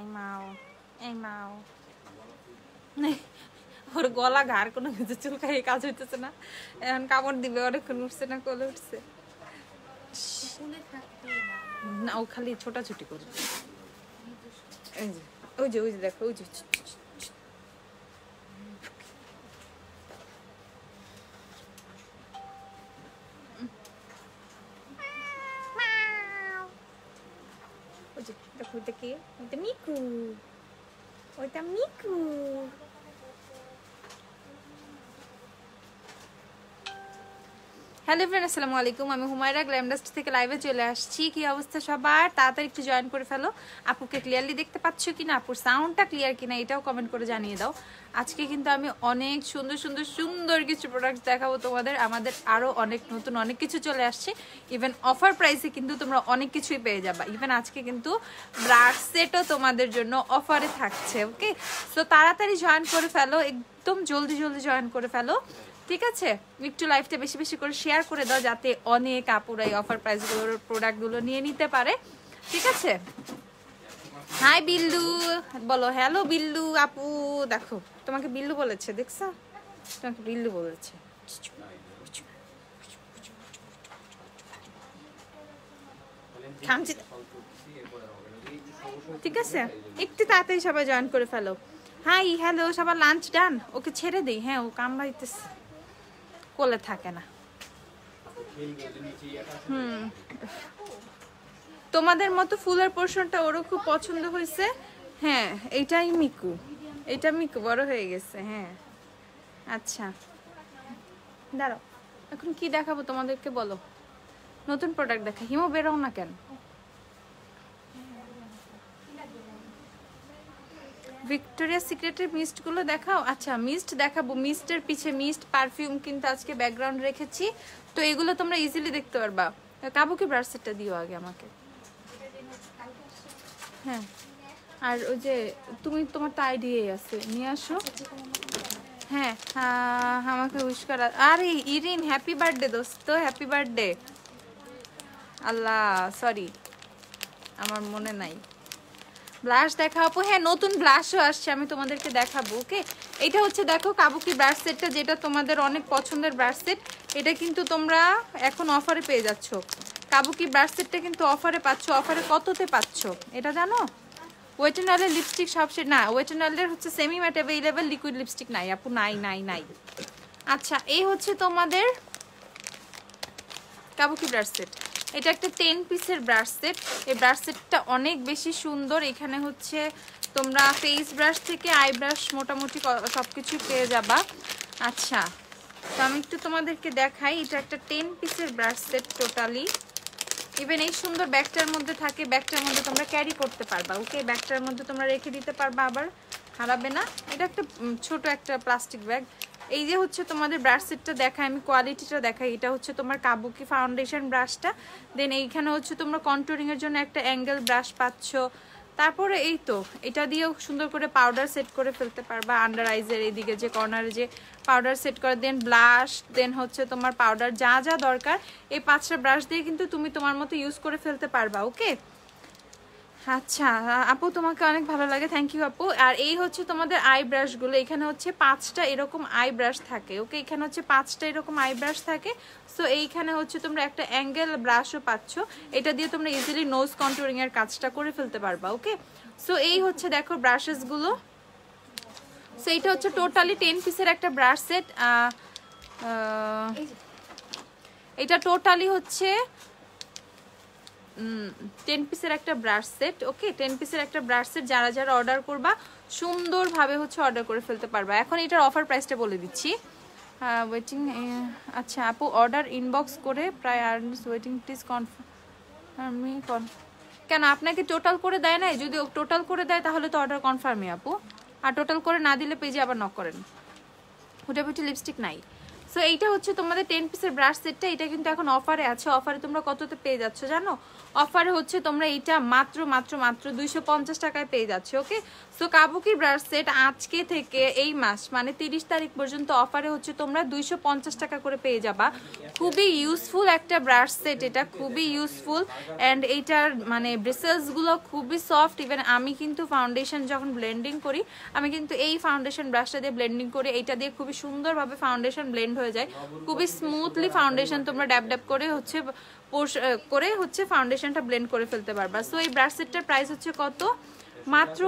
এই মাও এই মাও ওর গলা ঘাড় কোনো কিছু চুলকাই কাজ হইতেছে না, এখন কামড় দিবে, অনেকক্ষণ উঠছে না, কোলে উঠছে না, ও খালি ছোটাছুটি করবে। এই যে ওই যে ওই যে দেখো ওই যে দেখো ওইটা কে, ওইটা মিকু, ওইটা মিকু। হ্যালো ফ্রেন্ড, আসসালামু আলাইকুম। আমি হুমায়রা গ্ল্যামডাস্ট থেকে লাইভে চলে আসছি। কি অবস্থা সবার? তাড়াতাড়ি একটু জয়েন করে ফেলো। আপুকে ক্লিয়ারলি দেখতে পাচ্ছ কিনা, আপুর সাউন্ডটা ক্লিয়ার কিনা এটাও কমেন্ট করে জানিয়ে দাও। আজকে কিন্তু আমি অনেক সুন্দর সুন্দর সুন্দর কিছু প্রোডাক্ট দেখাবো তোমাদের। আমাদের আরও অনেক নতুন অনেক কিছু চলে আসছে, ইভেন অফার প্রাইসে কিন্তু তোমরা অনেক কিছুই পেয়ে যাবা। ইভেন আজকে কিন্তু ব্রাশ সেটও তোমাদের জন্য অফারে থাকছে। ওকে, সো তাড়াতাড়ি জয়েন করে ফেলো, একদম জলদি জলদি জয়েন করে ফেলো, ঠিক আছে? একটু লাইভটা বেশি বেশি করে শেয়ার করে দাও, যাতে অনেক আপুরা এই অফার প্রাইসগুলোর প্রোডাক্টগুলো নিয়ে নিতে পারে, ঠিক আছে? হাই বিল্লু, বলো হ্যালো বিল্লু আপু। দেখো তোমাকে বিল্লু বলেছে, দেখছো? তোমাকে বিল্লু বলেছে। ঠিক আছে, একটু তাড়াতাড়ি সবাই জয়েন করে ফেলো। হাই হ্যালো সবার, লাঞ্চ ডান? ওকে ছেড়ে দিই, হ্যাঁ ও কামড়াইতেছে, কোলে থাকে না। তোমাদের মতো ফুলের পোর্শনটা ওরও খুব পছন্দ হয়েছে। হ্যাঁ এইটাই মিকু, এটা মিকু বড় হয়ে গেছে। হ্যাঁ আচ্ছা দাঁড়াও, এখন কি দেখাবো তোমাদেরকে বলো? নতুন প্রোডাক্ট দেখা। হিমো বেরোও না কেন? ভিক্টোরিয়া সিক্রেটের মিস্টগুলো দেখাও। আচ্ছা মিস্ট দেখাবো, মিস্টের পিছে মিস্ট পারফিউম কিন্তু আজকে ব্যাকগ্রাউন্ড রেখেছি, তো এগুলো তোমরা ইজিলি দেখতে পারবা। কাবুকি ব্রাশ সেটটা দিও আগে আমাকে। হ্যাঁ আর ওই যে তুমি, তোমার তো আইডিয়াই আছে, নিয়ে আসো। হ্যাঁ আমাকে উইশ করা। আরে ইরিন হ্যাপি বার্থডে দোস্ত, হ্যাপি বার্থডে। আল্লাহ সরি আমার মনে নাই। ব্লাশ দেখাবো, হ্যাঁ নতুন ব্লাশও আসছে, আমি তোমাদেরকে দেখাবো। ওকে, এটা হচ্ছে দেখো কাবুকি ব্রাশ সেটটা, যেটা তোমাদের অনেক পছন্দের ব্রাশ সেট। এটা কিন্তু তোমরা এখন অফারে পেয়ে যাচ্ছ। কাবুকি ব্রাশ সেটটা কিন্তু অফারে পাচ্ছ। অফারে কততে পাচ্ছ এটা জানো? ওয়েট এন্ড অয়েলের লিপস্টিক সব শেড না, ওয়েট এন্ড অয়েলের হচ্ছে semi matte available, liquid lipstick নাই আপু, নাই নাই নাই। আচ্ছা এই হচ্ছে তোমাদের কাবুকি ব্রাশ সেট। এটা একটা 10 পিসের ব্রাশ সেট। এই ব্রাশ সেটটা অনেক বেশি সুন্দর। এখানে হচ্ছে তোমরা ফেস ব্রাশ থেকে আই ব্রাশ মোটামুটি সবকিছু পেয়ে যাবা। আচ্ছা তো আমি একটু তোমাদেরকে দেখাই, এটা একটা 10 পিসের ব্রাশ সেট টোটালি। ইভেন এই সুন্দর ব্যাগটার মধ্যে থাকে, ব্যাগটার মধ্যে তোমরা ক্যারি করতে পারবা। ওকে, ব্যাগটার মধ্যে তোমরা রেখে দিতে পারবা, আবার হারাবে না। এটা একটা ছোট একটা প্লাস্টিক ব্যাগ। এই যে হচ্ছে তোমাদের ব্রাশ সেটটা দেখাই, আমি কোয়ালিটিটা দেখাই। এটা হচ্ছে তোমার কাবুকি ফাউন্ডেশন ব্রাশটা, দেন এইখানে হচ্ছে তোমরা কন্টুরিং এর জন্য একটা অ্যাঙ্গেল ব্রাশ পাচ্ছ। তারপরে এই তো এটা দিয়েও সুন্দর করে পাউডার সেট করে ফেলতে পারবা, আন্ডার আইজের এইদিকে যে কর্নারে যে পাউডার সেট করে, দেন ব্লাশ, দেন হচ্ছে তোমার পাউডার, যা যা দরকার এই 5টা ব্রাশ দিয়ে কিন্তু তুমি তোমার মতো ইউজ করে ফেলতে পারবা। ওকে আচ্ছা আপু তোমাকে অনেক ভালো লাগে, থ্যাংক ইউ আপু। আর এই হচ্ছে তোমাদের আই ব্রাশগুলো, এখানে হচ্ছে 5টা এরকম আই ব্রাশ থাকে। ওকে, এখানে হচ্ছে 5টা এরকম আই ব্রাশ থাকে। সো এইখানে হচ্ছে তোমরা একটা অ্যাঙ্গেল ব্রাশও পাচ্ছ, এটা দিয়ে তোমরা ইজিলি নোজ কন্টুরিং এর কাজটা করে ফেলতে পারবা। ওকে, সো এই হচ্ছে দেখো ব্রাশেসগুলো। সো এইটা হচ্ছে টোটালি 10 পিসের একটা ব্রাশ সেট। এটা টোটালি হচ্ছে 10 পিসের একটা ব্রাশ সেট। ওকে, 10 পিসের একটা ব্রাশ সেট। যারা যারা অর্ডার করবা সুন্দরভাবে হচ্ছে অর্ডার করে ফেলতে পারবা। এখন এটার অফার প্রাইসটা বলে দিচ্ছি। ওয়েটিং, আচ্ছা আপু অর্ডার ইনবক্স করে প্রায় আর্নস ওয়েটিং, প্লিজ কনফার্ম। কেন আপনাকে টোটাল করে দেয় নাই? যদি টোটাল করে দেয় তাহলে তো অর্ডার কনফার্মই আপু, আর টোটাল করে না দিলে পেজে আবার নক করেন। হুটাপুটি লিপস্টিক নাই। সো এইটা হচ্ছে তোমাদের 10 পিসের ব্রাশ সেটটা। এটা কিন্তু এখন অফারে আছে। অফারে তোমরা কততে পেয়ে যাচ্ছ জানো? অফারে হচ্ছে তোমরা এটা মাত্র 250 টাকায় পেয়ে যাচ্ছ। ওকে, সো কাবুকি ব্রাশ সেট আজকে থেকে এই মাস মানে 30 তারিখ পর্যন্ত অফারে হচ্ছে তোমরা 250 টাকা করে পেয়ে যাবা। খুবই ইউজফুল একটা ব্রাশ সেট, এটা খুবই ইউজফুল। অ্যান্ড এইটার মানে ব্রিসেলসগুলো খুবই সফট। ইভেন আমি কিন্তু ফাউন্ডেশন যখন ব্লেন্ডিং করি, আমি কিন্তু এই ফাউন্ডেশন ব্রাশটা দিয়ে ব্লেন্ডিং করি। এইটা দিয়ে খুবই সুন্দরভাবে ফাউন্ডেশন ব্লেন্ড হয়ে যায়, খুবই স্মুথলি ফাউন্ডেশন তোমরা ড্যাব ড্যাব করে ফাউন্ডেশনটা ব্লেন্ড করে ফেলতে পারবা। সো এই ব্রাশ সেটটার প্রাইস হচ্ছে কত? মাত্র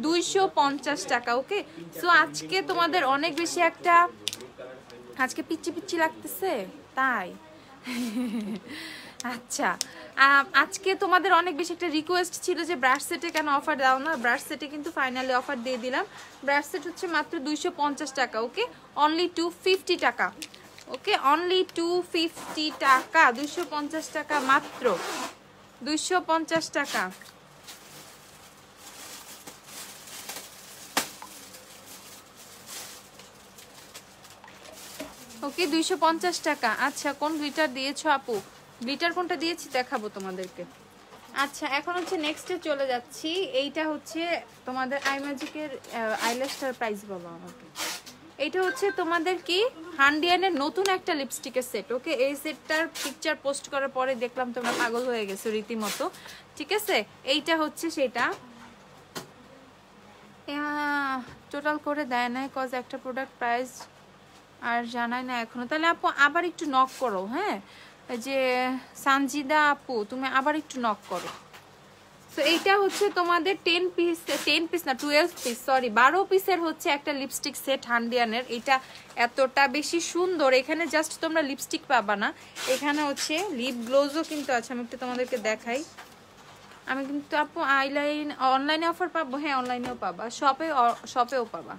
250 টাকা। ওকে, সো আজকে তোমাদের অনেক বেশি একটা আজকে পিচ্ছি লাগতেছে তাই আচ্ছা, আজকে তোমাদের অনেক বেশি একটা রিকোয়েস্ট ছিল যে ব্রাশ সেটে কেন অফার দাও না। ব্রাশ সেটে কিন্তু ফাইনালি অফার দিয়ে দিলাম। ব্রাশ সেট হচ্ছে মাত্র 250 টাকা। ওকে, অনলি 250 টাকা। ওকে, অনলি 250 টাকা, 250 টাকা, মাত্র 250 টাকা। ওকে, 250 টাকা। আচ্ছা, কোন গ্লিটার দিয়েছো আপু? গ্লিটার কোনটা দিয়েছি দেখাবো তোমাদেরকে। আচ্ছা, এখন হচ্ছে নেক্সটে চলে যাচ্ছি। এইটা হচ্ছে তোমাদের আই ম্যাজিকের আইল্যাশটার প্রাইস বলো আমাকে। এইটা হচ্ছে তোমাদের কি হান্ডিয়ানের নতুন একটা লিপস্টিকের সেট। ওকে, এই সেটটার পিকচার পোস্ট করার পরে দেখলাম তোমরা পাগল হয়ে গেছো রীতিমতো। ঠিক আছে, এইটা হচ্ছে সেটা। টোটাল করে দেয় না, কজ একটা প্রোডাক্ট প্রাইস আর জানাই না এখনো। তাহলে আপু আবার একটু নক করো। হ্যাঁ, যে সানজিদা আপু, তুমি আবার একটু নক করো। তো এইটা হচ্ছে তোমাদের 10 পিস না 12 পিস, সরি 12 পিসের হচ্ছে একটা লিপস্টিক সেট হান্ডিয়ানের। এটা এতটা বেশি সুন্দর। এখানে জাস্ট তোমরা লিপস্টিক পাবা না, এখানে হচ্ছে লিপ গ্লোজও কিন্তু আছে। আমি একটু তোমাদেরকে দেখাই। আমি কিন্তু আপু অনলাইনে অফার পাবো। হ্যাঁ, অনলাইনেও পাবা, শপেও পাবা।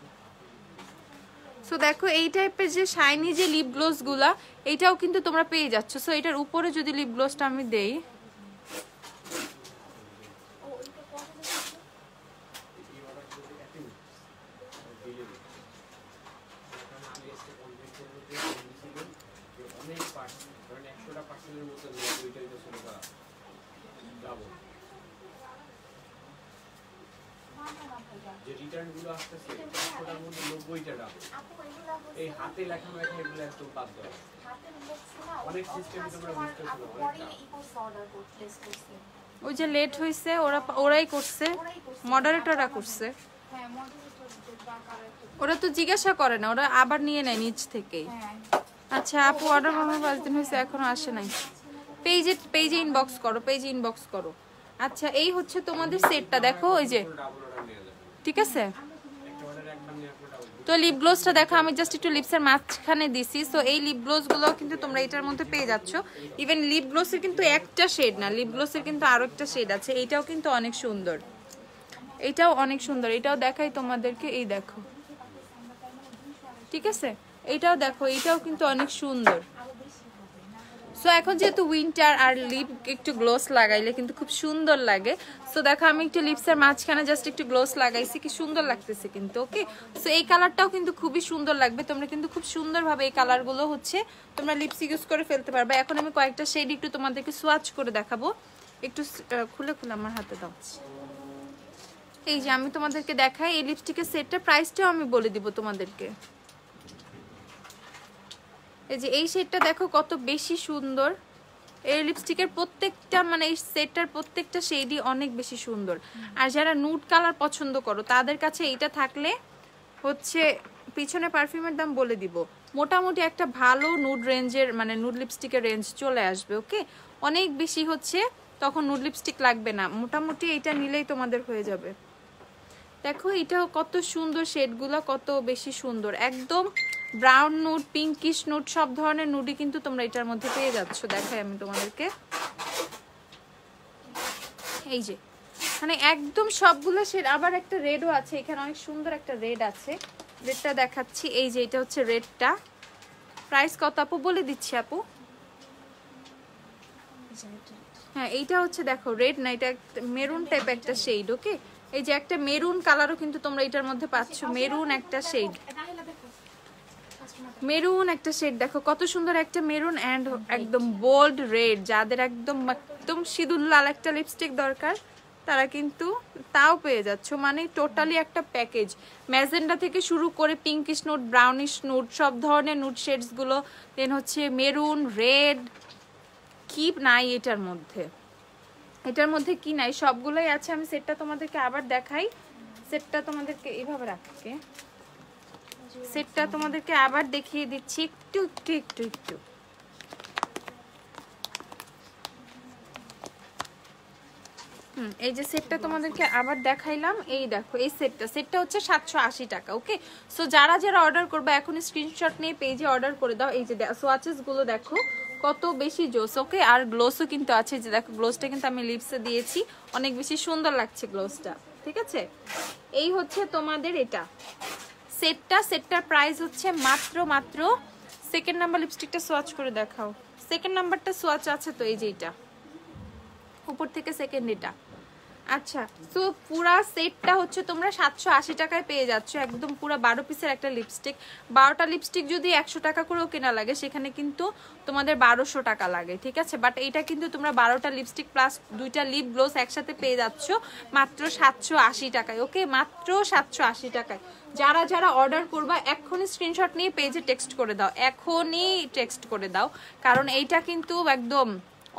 সো দেখো, এই টাইপের যে শাইনি যে লিপ গ্লোস গুলা, এইটাও কিন্তু তোমরা পেয়ে যাচ্ছ। সো এটার উপরে যদি লিপ গ্লোসটা আমি দেই, যে রিটার্ন গুলো আসতেছে ওটার মধ্যে 90টা ডাবল। এই হাতে লেখা লেখা এগুলো একদম বাদ দাও। অনেক সিস্টেম তোমরা বুঝতেছো না। ওই যে লেট হইছে, ওরাই করছে, মডারেটররা করছে। ওরা তো জিজ্ঞাসা করে না, ওরা আবার নিয়ে নেয় নিচ থেকে। আচ্ছা আপু, অর্ডার আমার 5 দিন হয়েছে, এখনো আসে নাই। পেজে ইনবক্স করো। আচ্ছা, এই হচ্ছে তোমাদের সেটটা। দেখো ওই যে, ঠিক আছে। তো লিপ গ্লোসটা দেখো, আমি জাস্ট একটু লিপসের মাঝখানে দিছি। সো এই লিপ গ্লোস গুলো কিন্তু তোমরা এটার মধ্যে পেয়ে যাচ্ছ। ইভেন লিপ গ্লোসের কিন্তু একটা শেড না, লিপ গ্লোসের কিন্তু আরো একটা শেড আছে। এইটাও কিন্তু অনেক সুন্দর, এটাও দেখাই তোমাদেরকে। এই দেখো, ঠিক আছে, এইটাও দেখো, এইটাও কিন্তু অনেক সুন্দর। সো এখন যেহেতু উইন্টার, আর লিপ একটু গ্লোস লাগাইলে কিন্তু খুব সুন্দর লাগে। সো দেখো, আমি একটু লিপসের মাঝখানে জাস্ট একটু গ্লোস লাগাইছি, কি সুন্দর লাগতেছে কিন্তু। ওকে, সো এই কালারটাও কিন্তু খুবই সুন্দর লাগবে। তোমরা কিন্তু খুব সুন্দরভাবে এই কালারগুলো হচ্ছে তোমরা লিপস ইউজ করে ফেলতে পারবে। এখন আমি কয়েকটা শেড একটু তোমাদেরকে সোয়াচ করে দেখাবো। একটু খুলে আমার হাতে দাও। এই যে আমি তোমাদেরকে দেখাই এই লিপস্টিকের সেটটা, প্রাইসটাও আমি বলে দিব তোমাদেরকে। এই যে এই শেডটা দেখো কত বেশি সুন্দর। এই লিপস্টিকের প্রত্যেকটা মানে এই সেটটার প্রত্যেকটা শেডই অনেক বেশি সুন্দর। আর যারা নুড কালার পছন্দ করো তাদের কাছে এইটা থাকলে হচ্ছে, পিছনে পারফিউমের দাম বলে দিব, মোটামুটি একটা ভালো নুড রেঞ্জের মানে নুড লিপস্টিকের রেঞ্জ চলে আসবে। ওকে, অনেক বেশি হচ্ছে তখন নুড লিপস্টিক লাগবে না, মোটামুটি এইটা নিলেই তোমাদের হয়ে যাবে। দেখো এটাও কত সুন্দর, শেডগুলো কত বেশি সুন্দর, একদম ব্রাউন নুড, পিঙ্কিশ নুড, সব ধরনের নুডই কিন্তু তোমরা এটার মধ্যে পেয়ে যাচ্ছ। দেখাই আমি তোমাদেরকে, এই যে মানে একদম সবগুলো শেড। আবার একটা রেডও আছে এখানে, অনেক সুন্দর একটা রেড আছে, রেডটা দেখাচ্ছি। এই যে এটা হচ্ছে রেডটা। প্রাইস কত আপু বলে দিচ্ছি আপু। হ্যাঁ, এইটা হচ্ছে দেখো রেড না, এটা মেরুন টাইপ একটা শেড। ওকে, এই যে একটা মেরুন কালারও কিন্তু তোমরা এটার মধ্যে পাচ্ছ, মেরুন একটা শেড। মেরুন একটা শেড দেখো, কত সুন্দর একটা মেরুন অ্যান্ড একদম বোল্ড রেড। যাদের একদম একদম সিঁদুর লাল একটা লিপস্টিক দরকার তারা কিন্তু তাও পেয়ে যাচ্ছ। মানে টোটালি একটা প্যাকেজ, ম্যাজেন্ডা থেকে শুরু করে পিঙ্কিশ নুড, ব্রাউনিশ নুড, সব ধরনের নুড শেডসগুলো, দেন হচ্ছে মেরুন, রেড, কি নাই এটার মধ্যে, এটার মধ্যে কি নাই, সবগুলোই আছে। আমি সেটটা তোমাদেরকে আবার দেখাই, সেটটা তোমাদেরকে এইভাবে রাখকে, সেটটা তোমাদেরকে আবার দেখিয়ে দিচ্ছি একটু একটু একটু একটু। এই যে সেটটা তোমাদেরকে আবার দেখাইলাম, এই দেখো এই সেটটা হচ্ছে 780 টাকা। ওকে, সো যারা যারা অর্ডার করবে এখন স্ক্রিনশট নিয়ে পেজে অর্ডার করে দাও। এই যে সোয়াচেস গুলো দেখো কত বেশি জোস। ওকে, আর গ্লোসও কিন্তু আছে, যে দেখো গ্লোসটা কিন্তু আমি লিপসে দিয়েছি, অনেক বেশি সুন্দর লাগছে গ্লোসটা। ঠিক আছে, এই হচ্ছে তোমাদের এটা সেটটার প্রাইস হচ্ছে মাত্র সেকেন্ড নাম্বার লিপস্টিকটা সোয়াচ করে দেখাও, সেকেন্ড নাম্বারটা সোয়াচ আছে তো, এই যে এটা উপর থেকে সেকেন্ড এটা। আচ্ছা, তো পুরা সেটটা হচ্ছে তোমরা 780 টাকায় পেয়ে যাচ্ছ, একদম পুরো 12 পিসের একটা লিপস্টিক। 12টা লিপস্টিক যদি 100 টাকা করেও কেনা লাগে সেখানে কিন্তু তোমাদের 1200 টাকা লাগে। ঠিক আছে, বাট এইটা কিন্তু তোমরা 12টা লিপস্টিক প্লাস 2টা লিপ গ্লোস একসাথে পেয়ে যাচ্ছ মাত্র 780 টাকায়। ওকে, মাত্র 780 টাকায়। যারা যারা অর্ডার করবা এখনই স্ক্রিনশট নিয়ে পেজে টেক্সট করে দাও, এখনই টেক্সট করে দাও, কারণ এইটা কিন্তু একদম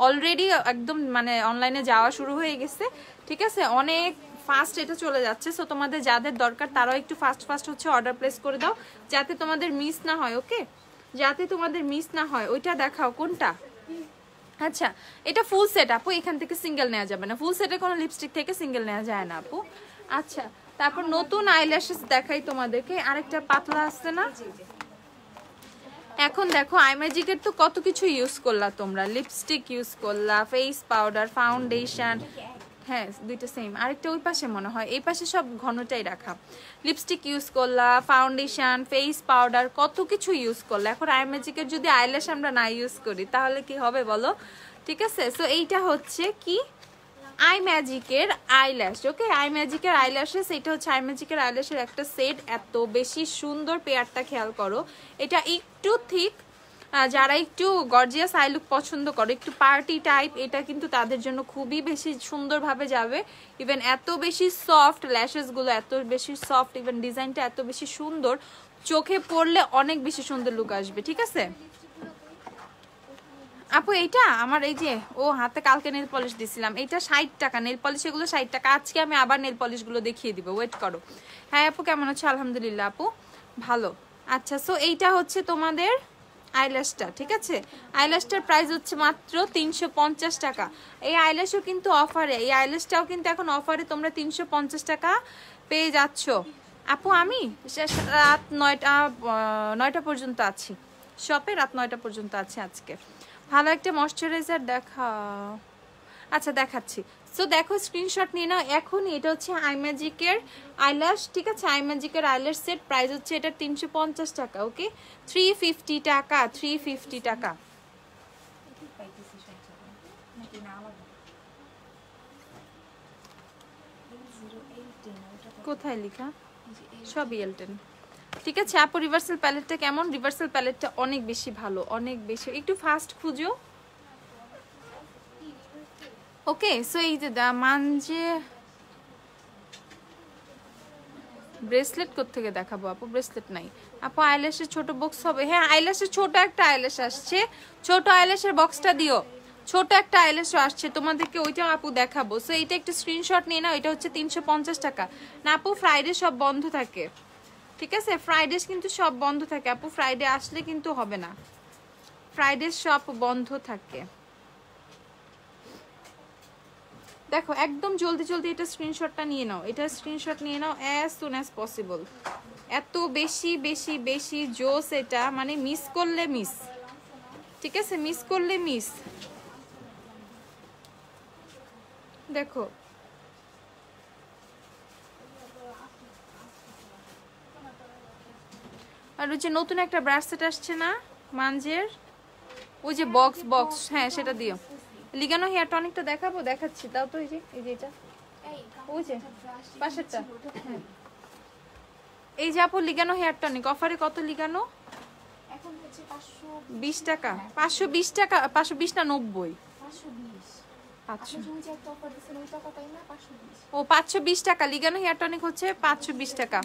অলরেডি একদম মানে অনলাইনে যাওয়া শুরু হয়ে গেছে। ঠিক আছে, অনেক ফাস্ট এটা চলে যাচ্ছে। সো তোমাদের যাদের দরকার তারাও একটু ফাস্ট হচ্ছে অর্ডার প্লেস করে দাও, যাতে তোমাদের মিস না হয়। ওকে, যাতে তোমাদের মিস না হয়। ওইটা দেখাও কোনটা। আচ্ছা, এটা ফুল সেট আপু, এখান থেকে সিঙ্গেল নেওয়া যাবে না, ফুল সেটে কোনো লিপস্টিক থেকে সিঙ্গেল নেওয়া যায় না আপু। আচ্ছা, তারপর নতুন আইল্যাশেস দেখাই তোমাদেরকে, আরেকটা পাতলা আসছে না। এখন দেখো আইম্যাজিকের তো কত কিছু ইউজ করলা তোমরা, লিপস্টিক ইউজ করলা, ফেস পাউডার, ফাউন্ডেশন, হ্যাঁ দুইটা সেম, আরেকটা ওই পাশে মনে হয়, এই পাশে সব ঘনটাই রাখা। লিপস্টিক ইউজ করলা, ফাউন্ডেশন, ফেস পাউডার, কত কিছু ইউজ করলা। এখন আইম্যাজিকের যদি আইল্যাশ আমরা না ইউজ করি তাহলে কি হবে বলো। ঠিক আছে, সো এইটা হচ্ছে কি আইম্যাজিকের আইল্যাশ। ওকে, আইম্যাজিকের আইল্যাশেস, এটা হচ্ছে আইম্যাজিকের আইল্যাশের একটা সেট। এত বেশি সুন্দর পেয়ারটা, খেয়াল করো, এটা একটু থিক, যারা একটু গর্জিয়াস আই লুক পছন্দ করো, একটু পার্টি টাইপ, এটা কিন্তু তাদের জন্য খুবই বেশি সুন্দরভাবে যাবে। ইভেন এত বেশি সফট ল্যাশেসগুলো, এত বেশি সফট, ইভেন ডিজাইনটা এত বেশি সুন্দর, চোখে পড়লে অনেক বেশি সুন্দর লুক আসবে। ঠিক আছে আপু, এইটা আমার এই যে ও হাতে কালকে নেল পলিশ দিছিলাম, এইটা 60 টাকা, নেল পলিশ এগুলো 60 টাকা। আজকে আমি আবার নেল পলিশগুলো দেখিয়ে দিব, ওয়েট করো। হ্যাঁ আপু, কেমন আছে? আলহামদুলিল্লাহ আপু, ভালো। আচ্ছা, সো এইটা হচ্ছে তোমাদের আইল্যাশটা। ঠিক আছে, আইল্যাশটার প্রাইস হচ্ছে মাত্র 350 টাকা। এই আইল্যাশও কিন্তু অফারে, এই আইল্যাশটাও কিন্তু এখন অফারে তোমরা 350 টাকা পেয়ে যাচ্ছ আপু। আমি রাত 9টা পর্যন্ত আছি শপে, রাত 9টা পর্যন্ত আছে আজকে। ভালো একটা ময়শ্চারাইজার দেখাও। আচ্ছা দেখাচ্ছি, সো দেখো স্ক্রিনশট নিয়ে নাও এখনই। এটা হচ্ছে আইম্যাজিকের আইল্যাশ। ঠিক আছে, আইম্যাজিকের আইল্যাশ সেট, প্রাইস হচ্ছে এটা 350 টাকা। ওকে, 350 টাকা, 350 টাকা। কোথায় লেখা? সব EL10। ঠিক আছে আপু, রিভার্সাল প্যালেটটা কেমন? রিভার্সাল প্যালেটটা অনেক বেশি ভালো, অনেক বেশি, একটু ফাস্ট খুঁজো। ওকে, সো এই যে মানজে ব্রেসলেট কোত্থেকে দেখাবো আপু? ব্রেসলেট নাই আপু। আইল্যাশের ছোট বক্স হবে? হ্যাঁ, আইল্যাশের ছোট একটা আইল্যাশ আসছে, ছোট আইল্যাশের বক্সটা দিও। ছোট একটা আইল্যাশও আসছে তোমাদেরকে, ওইটাও আপু দেখাবো। সো এইটা একটা স্ক্রিনশট নিয়ে নাও, এটা হচ্ছে 350 টাকা। না আপু, ফ্রাইডে সব বন্ধ থাকে। ঠিক আছে, ফ্রাইডে কিন্তু সব বন্ধ থাকে আপু, ফ্রাইডে আসলে কিন্তু হবে না, ফ্রাইডে সব বন্ধ থাকে। দেখো একদম জলদি জলদি এটা স্ক্রিনশটটা নিয়ে নাও, এটা স্ক্রিনশট নিয়ে নাও অ্যাজ সুন অ্যাজ পসিবল। এত বেশি বেশি বেশি জোস এটা, মানে মিস করলে মিস। ঠিক আছে, মিস করলে মিস। দেখো আর ওই যে নতুন একটা ব্রাশ সেট আসছে না মানজের, ওই যে বক্স, হ্যাঁ সেটা দিও। লিগানো হেয়ার টনিকটা দেখাবো, দেখাচ্ছি, তাও তো এই যে এটা, ওই যে পাশেরটা, এই যে আপু লিগানো হেয়ার টনিক অফারে কত লিগানো? এখন হচ্ছে 20 টাকা 520 টাকা 520 না 90 520 আচ্ছা আপনি যে একটা অফার দিয়েছেন ওই টাকা তাই না 520 ও 520 টাকা লিগানো হেয়ার টনিক হচ্ছে 520 টাকা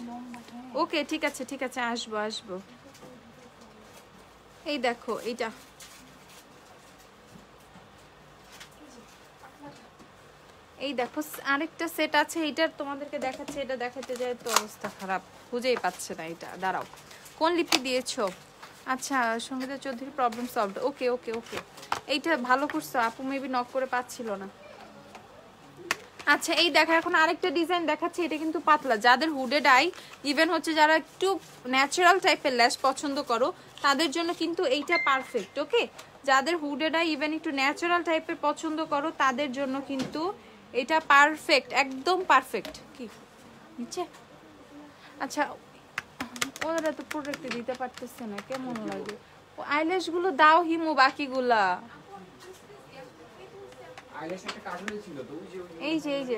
ওকে ঠিক আছে আসবো এই দেখো এইটা এই দেখো আরেকটা সেট আছে এটা তোমাদেরকে দেখাচ্ছে এটা দেখাতে যায় তো অবস্থা খারাপ খুঁজেই পাচ্ছে না এটা দাঁড়াও কোন লিপি দিয়েছো আচ্ছা সঙ্গীতা চৌধুরী প্রবলেম সলভড ওকে এইটা ভালো করছো আপু মেবি নক করে পাচ্ছিল না আচ্ছা এই দেখো এখন আরেকটা ডিজাইন দেখাচ্ছি এটা কিন্তু পাতলা যাদের হুডেড আই ইভেন হচ্ছে যারা একটু ন্যাচারাল টাইপের ল্যাশ পছন্দ করো তাদের জন্য কিন্তু এইটা পারফেক্ট ওকে যাদের হুডেড আই ইভেন একটু ন্যাচারাল টাইপের পছন্দ করো তাদের জন্য কিন্তু এটা পারফেক্ট একদম পারফেক্ট কি নিচে আচ্ছা ওরা তো প্রোডাক্ট দিতে পারতেছে না কেমন লাগে ও আইল্যাশ গুলো দাও হিমু বাকিগুলা আইল্যাশ একটা কার্টুনে ছিল তো এই যে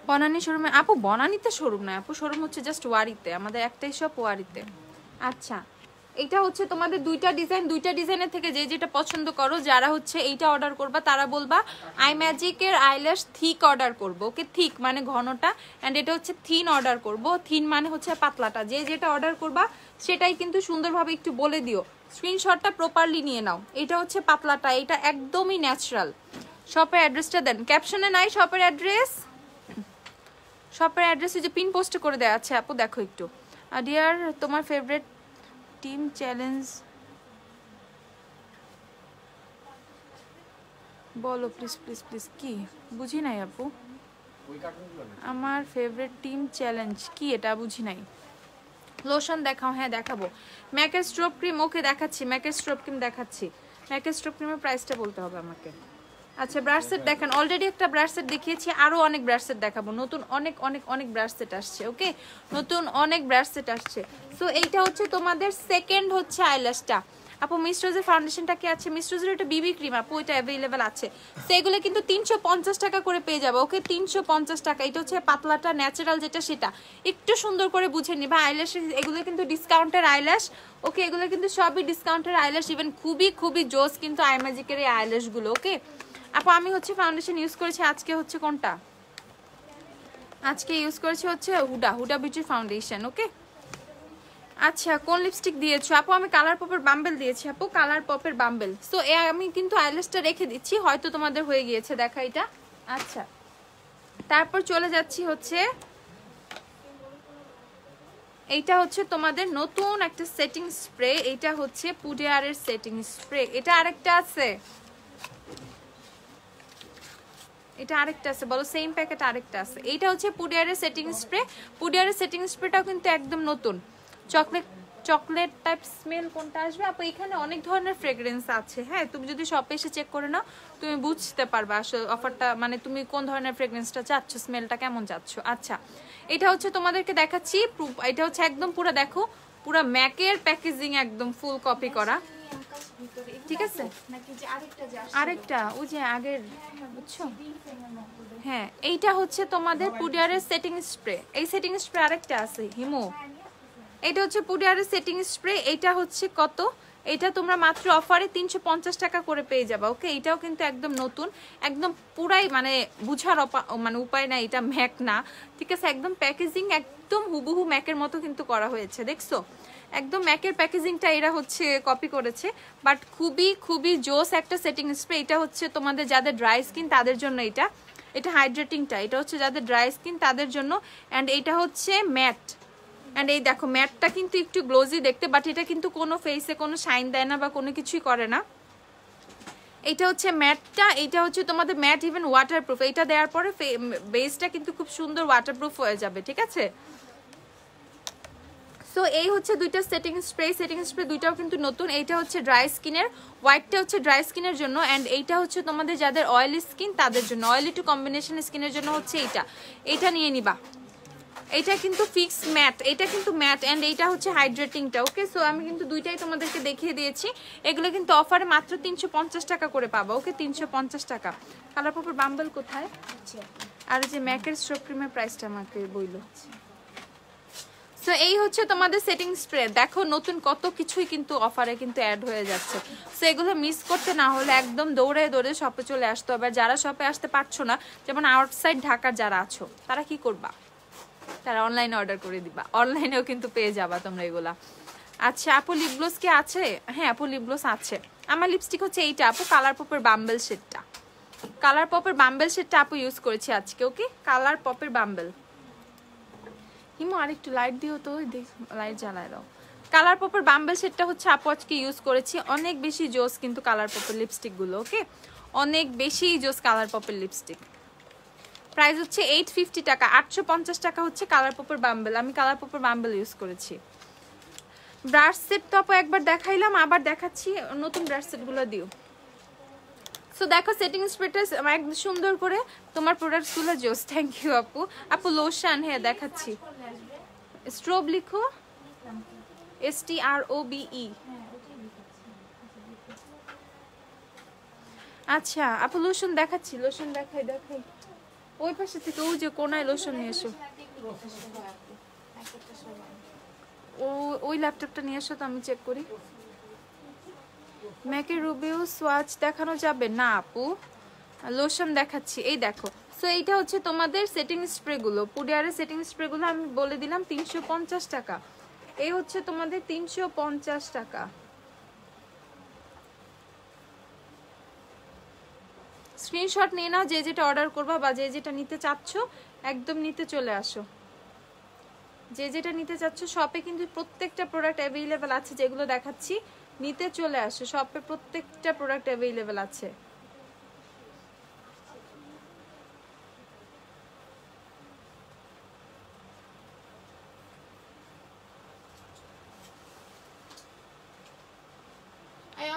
বনানী শোরুমে আপু বনানীতে শোরুম না আপু শোরুম হচ্ছে জাস্ট ওয়ারিতে আমাদের একটাই শপ ওয়ারিতে আচ্ছা এটা হচ্ছে তোমাদের দুইটা ডিজাইনের থেকে যে যেটা পছন্দ করো যারা হচ্ছে এইটা অর্ডার করবা তারা বলবা আই ম্যাজিকের আইল্যাশ থিক অর্ডার করবো ওকে থিক মানে ঘনটা এন্ড এটা হচ্ছে থিন অর্ডার করবো থিন মানে হচ্ছে পাতলাটা যে যেটা অর্ডার করবা সেটাই কিন্তু সুন্দরভাবে একটু বলে দিও স্ক্রিনশটটা প্রপারলি নিয়ে নাও এটা হচ্ছে পাতলাটা এটা একদমই ন্যাচারাল শপের অ্যাড্রেসটা দেন ক্যাপশনে নাই শপের অ্যাড্রেস যে পিন পোস্ট করে দেয়া আছে আপু দেখো একটু ডিয়ার তোমার ফেভারিট টিম চ্যালেঞ্জ বলো প্লিজ কি বুঝি নাই আপু আমার ফেভারিট টিম চ্যালেঞ্জ কি এটা বুঝি নাই লোশন দেখাও হ্যাঁ দেখাবো ম্যাকের স্ট্রোব ক্রিম ওকে দেখাচ্ছি ম্যাকের স্ট্রোব ক্রিমের প্রাইসটা বলতে হবে আমাকে আচ্ছা ব্রাশ সেট দেখেন অলরেডি একটা ব্রাশ সেট দেখিয়েছি আরো অনেক ব্রাশ সেট দেখাবো নতুন অনেক ব্রাশ সেট আসছে ওকে নতুন অনেক ব্রাশ সেট আসছে সো এইটা হচ্ছে তোমাদের সেকেন্ড হচ্ছে আইল্যাশটা আপু মিস রোজের ফাউন্ডেশনটা কি আছে মিস রোজের এটা বিবি ক্রিম আপু এটা অ্যাভেলেবেল আছে সেগুলো কিন্তু 350 টাকা করে পেয়ে যাবে ওকে 350 টাকা এটা হচ্ছে পাতলাটা ন্যাচারাল যেটা সেটা একটু সুন্দর করে বুঝে নিবা আইল্যাশ এগুলো কিন্তু ডিসকাউন্টের আইল্যাশ ওকে এগুলো কিন্তু সবই ডিসকাউন্টের আইল্যাশ ইভেন খুবই জোস কিন্তু আই ম্যাজিকের এই আইল্যাশ গুলো ওকে আপু আমি হচ্ছে ফাউন্ডেশন ইউজ করেছি আজকে হচ্ছে কোনটা আজকে ইউজ করেছি হচ্ছে হুডা বিউটি ফাউন্ডেশন ওকে আচ্ছা কোন লিপস্টিক দিয়েছো আপু আমি কালার পপের বাম্বেল দিয়েছি আপু কালার পপের বাম্বেল সো আমি কিন্তু আইল্যাশটা রেখে দিচ্ছি হয়তো তোমাদের হয়ে গিয়েছে দেখা এটা আচ্ছা তারপর চলে যাচ্ছি হচ্ছে এইটা হচ্ছে তোমাদের নতুন একটা সেটিং স্প্রে এটা হচ্ছে পুডিয়ারের সেটিং স্প্রে এটা আরেকটা আছে বলো সেম প্যাকেট আরেকটা আছে এইটা হচ্ছে পুডিয়ারের সেটিং স্প্রেটাও কিন্তু একদম নতুন চকলেট টাইপ স্মেল কোনটা আসবে আপু এখানে অনেক ধরনের ফ্রেগ্রেন্স আছে হ্যাঁ তুমি যদি শপে এসে চেক করে নাও তুমি বুঝতে পারবে আসলে অফারটা মানে তুমি কোন ধরনের ফ্রেগ্রেন্সটা চাচ্ছ স্মেলটা কেমন চাচ্ছ আচ্ছা এটা হচ্ছে তোমাদেরকে দেখাচ্ছি এটা হচ্ছে একদম পুরো দেখো পুরো ম্যাকের প্যাকেজিং একদম ফুল কপি করা ঠিক আছে আরেকটা ওই যে আগের বুঝছো হ্যাঁ এইটা হচ্ছে তোমাদের পুডিয়ারের সেটিং স্প্রে এই সেটিং স্প্রে আরেকটা আছে হিমু এটা হচ্ছে পুডিয়ারের সেটিং স্প্রে এটা হচ্ছে কত এটা তোমরা মাত্র অফারে 350 টাকা করে পেয়ে যাবে ওকে এটাও কিন্তু একদম নতুন একদম পুরাই মানে বুঝার মানে উপায় না এটা ম্যাক না ঠিক আছে একদম প্যাকেজিং একদম হুবহু ম্যাকের মতো কিন্তু করা হয়েছে দেখছো একদম ম্যাকের প্যাকেজিংটা এরা হচ্ছে কপি করেছে বাট খুবই জোস একটা সেটিং স্প্রে এটা হচ্ছে তোমাদের যাদের ড্রাই স্কিন তাদের জন্য এটা হাইড্রেটিংটা এটা হচ্ছে যাদের ড্রাই স্কিন তাদের জন্য এন্ড এটা হচ্ছে ম্যাট এন্ড এই দেখো ম্যাটটা কিন্তু একটু গ্লোজি দেখতে বাট এটা কিন্তু কোনো ফেসে কোনো শাইন দেয় না বা কোনো কিছুই করে না এটা হচ্ছে ম্যাটটা এটা হচ্ছে তোমাদের ম্যাট ইভেন ওয়াটারপ্রুফ এটা দেওয়ার পরে বেসটা কিন্তু খুব সুন্দর ওয়াটারপ্রুফ হয়ে যাবে ঠিক আছে সো এই হচ্ছে দুইটা সেটিং স্প্রে দুইটাও কিন্তু নতুন এইটা হচ্ছে ড্রাই স্কিনের হোয়াইটটা হচ্ছে ড্রাই স্কিনের জন্য এন্ড এইটা হচ্ছে তোমাদের যাদের অয়েলি স্কিন তাদের জন্য অয়েলি টু কম্বিনেশন স্কিনের জন্য হচ্ছে এইটা নিয়ে নিবা এটা কিন্তু ফিক্স ম্যাট এটা কিন্তু ম্যাট এন্ড এইটা হচ্ছে হাইড্রেটিংটা ওকে সো আমি কিন্তু দুইটাই তোমাদেরকে দেখিয়ে দিয়েছি এগুলো কিন্তু অফারে মাত্র 350 টাকা করে পাবা ওকে 350 টাকা কালার পপের বাম্বল কোথায় আর যে ম্যাকের স্ট্রোব ক্রিমের প্রাইসটা আমাকে বইলো সো সো এই হচ্ছে তোমাদের সেটিং স্প্রে। দেখো নতুন কত কিছুই কিন্তু অফারে কিন্তু অ্যাড হয়ে যাচ্ছে। সো এগুলো মিস করতে না হলে একদম দৌড়ে দৌড়ে শপে চলে আসতে হবে। যারা শপে আসতে পারছো না, যেমন আউটসাইড ঢাকার যারা আছো, তারা কি করবা? তারা অনলাইনে অর্ডার করে দিবা, অনলাইনেও কিন্তু পেয়ে যাবা তোমরা এগুলা। আচ্ছা আপু লিপ গ্লোস কি আছে? হ্যাঁ আপু লিপ গ্লোস আছে। আমার লিপস্টিক হচ্ছে এইটা আপু, কালার পপের বাম্বেল শেডটা। কালার পপের বাম্বেল শেডটা আপু ইউজ করেছি আজকে। ওকে, কালার পপের বাম্বেল। হিমু আরেকটু লাইট দিও তো, লাইট জ্বালায় দাও। কালার পপের বাম্বেল শেডটা হচ্ছে আপু আজকে ইউজ করেছি। অনেক বেশি জোস কিন্তু কালার পপের লিপস্টিক গুলো। ওকে, অনেক বেশি জোস কালার পপের লিপস্টিক। প্রাইস হচ্ছে 850 টাকা, 850 টাকা হচ্ছে কালার পপের বাম্বেল। আমি কালার পপের বাম্বেল ইউজ করেছি। ব্রাশ সেট তো আপু একবার দেখাইলাম, আবার দেখাচ্ছি, নতুন ব্রাশ সেট গুলো দিও। সো দেখো সেটিং স্প্রেটা একদম সুন্দর করে তোমার প্রোডাক্টস গুলো জোস। থ্যাংক ইউ আপু। আপু লোশন, হ্যাঁ দেখাচ্ছি। স্ট্রোব লিখো, STROBE। আচ্ছা আপু লোশন দেখাচ্ছি, লোশন দেখাই। ওই পাশে থেকে ওই যে কোনায় লোশন নিয়ে এসো। ওই ল্যাপটপটা নিয়ে এসো তো, আমি চেক করি। ম্যাকের রুবিও সোয়াচ দেখানো যাবে না আপু, লোশন দেখাচ্ছি। এই দেখো, সো এইটা হচ্ছে তোমাদের সেটিং স্প্রে গুলো, পুডিয়ারের সেটিং স্প্রে গুলো আমি বলে দিলাম 350 টাকা। এই হচ্ছে তোমাদের 350 টাকা। স্ক্রিনশট নিয়ে নাও, যে যেটা অর্ডার করবা বা যে যেটা নিতে চাচ্ছ একদম নিতে চলে আসো। যে যেটা নিতে চাচ্ছ, শপে কিন্তু প্রত্যেকটা প্রোডাক্ট অ্যাভেলেবেল আছে, যেগুলো দেখাচ্ছি নিতে চলে আসো। শপে প্রত্যেকটা প্রোডাক্ট অ্যাভেলেবেল আছে।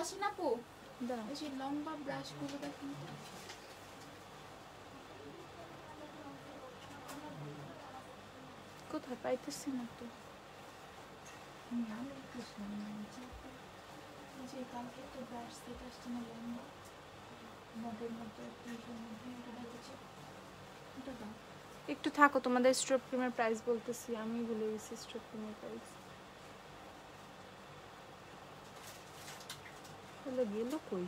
আসেন আপু, এই যে লম্বা ব্রাশ গুলো দেখুন। কোথায় পাইতেছি না তো। যে কালকে তো ব্রাশ সেট আসছে না, লম্বা মডেল মধ্যে এটা দাও। একটু থাকো, তোমাদের স্ট্রোব ক্রিমের প্রাইস বলতেছি। আমি ভুলে গেছি স্ট্রোব ক্রিমের প্রাইস। হলো গেল কই?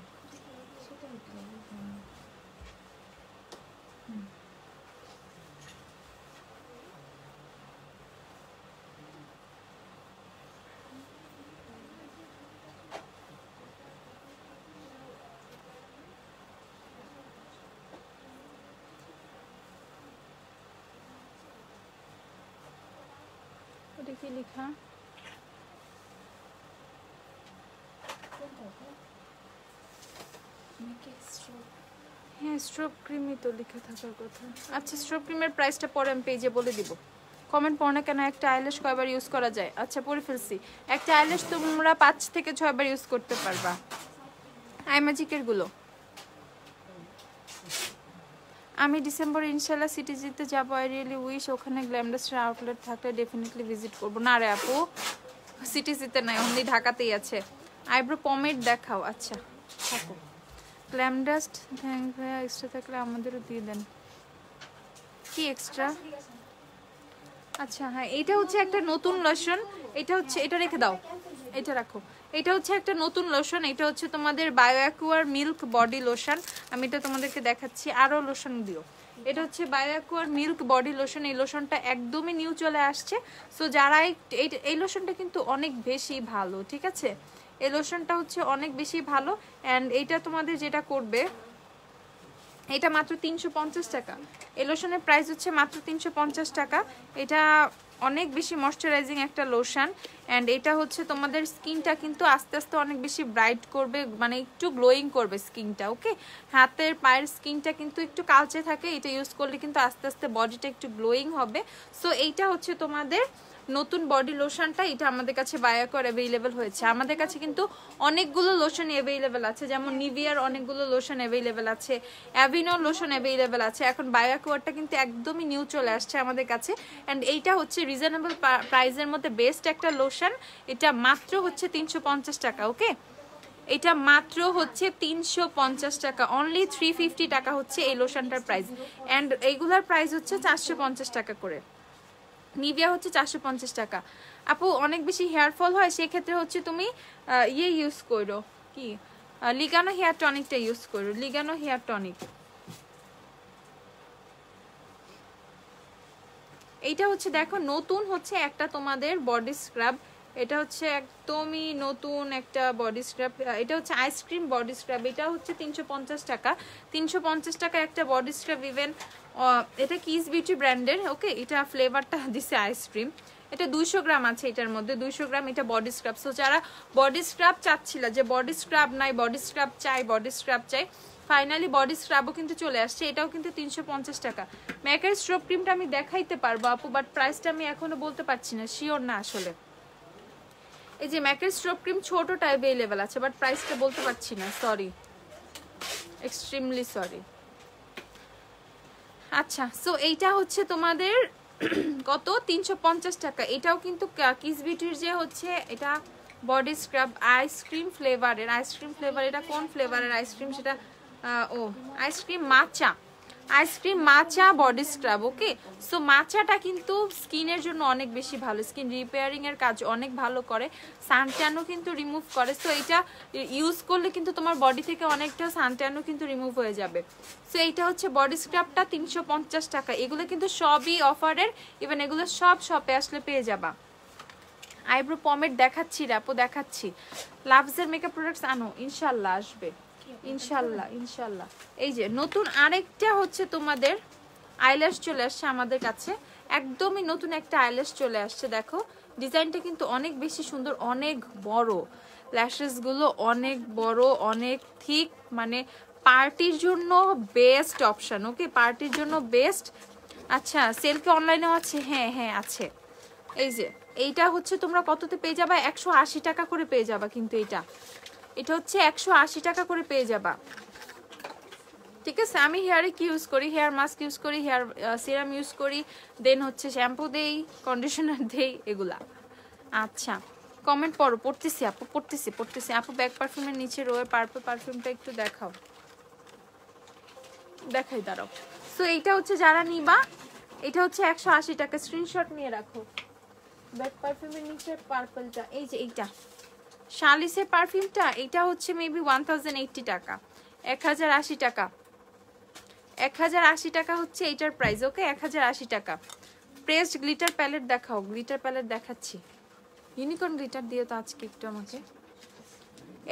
ওটা কি লেখা? হ্যাঁ স্ট্রোব ক্রিমই তো লেখা থাকার কথা। আচ্ছা স্ট্রোব ক্রিমের প্রাইসটা পরে আমি পেজে বলে দিব। কমেন্ট পড়ো না কেন, একটা আইল্যাশ কয়বার ইউজ করা যায়? আচ্ছা পরে ফেলছি। একটা আইল্যাশ তোমরা 5 থেকে 6 বার ইউজ করতে পারবা। আই ম্যাজিকের গুলো। আমি ডিসেম্বরে ইনশাল্লাহ সিটিজিতে যাবো। আই রিয়েলি উইশ ওখানে গ্ল্যামডাস্টার আউটলেট থাকলে ডেফিনেটলি ভিজিট করবো। না রে আপু, সিটিজিতে নাই, অনলি ঢাকাতেই আছে। আইব্রো পমেড দেখাও। আচ্ছা থাকো। গ্ল্যামডাস্ট থ্যাংক ভাইয়া, এক্সট্রা থাকলে আমাদেরও দিয়ে দেন। কি এক্সট্রা? আচ্ছা হ্যাঁ, এটা হচ্ছে একটা নতুন লোশন। এটা হচ্ছে, এটা রেখে দাও, এটা রাখো। এটা হচ্ছে একটা নতুন লোশন। এটা হচ্ছে তোমাদের bio acquire milk body lotion. আমি এটা তোমাদেরকে দেখাচ্ছি। আরও লোশন দিও। এটা হচ্ছে bio acquire milk body lotion. এই লোশনটা একদমই নিউ চলে আসছে। সো যারা এই লোশনটা কিন্তু অনেক বেশি ভালো, ঠিক আছে? এই লোশনটা হচ্ছে অনেক বেশি ভালো। অ্যান্ড এইটা তোমাদের যেটা করবে, এটা মাত্র 350 টাকা। এই লোশনের প্রাইস হচ্ছে মাত্র 350 টাকা। এটা অনেক বেশি ময়শ্চারাইজিং একটা লোশন। অ্যান্ড এটা হচ্ছে তোমাদের স্কিনটা কিন্তু আস্তে আস্তে অনেক বেশি ব্রাইট করবে, মানে একটু গ্লোয়িং করবে স্কিনটা। ওকে, হাতের পায়ের স্কিনটা কিন্তু একটু কালচে থাকে, এটা ইউজ করলে কিন্তু আস্তে আস্তে বডিটা একটু গ্লোয়িং হবে। সো এইটা হচ্ছে তোমাদের নতুন বডি লোশনটা। এটা আমাদের কাছে বায়োকর অ্যাভেলেবেল হয়েছে। আমাদের কাছে কিন্তু অনেকগুলো লোশন অ্যাভেলেবেল আছে, যেমন নিভিয়ার অনেকগুলো লোশন অ্যাভেলেবেল আছে, অ্যাভিনোর লোশন অ্যাভেলেবেল আছে। এখন বায়োকরটা কিন্তু একদমই নিউ চলে আসছে আমাদের কাছে। অ্যান্ড এইটা হচ্ছে রিজনেবল প্রাইসের মধ্যে বেস্ট একটা লোশন। এটা মাত্র হচ্ছে 350 টাকা। ওকে, এটা মাত্র হচ্ছে 350 টাকা। অনলি 350 টাকা হচ্ছে এই লোশনটার প্রাইস। অ্যান্ড এইগুলার প্রাইস হচ্ছে 450 টাকা করে। নিভিয়া হচ্ছে 450 টাকা। আপু অনেক বেশি হেয়ার ফল হয়, সেক্ষেত্রে হচ্ছে তুমি ইয়ে ইউজ করো, কি লিগানো হেয়ার টনিকটা ইউজ করো, লিগানো হেয়ার টনিক। এইটা হচ্ছে দেখো নতুন হচ্ছে একটা তোমাদের বডি স্ক্রাব, এটা হচ্ছে একদমই নতুন একটা বডি স্ক্রাব, এটা হচ্ছে আইসক্রিম বডি স্ক্রাব, এটা হচ্ছে 350 টাকা। 350 টাকা একটা বডি স্ক্রাব। ইভেন এটা কিস বিউটি ব্র্যান্ডের, ওকে। এটা ফ্লেভারটা দিছে আইসক্রিম। এটা 200 গ্রাম আছে এটার মধ্যে, 200 গ্রাম। এটা বডি স্ক্রাব। সো যারা বডি স্ক্রাব চাচ্ছিল, যে বডি স্ক্রাব নাই, বডি স্ক্রাব চাই, বডি স্ক্রাব চাই, ফাইনালি বডি স্ক্রাবও কিন্তু চলে আসছে। এটাও কিন্তু 350 টাকা। ম্যাকের স্ট্রোব ক্রিমটা আমি দেখাইতে পারবো আপু, বাট প্রাইসটা আমি এখনো বলতে পারছি না, শিওর না আসলে। এই যে ম্যাকের স্ট্রোব ক্রিম ছোটটা অ্যাভেলেবেল আছে, বাট প্রাইসটা বলতে পারছি না, সরি, এক্সট্রিমলি সরি। আচ্ছা, সো এইটা হচ্ছে তোমাদের কত, 350 টাকা। এটাও কিন্তু কিস বিউটির যে হচ্ছে এটা বডি স্ক্রাব আইসক্রিম ফ্লেভারের, আইসক্রিম ফ্লেভার। এটা কোন ফ্লেভারের আইসক্রিম সেটা, ও আইসক্রিম মাচা, আইসক্রিম মাচা বডি স্ক্রাব, ওকে। সো মাচাটা কিন্তু স্কিনের জন্য অনেক বেশি ভালো, স্কিন রিপেয়ারিং এর কাজ অনেক ভালো করে, সানট্যানও কিন্তু রিমুভ করে। সো এটা ইউজ করলে কিন্তু তোমার বডি থেকে অনেকটা সানট্যানও কিন্তু রিমুভ হয়ে যাবে। সো এইটা হচ্ছে বডি স্ক্রাবটা 350 টাকা। এগুলো কিন্তু সবই অফারের, ইভেন এগুলো সব শপে আসলে পেয়ে যাবা। আইব্রো পমেড দেখাচ্ছি রাপো, দেখাচ্ছি। লাভসের মেকআপ প্রোডাক্টস আনো, ইনশাল্লাহ আসবে, ইনশাল্লাহ ইনশাল্লাহ। এই যে নতুন আরেকটা হচ্ছে তোমাদের আইল্যাশ চলে আসছে আমাদের কাছে, একদমই নতুন একটা আইল্যাশ চলে আসছে। দেখো ডিজাইনটা কিন্তু অনেক বেশি সুন্দর, অনেক বড়, ল্যাশেস গুলো অনেক বড়, অনেক থিক, মানে পার্টির জন্য বেস্ট অপশন, ওকে, পার্টির জন্য বেস্ট। আচ্ছা, সেলফি অনলাইনেও আছে, হ্যাঁ হ্যাঁ আছে। এই যে এইটা হচ্ছে তোমরা কততে পেয়ে যাবা, 180 টাকা করে পেয়ে যাবা, কিন্তু এটা হচ্ছে 180 টাকা করে পেয়ে যাবা, ঠিক আছে। আমি হেয়ারে কি ইউজ করি, হেয়ার মাস্ক ইউজ করি, হেয়ার সিরাম ইউজ করি, দেন হচ্ছে শ্যাম্পু দেই, কন্ডিশনার দেই, এগুলা। আচ্ছা, কমেন্ট পড়ো, পড়তেছি আপু, পড়তেছি আপু। ব্যাক পারফিউমের নিচে রোয়ের পার্পল পারফিউমটা একটু দেখাও, দেখাই দাঁড়াও। সো এইটা হচ্ছে যারা নিবা, এটা হচ্ছে 180 টাকা, স্ক্রিনশট নিয়ে রাখো। ব্যাক পারফিউমের নিচে পার্পলটা, এই যে এইটা শালিসের পারফিউমটা, এটা হচ্ছে মেবি 1080 টাকা, 1080 টাকা, 1080 টাকা হচ্ছে এইটার প্রাইস, ওকে, 1080 টাকা। প্রেসড গ্লিটার প্যালেট দেখাও, গ্লিটার প্যালেট দেখাচ্ছি, ইউনিকর্ন গ্লিটার দিয়ে তো আজকে একটু আমাকে।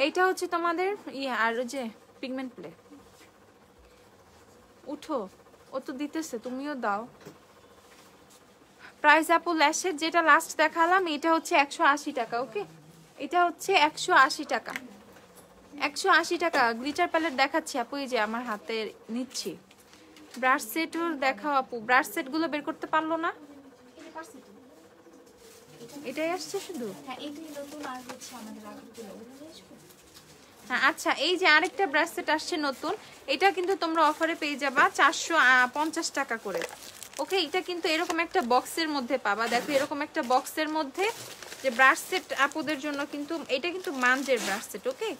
এইটা হচ্ছে তোমাদের আর যে পিগমেন্ট প্লে, উঠো, ও তো দিতেছে, তুমিও দাও। প্রাইস আপু ল্যাশের যেটা লাস্ট দেখালাম, এটা হচ্ছে 180 টাকা, ওকে, এটা হচ্ছে 180 টাকা, 180 টাকা। গ্লিটার প্যালেট দেখাচ্ছি আপু, এই যে আমার হাতে নিচ্ছি। ব্রাশ সেটও দেখাও আপু, ব্রাশ সেট গুলো বের করতে পারলো না, এটাই আসছে শুধু, হ্যাঁ এটাই নতুন, আর হচ্ছে আমাদের আগেরগুলো। হ্যাঁ। আচ্ছা, এই যে আরেকটা ব্রাশ সেট আসছে নতুন, এটা কিন্তু তোমরা অফারে পেয়ে যাবা 450 টাকা করে, ওকে। এটা কিন্তু এরকম একটা বক্সের মধ্যে পাবা, দেখো এরকম একটা বক্সের মধ্যে যে ব্রাশ সেট আপুদের জন্য, কিন্তু এটা কিন্তু মানজের ব্রাশ সেট, ওকে,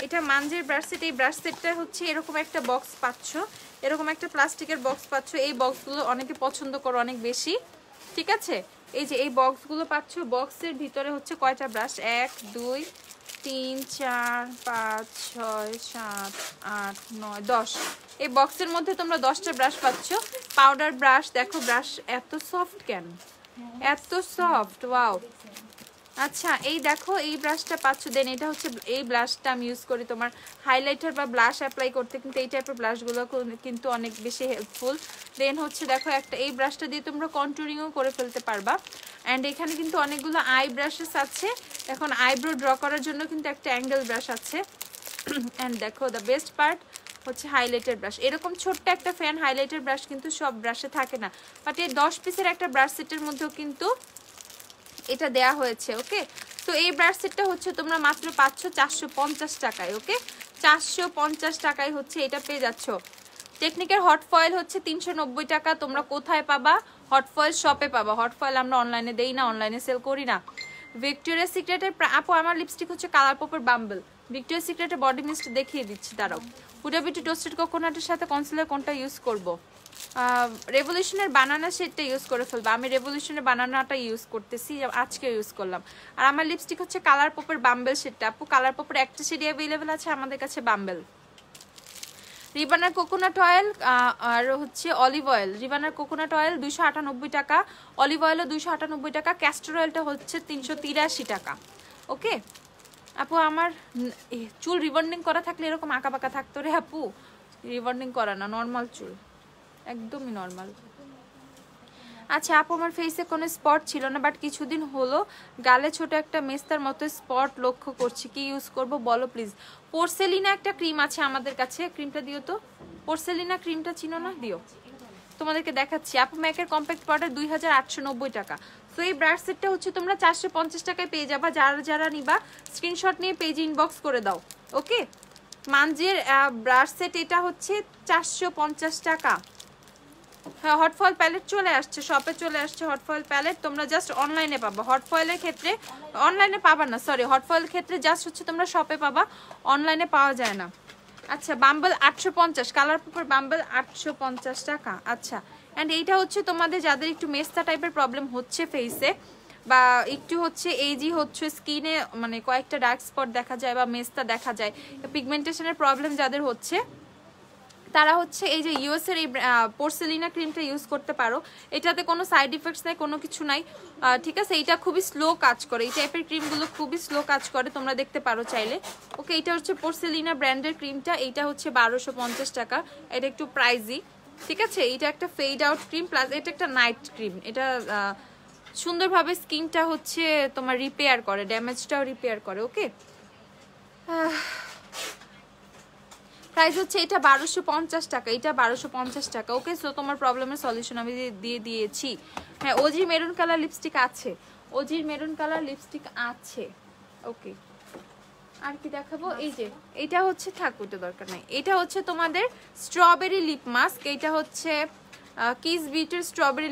এটা মানজের ব্রাশ সেট। এই ব্রাশ সেটটা হচ্ছে এরকম একটা বক্স পাচ্ছ, এরকম একটা প্লাস্টিকের বক্স পাচ্ছ। এই বক্সগুলো অনেকে পছন্দ করো অনেক বেশি, ঠিক আছে। এই যে এই বক্সগুলো পাচ্ছ, বক্সের ভিতরে হচ্ছে কয়টা ব্রাশ, 1 2 3 4 5 6 7 8 9 10। এই বক্সের মধ্যে তোমরা 10টা ব্রাশ পাচ্ছ। পাউডার ব্রাশ, দেখো ব্রাশ এত সফট কেন, এত সফট, ওয়াও। আচ্ছা, এই দেখো এই ব্রাশটা পাচ্ছ। দেন এটা হচ্ছে, এই ব্লাশটা আমি ইউজ করি তোমার হাইলাইটার বা ব্লাশ অ্যাপ্লাই করতে, কিন্তু এই টাইপের ব্লাশগুলো কিন্তু অনেক বেশি হেল্পফুল। দেন হচ্ছে দেখো একটা, এই ব্রাশটা দিয়ে তোমরা কন্টুরিংও করে ফেলতে পারবা। অ্যান্ড এখানে কিন্তু অনেকগুলো আই ব্রাশেস আছে, এখন আইব্রো ড্র করার জন্য কিন্তু একটা অ্যাঙ্গেল ব্রাশ আছে। অ্যান্ড দেখো দ্য বেস্ট পার্ট হচ্ছে হাইলাইটার ব্রাশ। এরকম ছোট্ট একটা ফ্যান হাইলাইটার ব্রাশ কিন্তু সব ব্রাশে থাকে না, বাট এই 10 পিসের একটা ব্রাশ সেটের মধ্যেও কিন্তু এটা দেয়া হয়েছে, ওকে। তো এই ব্রাশ সেটটা হচ্ছে তোমরা মাত্র পাচ্ছ 450 টাকায়, ওকে, 450 টাকায় হচ্ছে এটা পেয়ে যাচ্ছ। টেকনিকের হট ফয়েল হচ্ছে 390 টাকা। তোমরা কোথায় পাবা? হট ফয়েল শপে পাবা। হট ফয়েল আমরা অনলাইনে দেই না, অনলাইনে সেল করি না। ভিক্টোরিয়া সিক্রেটের আপু আমার লিপস্টিক হচ্ছে কালার পপের বাম্বল। ভিক্টোরিয়া সিক্রেটের বডি মিস্ট দেখিয়ে দিচ্ছি, দাঁড়াও। হুডা বিউটি টোস্টেড কোকোনাটের সাথে কনসিলার কোনটা ইউজ করব? রেভলিউশনের বানানা শেডটা ইউজ করে ফেলবো। আমি রেভলিউশনের বানানাটা ইউজ করতেছি, আজকে ইউজ করলাম। আর আমার লিপস্টিক হচ্ছে কালার পপের বাম্বেল শেডটা। আপু কালার পপের একটা শেডই অ্যাভেলেবেল আছে আমাদের কাছে, বাম্বেল। রিবানার কোকোনাট অয়েল আর হচ্ছে অলিভ অয়েল। রিবানার কোকোনাট অয়েল 298 টাকা, অলিভ অয়েলও 298 টাকা, ক্যাস্টর অয়েলটা হচ্ছে 383 টাকা। ওকে আপু, আমার চুল রিবন্ডিং করা থাকলে এরকম আঁকা বাঁকা থাকতো রে আপু। রিবন্ডিং করা না, নর্মাল চুল, একদমই নর্মাল। আচ্ছা আপু, আমার ফেসে কোনো স্পট ছিল না, বাট কিছুদিন হলো গালে ছোট একটা মেস্তার মতো স্পট লক্ষ্য করছি, কি ইউজ করব বলো প্লিজ। পোর্সেলিনা একটা ক্রিম আছে আমাদের কাছে, ক্রিমটা দিও তো। পোর্সেলিনা ক্রিমটা চিনো না, দিও, তোমাদেরকে দেখাচ্ছি। আপু ম্যাকের কম্প্যাক্ট পাউডার 2890 টাকা। তো এই ব্রাশ সেটটা হচ্ছে তোমরা 450 টাকায় পেয়ে যাবা। যারা যারা নিবা স্ক্রিনশট নিয়ে পেজ ইনবক্স করে দাও। ওকে, মানজের ব্রাশ সেট এটা হচ্ছে 450 টাকা। হ্যাঁ, হট ফয়েল প্যালেট চলে আসছে, শপে চলে আসছে হট ফয়েল প্যালেট। তোমরা জাস্ট অনলাইনে পাবা। হট ফয়েলের ক্ষেত্রে অনলাইনে পাবা না, সরি, হট ফয়েলের ক্ষেত্রে জাস্ট হচ্ছে তোমরা শপে পাবা, অনলাইনে পাওয়া যায় না। আচ্ছা, বাম্বল 850, কালার পেপার বাম্বল 850 টাকা। আচ্ছা, অ্যান্ড এইটা হচ্ছে তোমাদের যাদের একটু মেস্তা টাইপের প্রবলেম হচ্ছে ফেসে, বা একটু হচ্ছে এইজি হচ্ছে, স্কিনে মানে কয়েকটা ডার্ক স্পট দেখা যায় বা মেস্তা দেখা যায়, পিগমেন্টেশনের প্রবলেম যাদের হচ্ছে, তারা হচ্ছে এই যে ইউএস এর এই পোর্সেলিনা ক্রিমটা ইউজ করতে পারো। এটাতে কোনো সাইড ইফেক্টস নাই, কোনো কিছু নাই, ঠিক আছে। এটা খুবই স্লো কাজ করে, এই টাইপের ক্রিমগুলো খুবই স্লো কাজ করে, তোমরা দেখতে পারো চাইলে। ওকে, এটা হচ্ছে পোর্সেলিনা ব্র্যান্ডের ক্রিমটা, এইটা হচ্ছে 1250 টাকা, এটা একটু প্রাইজি, ঠিক আছে। এটা একটা ফেড আউট ক্রিম, প্লাস এটা একটা নাইট ক্রিম। এটা সুন্দরভাবে স্কিনটা হচ্ছে তোমার রিপেয়ার করে, ড্যামেজটাও রিপেয়ার করে। ওকে, প্রাইস হচ্ছে এটা 1250 টাকা, এটা 1250 টাকা। ওকে, সো তোমার প্রবলেমের সলিউশন আমি দিয়ে দিয়েছি। হ্যাঁ, ওজি মেরুন কালার লিপস্টিক আছে, ওজির মেরুন কালার লিপস্টিক আছে। ওকে, আর কি দেখাবো? এই যে এটা হচ্ছে, থাক ওইটা দরকার নাই। এটা হচ্ছে তোমাদের স্ট্রবেরি লিপ মাস্ক, এটা হচ্ছে কিস বিউটির স্ট্রবেরি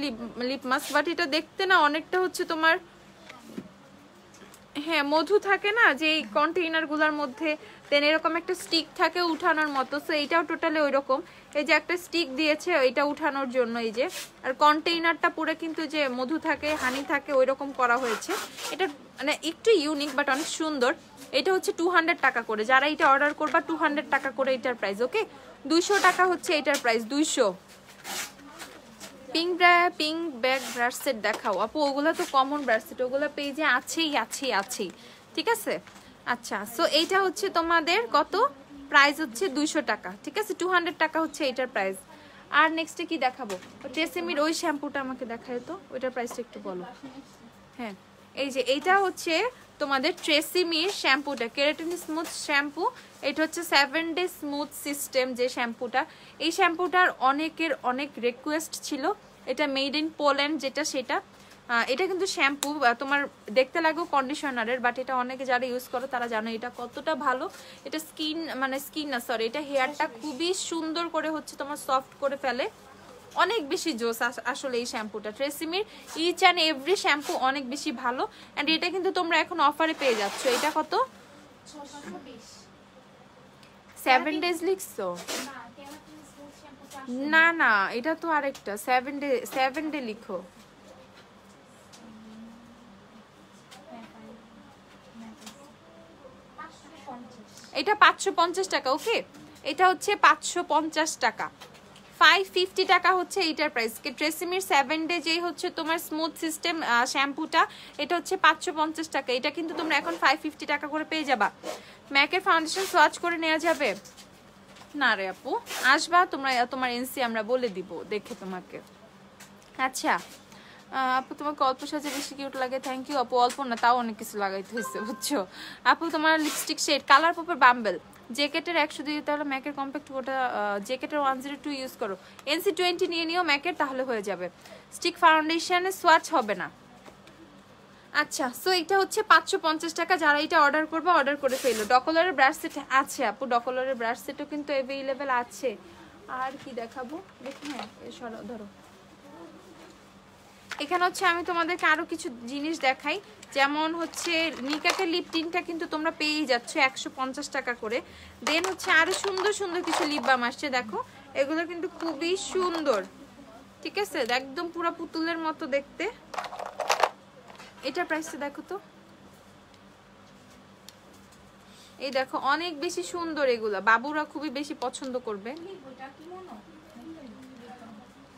লিপ মাস্ক, বাট এটা দেখতে না অনেকটা হচ্ছে তোমার, হ্যাঁ, মধু থাকে না যে কন্টেইনারগুলোর মধ্যে, দেন এরকম একটা স্টিক থাকে উঠানোর মতো, সো এইটাও টোটালি ওই রকম। এই যে একটা স্টিক দিয়েছে এটা উঠানোর জন্য, এই যে, আর কন্টেইনারটা পুরো কিন্তু যে মধু থাকে, হানি থাকে, ওই রকম করা হয়েছে। এটা মানে একটু ইউনিক বাট অনেক সুন্দর। এটা হচ্ছে 200 টাকা করে, যারা এটা অর্ডার করবা 200 টাকা করে এটার প্রাইস। ওকে, 200 টাকা হচ্ছে এটার price, 200। Pink bag brush set দেখাও আপু, ওগুলো তো কমন ব্রাশ সেট, ওগুলো পেজে আছেই, ঠিক আছে। আচ্ছা, সো এইটা হচ্ছে তোমাদের কত প্রাইস হচ্ছে 200 টাকা, ঠিক আছে। 200 টাকা হচ্ছে এটার প্রাইস। আর নেক্সটে কি দেখাবো? ট্রেসিমির ওই শ্যাম্পুটা আমাকে দেখায় তো, ওইটার প্রাইসটা একটু বলো। হ্যাঁ, এই যে এইটা হচ্ছে তোমাদের ট্রেসিমির শ্যাম্পুটা, কেরাটিন স্মুথ শ্যাম্পু। এটা হচ্ছে 7 ডে স্মুথ সিস্টেম যে শ্যাম্পুটা, এই শ্যাম্পুটার অনেকের অনেক রিকোয়েস্ট ছিল। এটা মেড ইন পোল্যান্ড যেটা, সেটা এটা কিন্তু শ্যাম্পু তোমার দেখতে লাগবে কন্ডিশনারের, বাট এটা অনেকে যারা ইউজ করো তারা জানো এটা কতটা ভালো। এটা স্কিন না, সরি, এটা হেয়ারটা খুবই সুন্দর করে হচ্ছে তোমার সফট করে ফেলে, অনেক বেশি জোস আসলে এই শ্যাম্পুটা। ট্রেসিমির ইচ অ্যান্ড এভরি শ্যাম্পু অনেক বেশি ভালো। অ্যান্ড এটা কিন্তু তোমরা এখন অফারে পেয়ে যাচ্ছ। এটা কত? 7 ডেজ লিখছো? না, এটা তো আরেকটা, 7 ডে লিখো। এটা 550 টাকা। ওকে, এটা হচ্ছে 550 টাকা, 550 টাকা হচ্ছে এইটার প্রাইস। ট্রেসিমির 7 ডে যেই হচ্ছে তোমার স্মুথ সিস্টেম শ্যাম্পুটা, এটা হচ্ছে 550 টাকা। এটা কিন্তু তোমরা এখন 550 টাকা করে পেয়ে যাবা। ম্যাকের ফাউন্ডেশন সোয়াচ করে নেওয়া যাবে না রে আপু, আসবা তোমরা, তোমার এনসি আমরা বলে দিব দেখে তোমাকে। আচ্ছা আপু, তোমাকে অল্প সাজে বেশি কিউট লাগে। থ্যাংক ইউ আপু, অল্প না, তাও অনেক কিছু লাগাইতে হয়েছে বুঝছো। আপু তোমার লিপস্টিক শেড কালার পপের বাম্বেল, জ্যাকেটের 102, তাহলে ম্যাকের কম্প্যাক্ট, ওটা জ্যাকেটের 102 ইউজ করো। NC 20 নিয়ে নিও ম্যাকের, তাহলে হয়ে যাবে। স্টিক ফাউন্ডেশনে সোয়াচ হবে না। আচ্ছা, সো এটা হচ্ছে 550 টাকা। যারা এটা অর্ডার করবে অর্ডার করে ফেলো। ডকলারের ব্রাশ সেট আছে আপু, ডকলারের ব্রাশ সেটও কিন্তু অ্যাভেলেবেল আছে। আর কি দেখাবো দেখি, হ্যাঁ ধরো, এখানে হচ্ছে আমি তোমাদেরকে আরো কিছু জিনিস দেখাই, যেমন হচ্ছে নিকাকের লিপ টিনটা কিন্তু তোমরা পেয়েই যাচ্ছ 150 টাকা করে। দেন হচ্ছে আরো সুন্দর সুন্দর কিছু লিপ বাম আসছে, দেখো এগুলো কিন্তু খুবই সুন্দর। ঠিক আছে, একদম পুরো পুতুলের মতো দেখতে। এটা প্রাইসটা দেখো তো, এই দেখো অনেক বেশি সুন্দর, এগুলা বাবুরা খুবই বেশি পছন্দ করবে।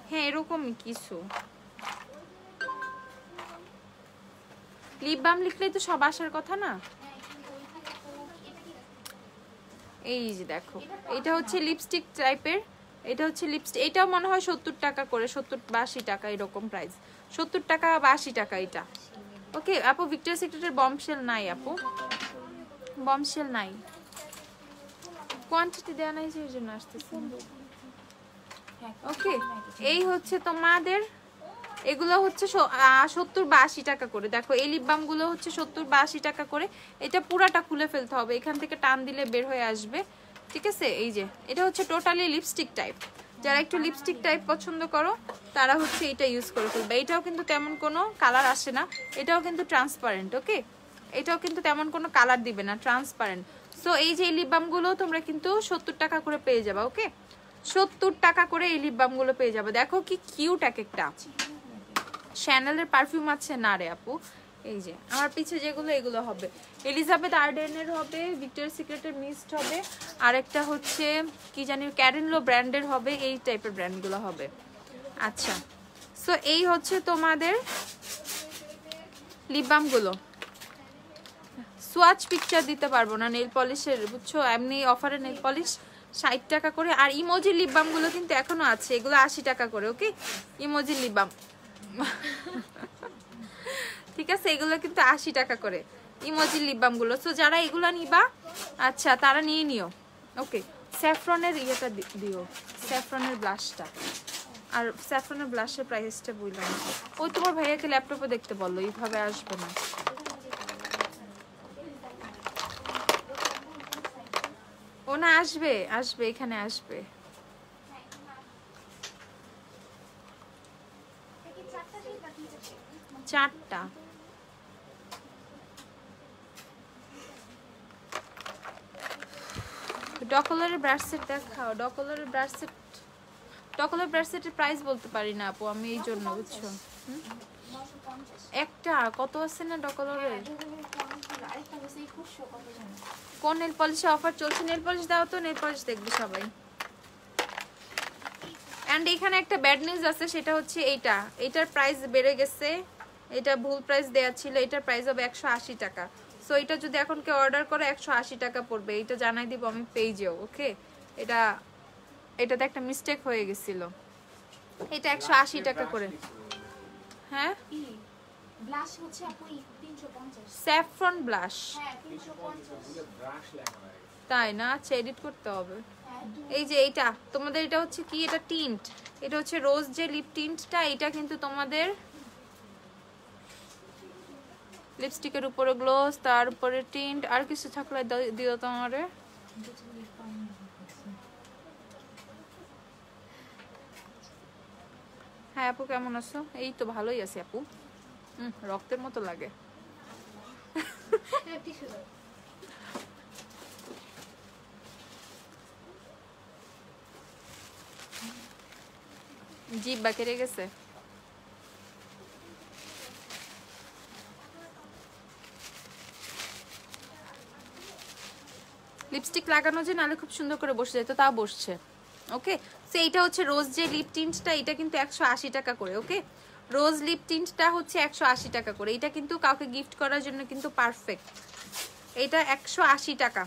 হ্যাঁ এরকমই কিছু। লিপ বাম লিখলেই তো সব আসার কথা না। এই যে দেখো এটা হচ্ছে লিপস্টিক টাইপের, এটা হচ্ছে লিপস্টিক, এটাও মনে হয় 70 টাকা করে, 70 বা 80 টাকা এরকম প্রাইস, 70 টাকা বা 80 টাকা এটা। ওকে আপু ভিক্টোরিয়াস সিক্রেটের বমশেল নাই আপু, বমশেল নাই, কোয়ান্টিটি দেওয়া নাই সেই জন্য আসতেছে। ওকে এই হচ্ছে তোমাদের, এগুলো হচ্ছে 70 বা 80 টাকা করে। দেখো এই লিপ বাম গুলো হচ্ছে 70 বা 80 টাকা করে। এটা পুরাটা খুলে ফেলতে হবে, এখান থেকে টান দিলে বের হয়ে আসবে, ঠিক আছে। এই যে এটা হচ্ছে টোটালি লিপস্টিক টাইপ, যারা একটু লিপস্টিক টাইপ পছন্দ করো তারা হচ্ছে এটা ইউজ করে ফেলবে। এটাও কিন্তু তেমন কোনো কালার আসে না, এটাও কিন্তু ট্রান্সপারেন্ট। ওকে এটাও কিন্তু তেমন কোনো কালার দিবে না, ট্রান্সপারেন্ট। সো এই যে লিপ বাম গুলো তোমরা কিন্তু 70 টাকা করে পেয়ে যাবে। ওকে 70 টাকা করে এই লিপ বাম গুলো পেয়ে যাবে। দেখো কি কিউট এক একটা। শ্যানেলের পারফিউম আছে না রে আপু, এই যে আমার পিছে যেগুলো এগুলো হবে, এলিজাবেথ আর্ডেনের হবে, ভিক্টোরিয়াস সিক্রেটের মিস্ট হবে, আর একটা হচ্ছে কি জানি ক্যারেন লো ব্র্যান্ডের হবে, এই টাইপের ব্র্যান্ডগুলো হবে। আচ্ছা সো এই হচ্ছে তোমাদের লিপ বামগুলো। সোয়াচ পিকচার দিতে পারবো না নেল পলিশের, বুঝছো, এমনি অফারে নেল পলিশ 60 টাকা করে। আর ইমোজি লিপ বামগুলো কিন্তু এখনো আছে, এগুলো 80 টাকা করে। ওকে ইমোজি লিপ বাম ঠিক আছে, এগুলো কিন্তু 80 টাকা করে ইমোজি লিপ বাম গুলো। সো যারা এগুলো নিবা আচ্ছা তারা নিয়ে নিও। ওকে স্যাফরনের ইয়েটা দিও, স্যাফরনের ব্লাশটা, আর স্যাফরনের ব্লাশের প্রাইসটা বললাম। ওই তোমার ভাইয়াকে ল্যাপটপে দেখতে বললো, এইভাবে আসবে না। ও না আসবে, আসবে এখানে আসবে। চারটা ডকলারের ব্রাশ সেট দেখাও। ডকলারের ব্রাশ সেট, ডকলার ব্রাশ সেটের প্রাইস বলতে পারি না আপু আমি, এই জন্য বুঝছো। একটা কত আছে না ডকলারের? কোন নেল পলিশে অফার চলছে? নেল পলিশ দাও তো, নেল পলিশ দেখবে সবাই। এন্ড এখানে একটা ব্যাড নিউজ আছে, সেটা হচ্ছে এইটা, এটার প্রাইস বেড়ে গেছে, এটা ভুল প্রাইস দেয়া ছিল, এটার প্রাইস হবে 180 টাকা। সো এটা যদি এখন কেউ অর্ডার করে 180 টাকা পড়বে, এটা জানাই দিব আমি পেজেও। ওকে এটাতে একটা মিস্টেক হয়ে গেছিল, এটা 180 টাকা করে। হ্যাঁ ব্লাশ হচ্ছে আপু 350, স্যাফরন ব্লাশ, হ্যাঁ 350 তাই না? আচ্ছা এডিট করতে হবে। এই যে এইটা তোমাদের, এটা হচ্ছে কি, এটা টিন্ট, এটা হচ্ছে রোজ যে লিপ টিন্টটা, এটা কিন্তু তোমাদের লিপস্টিকের উপরে গ্লোস, তার উপরে টিন্ট, আর কিছু থাকলে দিও তোমারে। হ্যাঁ আপু কেমন আছো? এই তো ভালোই আছে আপু, রক্তের মতো লাগে। জিভ বা কেটে গেছে। লিপস্টিক লাগানো যে নালে খুব সুন্দর করে বসে যেত, তা বসছে। ওকে সো এইটা হচ্ছে রোজ যে লিপ টিন্টটা, এটা কিন্তু 180 টাকা করে। ওকে রোজ লিপ টিন্টটা হচ্ছে 180 টাকা করে, এটা কিন্তু কাউকে গিফট করার জন্য কিন্তু পারফেক্ট। এটা 180 টাকা।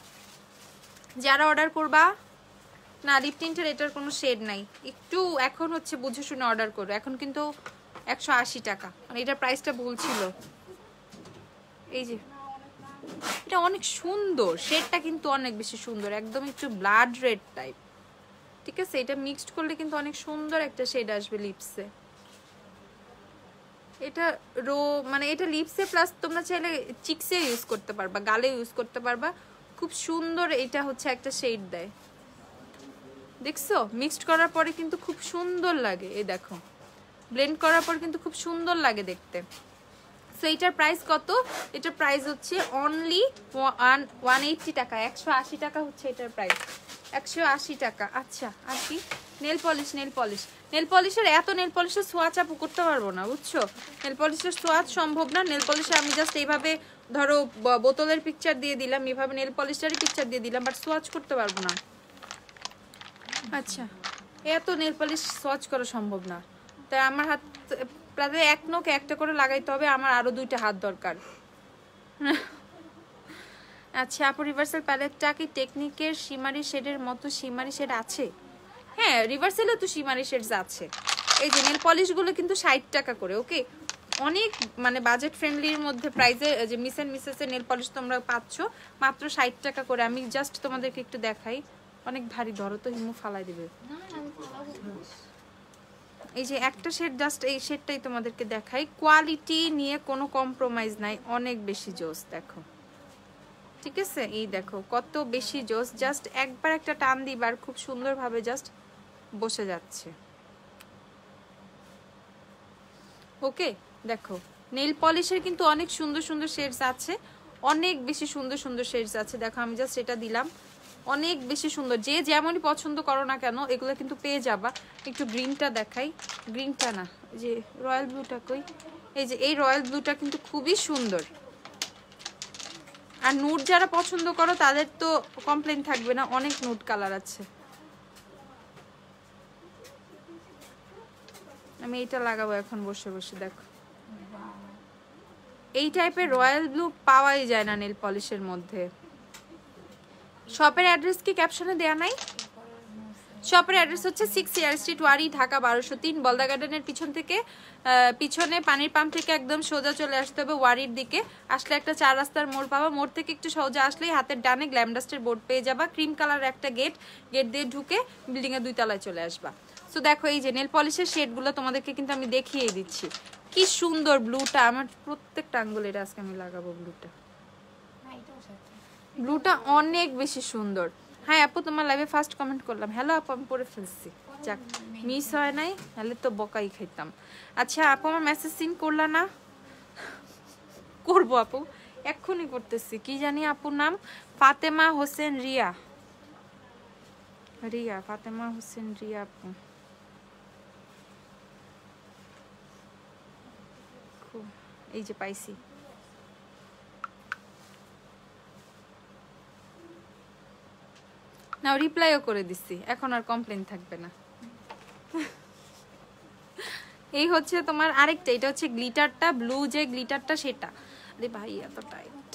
যারা অর্ডার করবা না লিপ টিন্টের, এটার কোনো শেড নাই, একটু এখন হচ্ছে বুঝে শুনে অর্ডার করো, এখন কিন্তু 180 টাকা, মানে এটার প্রাইসটা ভুল ছিল। এই যে এটা অনেক সুন্দর, শেডটা কিন্তু অনেক বেশি সুন্দর, একদম একটু ব্লাড রেড টাইপ। ঠিক আছে এটা মিক্সড করলে কিন্তু অনেক সুন্দর একটা শেড আসবে লিপসে। এটা মানে এটা লিপসে প্লাস তোমরা চাইলে চিকসে ইউজ করতে পারবা, গালে ইউজ করতে পারবা, খুব সুন্দর এটা হচ্ছে একটা শেড দেয়। দেখছো মিক্সড করার পরে কিন্তু খুব সুন্দর লাগে, এই দেখো ব্লেন্ড করার পর কিন্তু খুব সুন্দর লাগে দেখতে। সো এটার প্রাইস কত? এটার প্রাইস হচ্ছে অনলি 180 টাকা, 180 টাকা হচ্ছে এটার প্রাইস, 180 টাকা। আচ্ছা আর কি? Nail polish, nail polish, nail পলিশের এত নেল পলিশের সোয়াচ আপু করতে পারবো না, বুঝছো? নেল পলিশের সোয়াচ সম্ভব না। নেল পলিশে আমি জাস্ট এইভাবে ধরো বোতলের পিকচার দিয়ে দিলাম, এভাবে নেল পলিশটারই পিকচার দিয়ে দিলাম, বাট সোয়াচ করতে পারবো না। আচ্ছা, এত নেল পলিশ সোয়াচ করা সম্ভব না, তাই আমার হাত প্রায় এক নখ একটা করে লাগাইতে হবে, আমার আরো 2টা হাত দরকার। আচ্ছা আপু, রিভার্সাল প্যালেটটা কি টেকনিকের শিমারি শেডের মতো শিমারি শেড আছে? হ্যাঁ, রিভার্সালে তো শিমারি শেডস আছে। এই যে নেল পলিশগুলো কিন্তু 60 টাকা করে, ওকে? অনেক মানে বাজেট ফ্রেন্ডলির মধ্যে প্রাইসে যে মিস এন্ড মিসেসের নেল পলিশ তোমরা পাচ্ছ মাত্র 60 টাকা করে। আমি জাস্ট তোমাদেরকে একটু দেখাই, অনেক ভারী, ধরো তো হিমু ফালাই দিবে। এই যে একটা শেড, জাস্ট এই শেডটাই তোমাদেরকে দেখাই, কোয়ালিটি নিয়ে কোনো কম্প্রোমাইজ নাই, অনেক বেশি জোস। দেখো, ঠিক আছে, এই দেখো কত বেশি জোস, জাস্ট একবার একটা টান দিবার খুব সুন্দরভাবে জাস্ট বসে যাচ্ছে। ওকে, দেখো নেল পলিশের কিন্তু অনেক সুন্দর সুন্দর শেডস আছে, অনেক বেশি সুন্দর সুন্দর শেডস আছে। দেখো আমি জাস্ট এটা দিলাম, অনেক বেশি সুন্দর, যে যেমনই পছন্দ করো না কেন এগুলো কিন্তু পেয়ে যাবা। একটু গ্রিনটা দেখাই, গ্রিনটা না, যে রয়্যাল ব্লুটা কই, এই যে এই রয়্যাল ব্লুটা কিন্তু খুবই সুন্দর। আর নুড যারা পছন্দ করো তাদের তো কমপ্লেন থাকবে না, অনেক নুড কালার আছে। আমি এইটা লাগাবো এখন বসে বসে। দেখো এই টাইপের রয়্যাল ব্লু পাওয়াই যায় না নেল পলিশের মধ্যে। শপের অ্যাড্রেস কি ক্যাপশনে দেয়া নাই? শপের অ্যাড্রেস হচ্ছে 6 ইয়ার স্ট্রিট, ওয়ারি, ঢাকা 1203। বলদা গার্ডেনের পিছন থেকে, পিছনে পানির পাম্প থেকে একদম সোজা চলে আসতে হবে ওয়ারির দিকে। আসলে একটা 4 রাস্তার মোড় পাবা, মোড় থেকে একটু সোজা আসলেই হাতের ডানে গ্ল্যামডাস্টের বোর্ড পেয়ে যাবা, ক্রিম কালার একটা গেট, গেট দিয়ে ঢুকে বিল্ডিং এর 2 তলায় চলে আসবা। সো দেখো এই যে নেল পলিশের শেডগুলো তোমাদেরকে কিন্তু আমি দেখিয়ে দিচ্ছি, কি সুন্দর ব্লুটা, আমার প্রত্যেকটা আঙ্গুলের আজকে আমি লাগাবো ব্লুটা। ব্লুটা অনেক বেশি সুন্দর। হ্যাঁ আপু, তোমার লাইভে ফার্স্ট কমেন্ট করলাম, হ্যালো আপু আমি পড়ে ফেলছি, যাক মিস হয় নাই, নাহলে তো বকাই খাইতাম। আচ্ছা আপু আমার মেসেজ সিন করলা না? করবো আপু, এক্ষুনি করতেছি। কি জানি আপুর নাম? ফাতেমা হোসেন রিয়া, রিয়া, ফাতেমা হোসেন রিয়া আপু। এই যে পাইছি। নাও রিপ্লাইও করে দিচ্ছি, এখন আর কমপ্লেন থাকবে না। এই হচ্ছে তোমার আরেকটা, এটা হচ্ছে গ্লিটারটা, ব্লু যে গ্লিটারটা সেটা। আরে ভাই এত টাইট।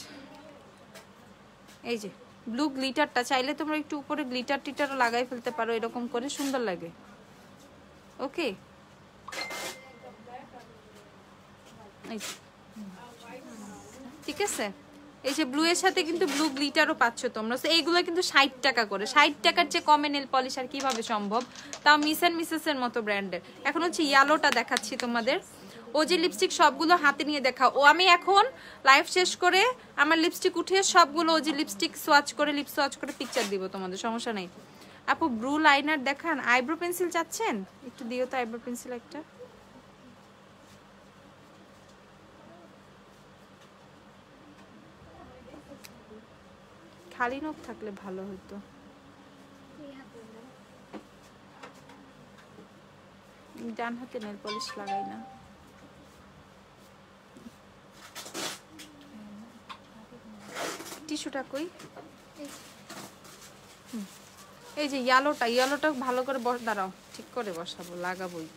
এই যে ব্লু গ্লিটারটা, চাইলে তোমরা একটু উপরে গ্লিটার টিটারও লাগাই ফেলতে পারো, এরকম করে সুন্দর লাগে। ওকে, ঠিক আছে। এই যে ব্লু এর সাথে কিন্তু ব্লু গ্লিটারও পাচ্ছ তোমরা। এইগুলো কিন্তু 60 টাকা করে, 60 টাকার চেয়ে কমে নেল পলিশ আর কিভাবে সম্ভব, তাও মিস এন্ড মিসেস এর মতো ব্র্যান্ডের। এখন হচ্ছে ইয়েলোটা দেখাচ্ছি তোমাদের। ও যে লিপস্টিক সবগুলো হাতে নিয়ে দেখাও, ও আমি এখন লাইভ শেষ করে আমার লিপস্টিক উঠিয়ে সবগুলো ও যে লিপস্টিক সোয়াচ করে, লিপ সোয়াচ করে পিকচার দিব তোমাদের, সমস্যা নেই। আপু ব্লু লাইনার দেখান, আইব্রো পেন্সিল চাচ্ছেন? একটু দিও তো আইব্রো পেন্সিল একটা। খালি নখ থাকলে ভালো হতো। ডান হাতে নেল পলিশ লাগাই না। টিস্যুটা কই? এই যে ইয়েলোটা, ইয়েলোটা ভালো করে দাঁড়াও, ঠিক করে বসাবো, লাগাবোই।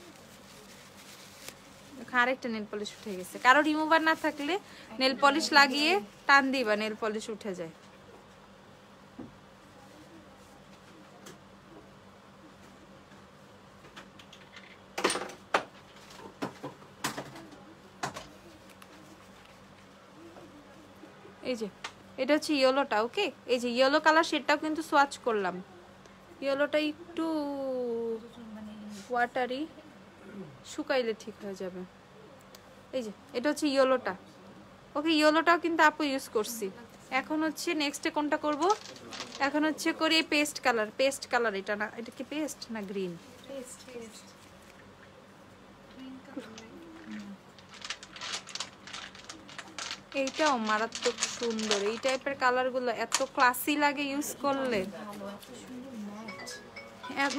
আরেকটা নেল পলিশ উঠে গেছে। কারো রিমুভার না থাকলে নেল পলিশ লাগিয়ে টান দিবা, নেল পলিশ উঠে যায়। এই যে এটা হচ্ছে ইয়েলোটা, ওকে? এই যে ইয়েলো কালার শেডটাও কিন্তু সোয়াচ করলাম। ইয়েলোটা একটু ওয়াটারি, শুকাইলে ঠিক হয়ে যাবে। এই যে এটা হচ্ছে ইয়েলোটা, ওকে? ইয়েলোটাও কিন্তু আপু ইউজ করছি। এখন হচ্ছে নেক্সটে কোনটা করব? এখন হচ্ছে করি এই পেস্ট কালার। পেস্ট কালার এটা না, এটা কি পেস্ট না green? Paste, paste. Green colour. এইটাও মারাত্মক সুন্দর, এই টাইপের কালারগুলো এত ক্লাসি লাগে ইউজ করলে,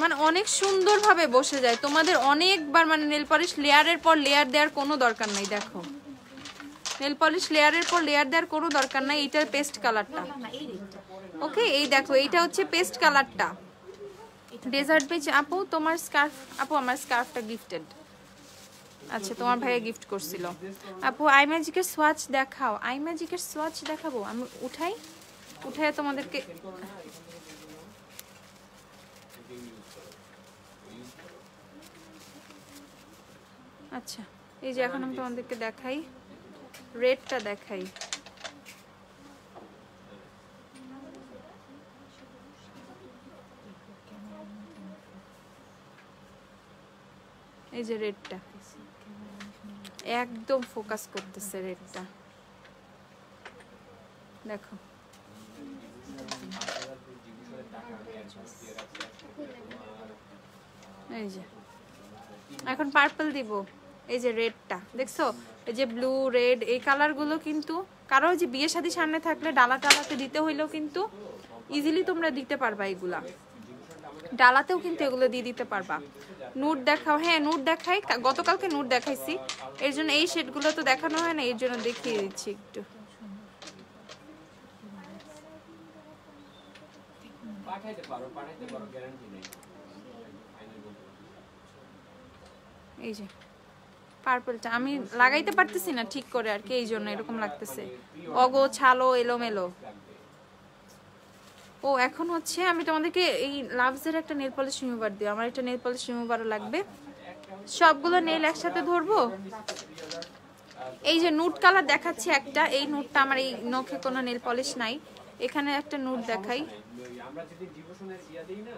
মানে অনেক সুন্দরভাবে বসে যায় তোমাদের অনেকবার। মানে নেল পলিশ লেয়ারের পর লেয়ার দেওয়ার কোনো দরকার নাই। দেখো নেল পলিশ লেয়ারের পর লেয়ার দেওয়ার কোনো দরকার নাই। এইটার পেস্ট কালারটা ওকে, এই দেখো এইটা হচ্ছে পেস্ট কালারটা। ডেজার্ট বেজ আপু তোমার স্কার্ফ, আপু আমার স্কার্ফটা গিফটেড, আচ্ছা তোমার ভাইয়া গিফট করছিল। আপু আই ম্যাজিকের সোয়াচ দেখাও, আই ম্যাজিকের সোয়াচ দেখাবো আমি, উঠাই তোমাদেরকে। আচ্ছা এই যে এখন আমি তোমাদেরকে দেখাই, রেডটা দেখাই। এই যে রেডটা একদম ফোকাস করতেছে, রেডটা দেখো। এই যে এখন পার্পল দিব, এই যে রেডটা দেখছো, এই যে ব্লু রেড এই কালারগুলো কিন্তু কারো যে বিয়ে শাদী সামনে থাকলে ডালা টালাতে দিতে হইলেও কিন্তু ইজিলি তোমরা দিতে পারবা, এগুলা ডালাতেও কিন্তু এগুলো দিয়ে দিতে পারবা। নুট দেখাও, হ্যাঁ নুট দেখাই, গতকালকে নুট দেখাইছি, এর জন্য এই শেডগুলো তো দেখানো হয় না, এর জন্য দেখিয়ে দিচ্ছি একটু। এই যে পার্পলটা আমি লাগাইতে পারতেছি না ঠিক করে আর কি, এই জন্য এরকম লাগতেছে, অগো ছালো এলোমেলো। ও এখন হচ্ছে আমি তোমাদেরকে এই লাভসের একটা নেল পলিশ রিমুভার দিই, আমার একটা নেল পলিশ রিমুভারও লাগবে। সবগুলো নেল একসাথে ধরবো। এই যে নুট কালার দেখাচ্ছি একটা, এই নুটটা আমার এই নখে কোনো নেল পলিশ নাই, এখানে একটা নুট দেখাই। আমরা যদি ডিভোশনের ইয়া দেই না,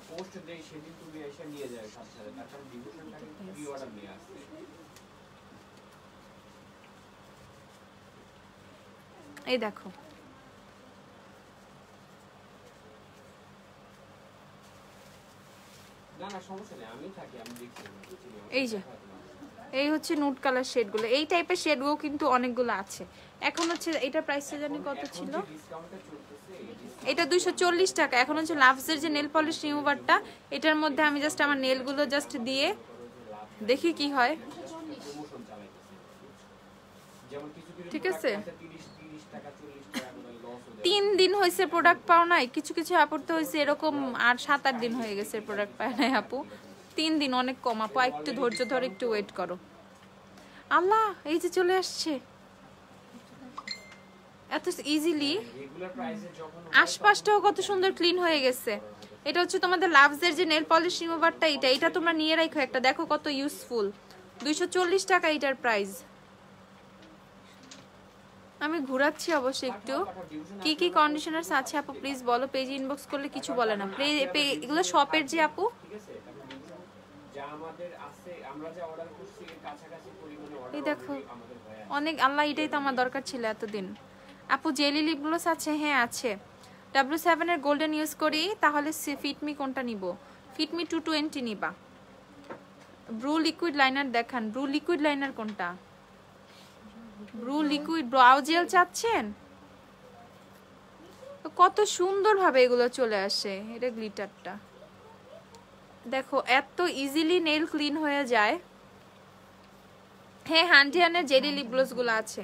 পোস্ট দেই, সেদিন তুমি এসে নিয়ে যাও সাথে, তারপর ডিভোশনটাকে প্রি অর্ডার নিয়ে আসবে। এই দেখো না না সমস্যা নেই, আমি থাকি, আমি দেখছি। এই যে এই হচ্ছে নুট কালার শেডগুলো, এই টাইপের শেডগুলো কিন্তু অনেকগুলো আছে। এখন হচ্ছে এটা প্রাইসটা জানি কত ছিল, এটা 240 টাকা। এখন হচ্ছে লাভসের যে নেল পলিশ রিমুভারটা, এটার মধ্যে আমি জাস্ট আমার নেলগুলো জাস্ট দিয়ে দেখি কি হয়, ঠিক আছে। 3 দিন হয়েছে প্রোডাক্ট পাও নাই, কিছু কিছু আপড়তে হয়েছে এরকম, আর 7-8 দিন হয়ে গেছে প্রোডাক্ট পায় নাই আপু। 3 দিন অনেক কম আপু, একটু ধৈর্য ধরে একটু ওয়েট করো। আল্লাহ এই যে চলে আসছে এত ইজিলি, আশপাশটাও কত সুন্দর ক্লিন হয়ে গেছে। এটা হচ্ছে তোমাদের লাভসের যে নেল পলিশ রিমুভারটা, এটা তোমরা নিয়ে রাখো একটা, দেখো কত ইউজফুল। 240 টাকা এটার প্রাইস। আমি ঘোরাচ্ছি অবশ্যই একটু। কি কি কন্ডিশনার্স আছে আপু প্লিজ বলো, পেজ ইনবক্স করলে কিছু বলে না। এগুলো শপের যে আপু, এই দেখো অনেক, আল্লাহ এটাই তো আমার দরকার ছিল এতদিন। আপু জেলি লিপ গ্লস আছে, হ্যাঁ আছে। W7 এর গোল্ডেন ইউজ করি, তাহলে ফিটমি কোনটা নিব? ফিটমি 220 নিবা। ব্রু লিকুইড লাইনার দেখান, ব্রু লিকুইড লাইনার কোনটা? ব্রু লিকুইড ব্রাউ জেল চাচ্ছেন? কত সুন্দর ভাবে এগুলো চলে আসে। এটা গ্লিটারটা দেখো, এত ইজিলি নেল ক্লিন হয়ে যায়। হ্যাঁ হান্টিয়ানের জেলি লিপ গ্লস গুলো আছে,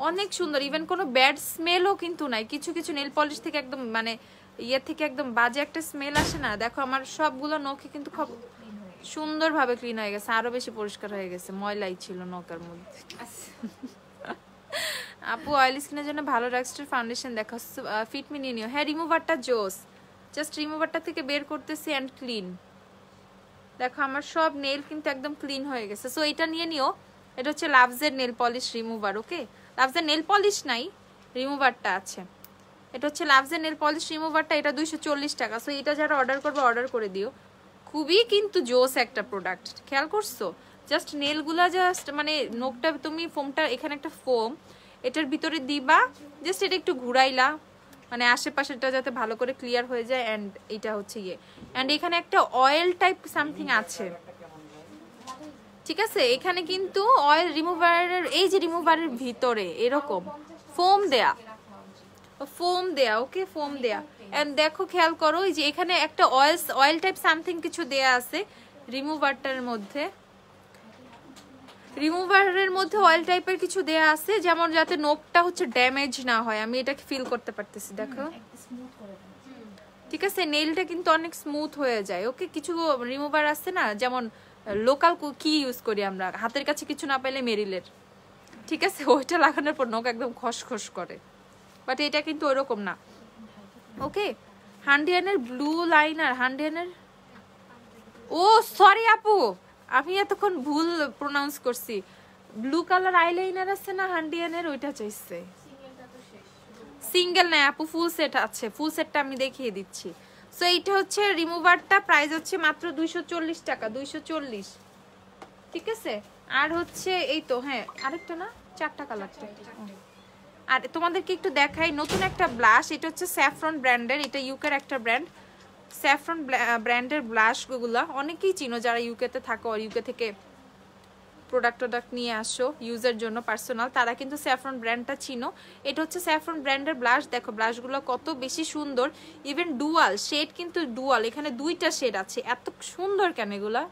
অনেক সুন্দর। ইভেন কোনো ব্যাড স্মেলও কিন্তু নাই। কিছু কিছু নেল পলিশ থেকে একদম মানে ইয়ে থেকে একদম বাজে একটা স্মেল আসে না, দেখো আমার সবগুলো নখে কিন্তু খুব সুন্দরভাবে ক্লিন হয়ে গেছে, আরো বেশি পরিষ্কার হয়ে গেছে, ময়লাই ছিল নখের মধ্যে। আপু অয়েলি স্কিনের জন্য ভালো ড্রাগস্টোর ফাউন্ডেশন দেখো, ফিটমি নিয়ে নিও। হ্যাঁ রিমুভারটা জোস, জাস্ট রিমুভারটা থেকে বের করতেছি অ্যান্ড ক্লিন। দেখো আমার সব নেল কিন্তু একদম ক্লিন হয়ে গেছে। সো এটা নিয়ে নিও, এটা হচ্ছে লাভসের নেল পলিশ রিমুভার। ওকে, লাভসের নেল পলিশ নাই, রিমুভারটা আছে। এটা হচ্ছে লাভসের নেল পলিশ রিমুভারটা, এটা 240 টাকা। সো এটা যারা অর্ডার করবে অর্ডার করে দিও, খুবই কিন্তু জোস একটা প্রোডাক্ট। খেয়াল করছো জাস্ট নেলগুলা জাস্ট মানে নখটা তুমি ফোমটা, এখানে একটা ফোম এটার ভিতরে দিবা, জাস্ট এটা একটু ঘুরাইলা মানে আশেপাশেটা যাতে ভালো করে ক্লিয়ার হয়ে যায়। অ্যান্ড এটা হচ্ছে ইয়ে, অ্যান্ড এখানে একটা অয়েল টাইপ সামথিং আছে, ঠিক আছে, এখানে কিন্তু অয়েল রিমুভারের এই যে রিমুভারের ভিতরে এরকম ফোম দেয়া, ওকে, ফোম দেয়া। এন্ড দেখো খেয়াল করো এই যে এখানে একটা অয়েল টাইপ সামথিং কিছু দেয়া আছে রিমুভারের মধ্যে অয়েল টাইপের কিছু দেয়া আছে, যেমন যাতে নখটা হচ্ছে ড্যামেজ না হয়। আমি এটা ফিল করতে পারতেছি, দেখো। ঠিক আছে, নেইলটা কিন্তু অনেক স্মুথ হয়ে যায়। ওকে, কিছু রিমুভার আছে না, যেমন লোকাল কি ইউজ করি আমরা হাতের কাছে কিছু না পাইলে মেরিলের, ঠিক আছে, ওইটা লাগানোর পর নখ একদম খসখস করে, বাট এটা কিন্তু ওরকম না। ওকে, হান্ডিয়ানের ব্লু লাইনার, হান্ডিয়ানের, ও সরি আপু, আমি এতক্ষণ ভুল প্রোনাউন্স করছি। ব্লু কালার আইলাইনার আছে না হান্ডিয়ানের, ওইটা চাইছে। সিঙ্গেল না আপু, ফুল সেট আছে, ফুল সেটটা আমি দেখিয়ে দিচ্ছি। সো এইটা হচ্ছে রিমুভারটা, প্রাইস হচ্ছে মাত্র 240 টাকা, 240। ঠিক আছে, আর হচ্ছে এই তো, হ্যাঁ আরেকটা না, 4টা কালারটা। আর তোমাদেরকে একটু দেখাই নতুন একটা ব্লাশ, এটা হচ্ছে স্যাফরন ব্র্যান্ডের, এটা ইউকের একটা ব্র্যান্ড। স্যাফরন ব্র্যান্ডের ব্লাশগুলো অনেকেই চিনো যারা ইউকেতে থাকো, আর ইউকে থেকে প্রোডাক্ট নিয়ে আসো ইউজের জন্য পার্সোনাল, তারা কিন্তু স্যাফরন ব্র্যান্ডটা চিনো। এটা হচ্ছে স্যাফরন ব্র্যান্ডের ব্লাশ। দেখো ব্লাশগুলো কত বেশি সুন্দর, ইভেন ডুয়াল শেড, কিন্তু ডুয়াল, এখানে 2টা শেড আছে। এত সুন্দর কেন এগুলা,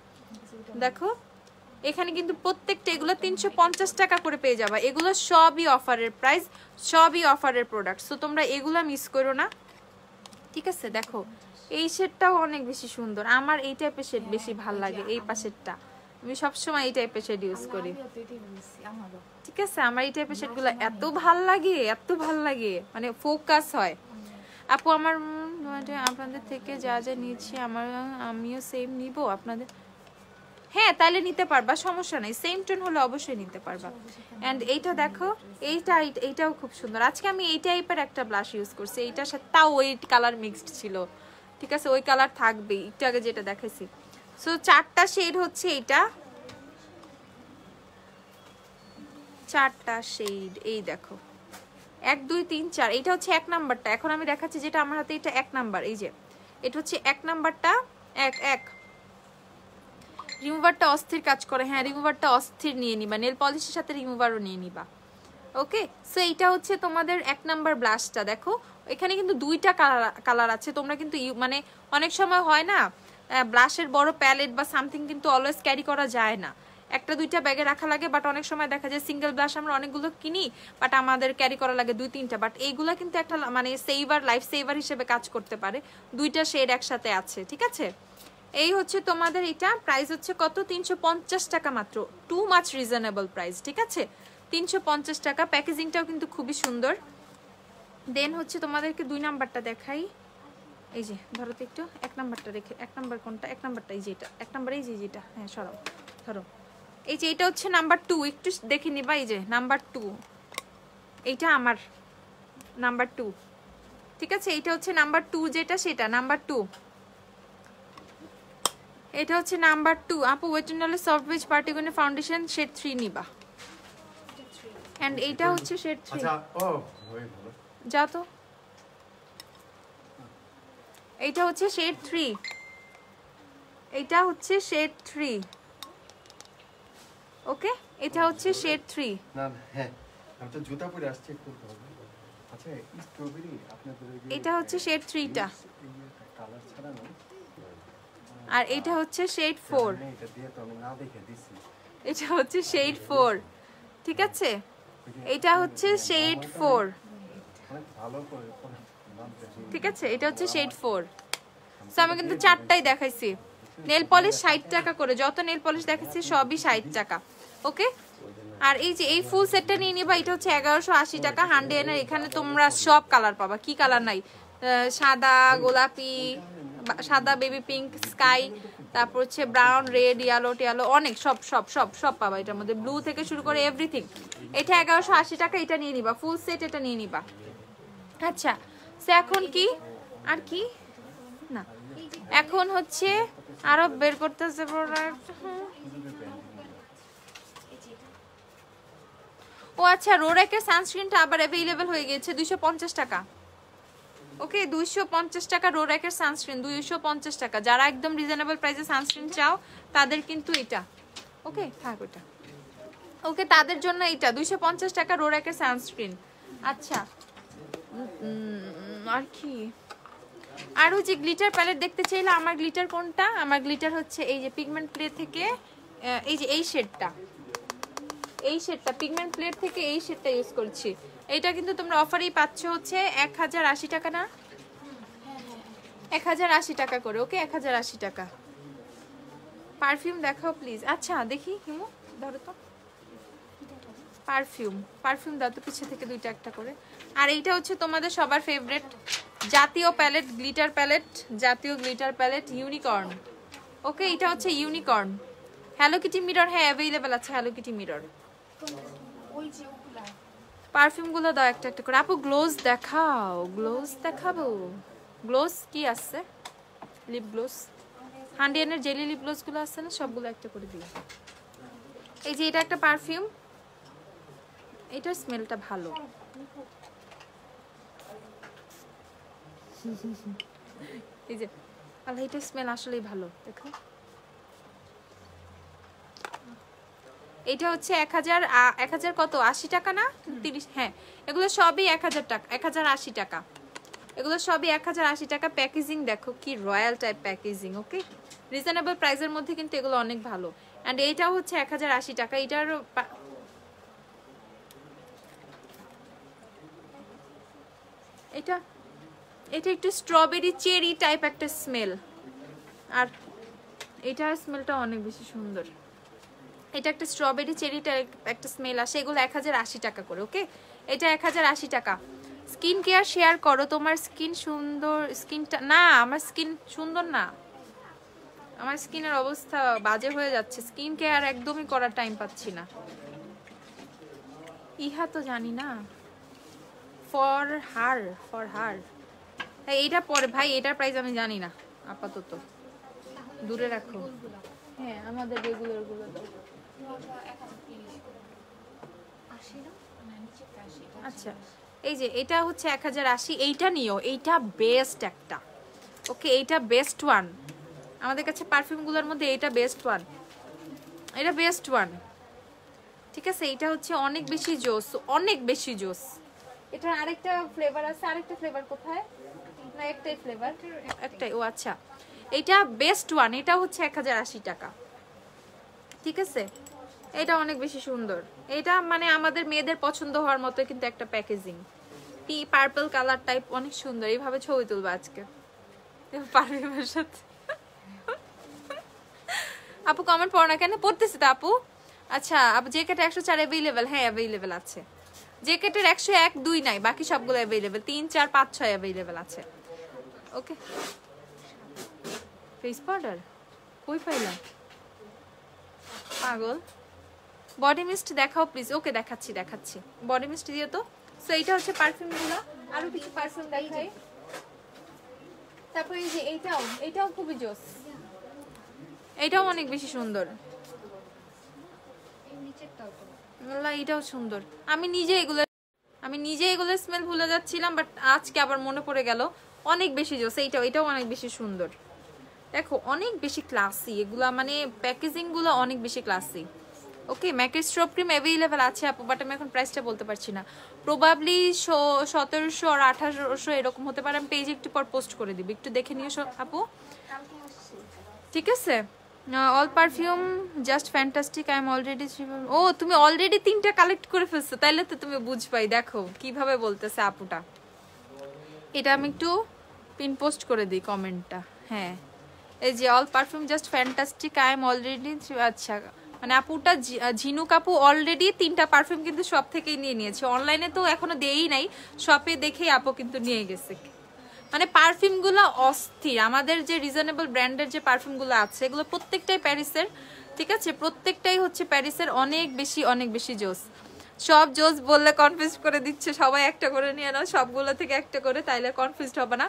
দেখো এখানে কিন্তু প্রত্যেকটা, এগুলো 350 টাকা করে পেয়ে যাবা। এগুলো সবই অফারের প্রাইস, সবই অফারের প্রোডাক্ট, সো তোমরা এগুলা মিস করো না। ঠিক আছে, দেখো এই শেডটাও অনেক বেশি সুন্দর, আমার এই টাইপের শেড বেশি ভাল লাগে, এই পাশেরটা আমি সবসময় এই টাইপের শেড ইউজ করি। ঠিক আছে, আমার এই টাইপের শেডগুলো এত ভাল লাগে, মানে ফোকাস হয়। আপু আমার আপনাদের থেকে যা যা নিয়েছি আমিও সেম নিব আপনাদের, হ্যাঁ তাহলে নিতে পারবা, সমস্যা নাই, সেম টোন হলে অবশ্যই নিতে পারবা। এন্ড এইটা দেখো, এইটাও খুব সুন্দর। আজকে আমি এই টাইপের একটা ব্লাশ ইউজ করছি, এইটার সাথে তাও ওই কালার মিক্সড ছিল। ঠিক আছে, ওই কালার থাকবেই, একটু আগে যেটা দেখাইছি। সো 4টা শেড হচ্ছে এইটা, 4টা শেড, এই দেখো 1 2 3 4, এটা হচ্ছে 1 নাম্বারটা। এখন আমি দেখাচ্ছি যেটা আমার হাতে, এটা 1 নাম্বার। এই যে এটা হচ্ছে 1 নাম্বারটা, 1 রিমুভারটা অস্থির কাজ করে, হ্যাঁ রিমুভারটা অস্থির নিয়ে নিবা, নেল পলিশের সাথে রিমুভারও নিয়ে নিবা। ওকে, সো এইটা হচ্ছে তোমাদের 1 নাম্বার ব্লাশটা। দেখো এখানে কিন্তু 2টা কালার আছে, তোমরা কিন্তু মানে অনেক সময় হয় না ব্লাশের বড় প্যালেট বা সামথিং কিন্তু অলওয়েজ ক্যারি করা যায় না, 1টা 2টা ব্যাগে রাখা লাগে। বাট অনেক সময় দেখা যায় সিঙ্গেল ব্লাশ আমরা অনেকগুলো কিনি, বাট আমাদের ক্যারি করা লাগে 2 3টা। বাট এইগুলা কিন্তু একটা মানে সেভার, লাইফ সেভার হিসেবে কাজ করতে পারে, 2টা শেড একসাথে আছে। ঠিক আছে, এই হচ্ছে তোমাদের এটা, প্রাইস হচ্ছে কত, 350 টাকা মাত্র, টু মাচ রিজনেবল প্রাইস। ঠিক আছে, 350 টাকা। প্যাকেজিংটাও কিন্তু খুবই সুন্দর। দেন হচ্ছে তোমাদেরকে 2 নাম্বারটা দেখাই, এই যে ধরো তো একটু 1 নাম্বারটা রেখে, 1 নাম্বার কোনটা, 1 নাম্বারটা এই যে এটা, 1 নাম্বার এই যে যেটা, হ্যাঁ সরাও, ধরো এই যে এটা হচ্ছে নাম্বার 2, একটু দেখে নিবা, এই যে নাম্বার 2, এইটা আমার নাম্বার 2। ঠিক আছে, এইটা হচ্ছে নাম্বার 2 যেটা, সেটা নাম্বার 2, এটা হচ্ছে নাম্বার 2। আপু ওয়েটনালে soft base particular foundation shade 3 নিবা, এন্ড এইটা হচ্ছে শেড 3। আচ্ছা ও যা তো, এইটা হচ্ছে শেড 3, এইটা হচ্ছে শেড 3। ওকে, এটা হচ্ছে শেড 3। না হ্যাঁ, আমি তো জুতা পরে আসছি একটু। আচ্ছা স্ট্রবেরি আপনাদের, এটা হচ্ছে শেড 3টা, কালার ছাড়া না, আর এটা হচ্ছে শেড 4, এটা দিয়ে তো আমি না দেখে দিছি, এটা হচ্ছে শেড 4। ঠিক আছে, এটা হচ্ছে শেড 4, ভালো করে, ঠিক আছে, এটা হচ্ছে শেড 4। সো আমি কিন্তু 4টাই দেখাইছি। নেল পলিশ 60 টাকা করে, যত নেল পলিশ দেখাচ্ছি সবই 60 টাকা। ওকে, আর এই যে এই ফুল সেটটা নিয়ে নিবা, এটা হচ্ছে 1180 টাকা। হান্ডিয়ানের এখানে তোমরা সব কালার পাবা, কি কালার নাই, সাদা, গোলাপি, সাদা, বেবি পিঙ্ক, স্কাই, তারপর হচ্ছে ব্রাউন, রেড, ইয়েলো টিয়ালো, অনেক সব সব সব সব পাবা এটার মধ্যে, ব্লু থেকে শুরু করে এভরিথিং। এটা 1180 টাকা, এটা নিয়ে নিবা ফুল সেট, এটা নিয়ে নিবা। আচ্ছা, সে এখন কি আর কি না, এখন হচ্ছে আরো বের করতেছে প্রোডাক্ট। ও আচ্ছা, রোরেকের সানস্ক্রিনটা আবার অ্যাভেলেবল হয়ে গেছে 250 টাকা। ওকে, 250 টাকা রোরেকের সানস্ক্রিন, 250 টাকা। যারা একদম রিজনেবল প্রাইসে সানস্ক্রিন চাও তাদের কিন্তু এটা। ওকে থাক ওটা। ওকে, তাদের জন্য এইটা 250 টাকা রোরাকের সানস্ক্রিন। আচ্ছা আর কি, আরও যে গ্লিটার প্যালেট দেখতে চাইলে, আমার গ্লিটার কোনটা? আমার গ্লিটার হচ্ছে এই যে পিগমেন্ট প্লে থেকে এই যে এই শেডটা, এই শেডটা পিগমেন্ট প্লেট থেকে এই শেডটা ইউজ করছি। এইটা কিন্তু তোমরা অফারেই পাচ্ছ হচ্ছে 1080 টাকা না, 1080 টাকা করে। ওকে 1080 টাকা। পারফিউম দেখাও প্লিজ। আচ্ছা দেখি হিমু, ধরো তো পারফিউম দাও তো পিছে থেকে দুইটা একটা করে। আর এইটা হচ্ছে তোমাদের সবার ফেভারিট জাতীয় প্যালেট, গ্লিটার প্যালেট, জাতীয় গ্লিটার প্যালেট ইউনিকর্ন। ওকে এটা হচ্ছে ইউনিকর্ন। হ্যালো কিটি মিরর, হ্যাঁ অ্যাভেলেবেল আছে হ্যালো কিটি মিরর। ওই যে ওগুলা পারফিউমগুলো দাও একটা একটা করে। আপু গ্লোজ দেখাও, গ্লোজ দেখাবো। গ্লোজ কি আছে? লিপ গ্লোজ, হান্ডিয়ানের জেলি লিপ গ্লোজগুলো আছে না, সবগুলো একটা করে দিই। এই যে এটা একটা পারফিউম, এটার স্মেলটা ভালো। এই যে আল্লাহ, এটার স্মেল আসলেই ভালো। দেখো এটা হচ্ছে 1000 কত 80 টাকা না 30? হ্যাঁ এগুলো সবই 1000 টাকা, 1080 টাকা। এগুলো সবই 1080 টাকা। প্যাকেজিং দেখো কি রয়্যাল টাইপ প্যাকেজিং। ওকে রিজনেবল প্রাইসের মধ্যে কিন্তু এগুলো অনেক ভালো। অ্যান্ড এইটাও হচ্ছে 1080 টাকা। এটার এটা এটা একটু স্ট্রবেরি চেরি টাইপ একটা স্মেল, আর এটার স্মেলটা অনেক বেশি সুন্দর। এটা একটা স্ট্রবেরি চেরি টাইপ একটা স্মেল আসে। এগুলো 1080 টাকা করে। ওকে এটা 1080 টাকা। স্কিন কেয়ার শেয়ার করো, তোমার স্কিন সুন্দর। স্কিনটা না, আমার স্কিন সুন্দর না, আমার স্কিনের অবস্থা বাজে হয়ে যাচ্ছে। স্কিন কেয়ার একদমই করার টাইম পাচ্ছি না। ইহা তো জানি না, ফর হার এইটা পরে ভাই, এটার প্রাইস আমি জানি না আপাতত, দূরে রাখো। হ্যাঁ আমাদের রেগুলার গুলো দাও। আচ্ছা এই যে এটা হচ্ছে 1080, এইটা নিও, এইটা বেস্ট একটা। ওকে এইটা বেস্ট ওয়ান আমাদের কাছে পারফিউমগুলোর মধ্যে, এইটা বেস্ট ওয়ান, এটা বেস্ট ওয়ান। ঠিক আছে এইটা হচ্ছে অনেক বেশি জোস, অনেক বেশি জোস। এটার আরেকটা ফ্লেভার আছে, আরেকটা ফ্লেভার কোথায়? না একটাই ফ্লেভার, একটাই। ও আচ্ছা এটা বেস্ট ওয়ান, এটা হচ্ছে 1080 টাকা। ঠিক আছে এটা অনেক বেশি সুন্দর। এটা মানে আমাদের মেয়েদের পছন্দ হওয়ার মতো কিন্তু একটা প্যাকেজিং, পার্পল কালার টাইপ, অনেক সুন্দর। এইভাবে ছবি তুলবো আজকে পারফিউমের সাথে। আপু কমেন্ট পড়ো না কেন? পড়তেছি তো আপু। আচ্ছা আপু জ্যাকেট 104 অ্যাভেলেবেল? হ্যাঁ অ্যাভেলেবেল আছে। জ্যাকেটের 101, 2 নাই, বাকি সবগুলো অ্যাভেলেবেল। 3, 4, 5, 6 অ্যাভেলেবেল আছে। ওকে ফেস পাউডার কই পাইলাম পাগল? বডি মিস্ট দেখাও প্লিজ। ওকে দেখাচ্ছি বডি মিস্ট দিও তো। সো এইটা হচ্ছে পারফিউমগুলো। আরো কিছু পারফিউম দেখাই। তারপর এই যে এইটাও খুবই জোস, এইটাও অনেক বেশি সুন্দর। এটাও সুন্দর। আমি নিজে এগুলো স্মেল ভুলে যাচ্ছিলাম, বাট আজকে আবার মনে পড়ে গেল। অনেক বেশি জোস এটাও অনেক বেশি সুন্দর। দেখো অনেক বেশি ক্লাসি এগুলা, মানে প্যাকেজিং গুলো অনেক বেশি ক্লাসি। ওকে ম্যাকের স্ট্রব ক্রিম অ্যাভেলেবেল আছে আপু, বাট আমি এখন প্রাইসটা বলতে পারছি না। প্রবাবলি 1700 আর 1800 এরকম হতে পারে। আমি পেজে একটু পর পোস্ট করে দিবি, একটু দেখে নিও আপু। ঠিক আছে all perfume just fantastic. I am already. ও তুমি অলরেডি 3টা কালেক্ট করে ফেলছো, তাইলে তো তুমি বুঝবাই। দেখো কিভাবে বলতেছে আপুটা। এটা আমি একটু পিন পোস্ট করে দিই কমেন্টটা। হ্যাঁ এই যে all perfume just fantastic I am already. আচ্ছা মানে আপুটা ঝিনুক আপু অলরেডি 3টা পারফিউম কিন্তু সব থেকেই নিয়ে নিয়েছে। অনলাইনে তো এখনো দেই নাই, শপে দেখেই আপু কিন্তু নিয়ে গেছে। মানে পারফিউমগুলো অস্থির। আমাদের যে রিজনেবল ব্র্যান্ডের যে পারফিউমগুলো আছে এগুলো প্রত্যেকটাই প্যারিসের। ঠিক আছে প্রত্যেকটাই হচ্ছে প্যারিসের, অনেক বেশি জোস। সব জোস বললে কনফিউজ করে দিচ্ছে। সবাই একটা করে নিয়ে নাও, সবগুলো থেকে একটা করে, তাইলে কনফিউজড হবে না।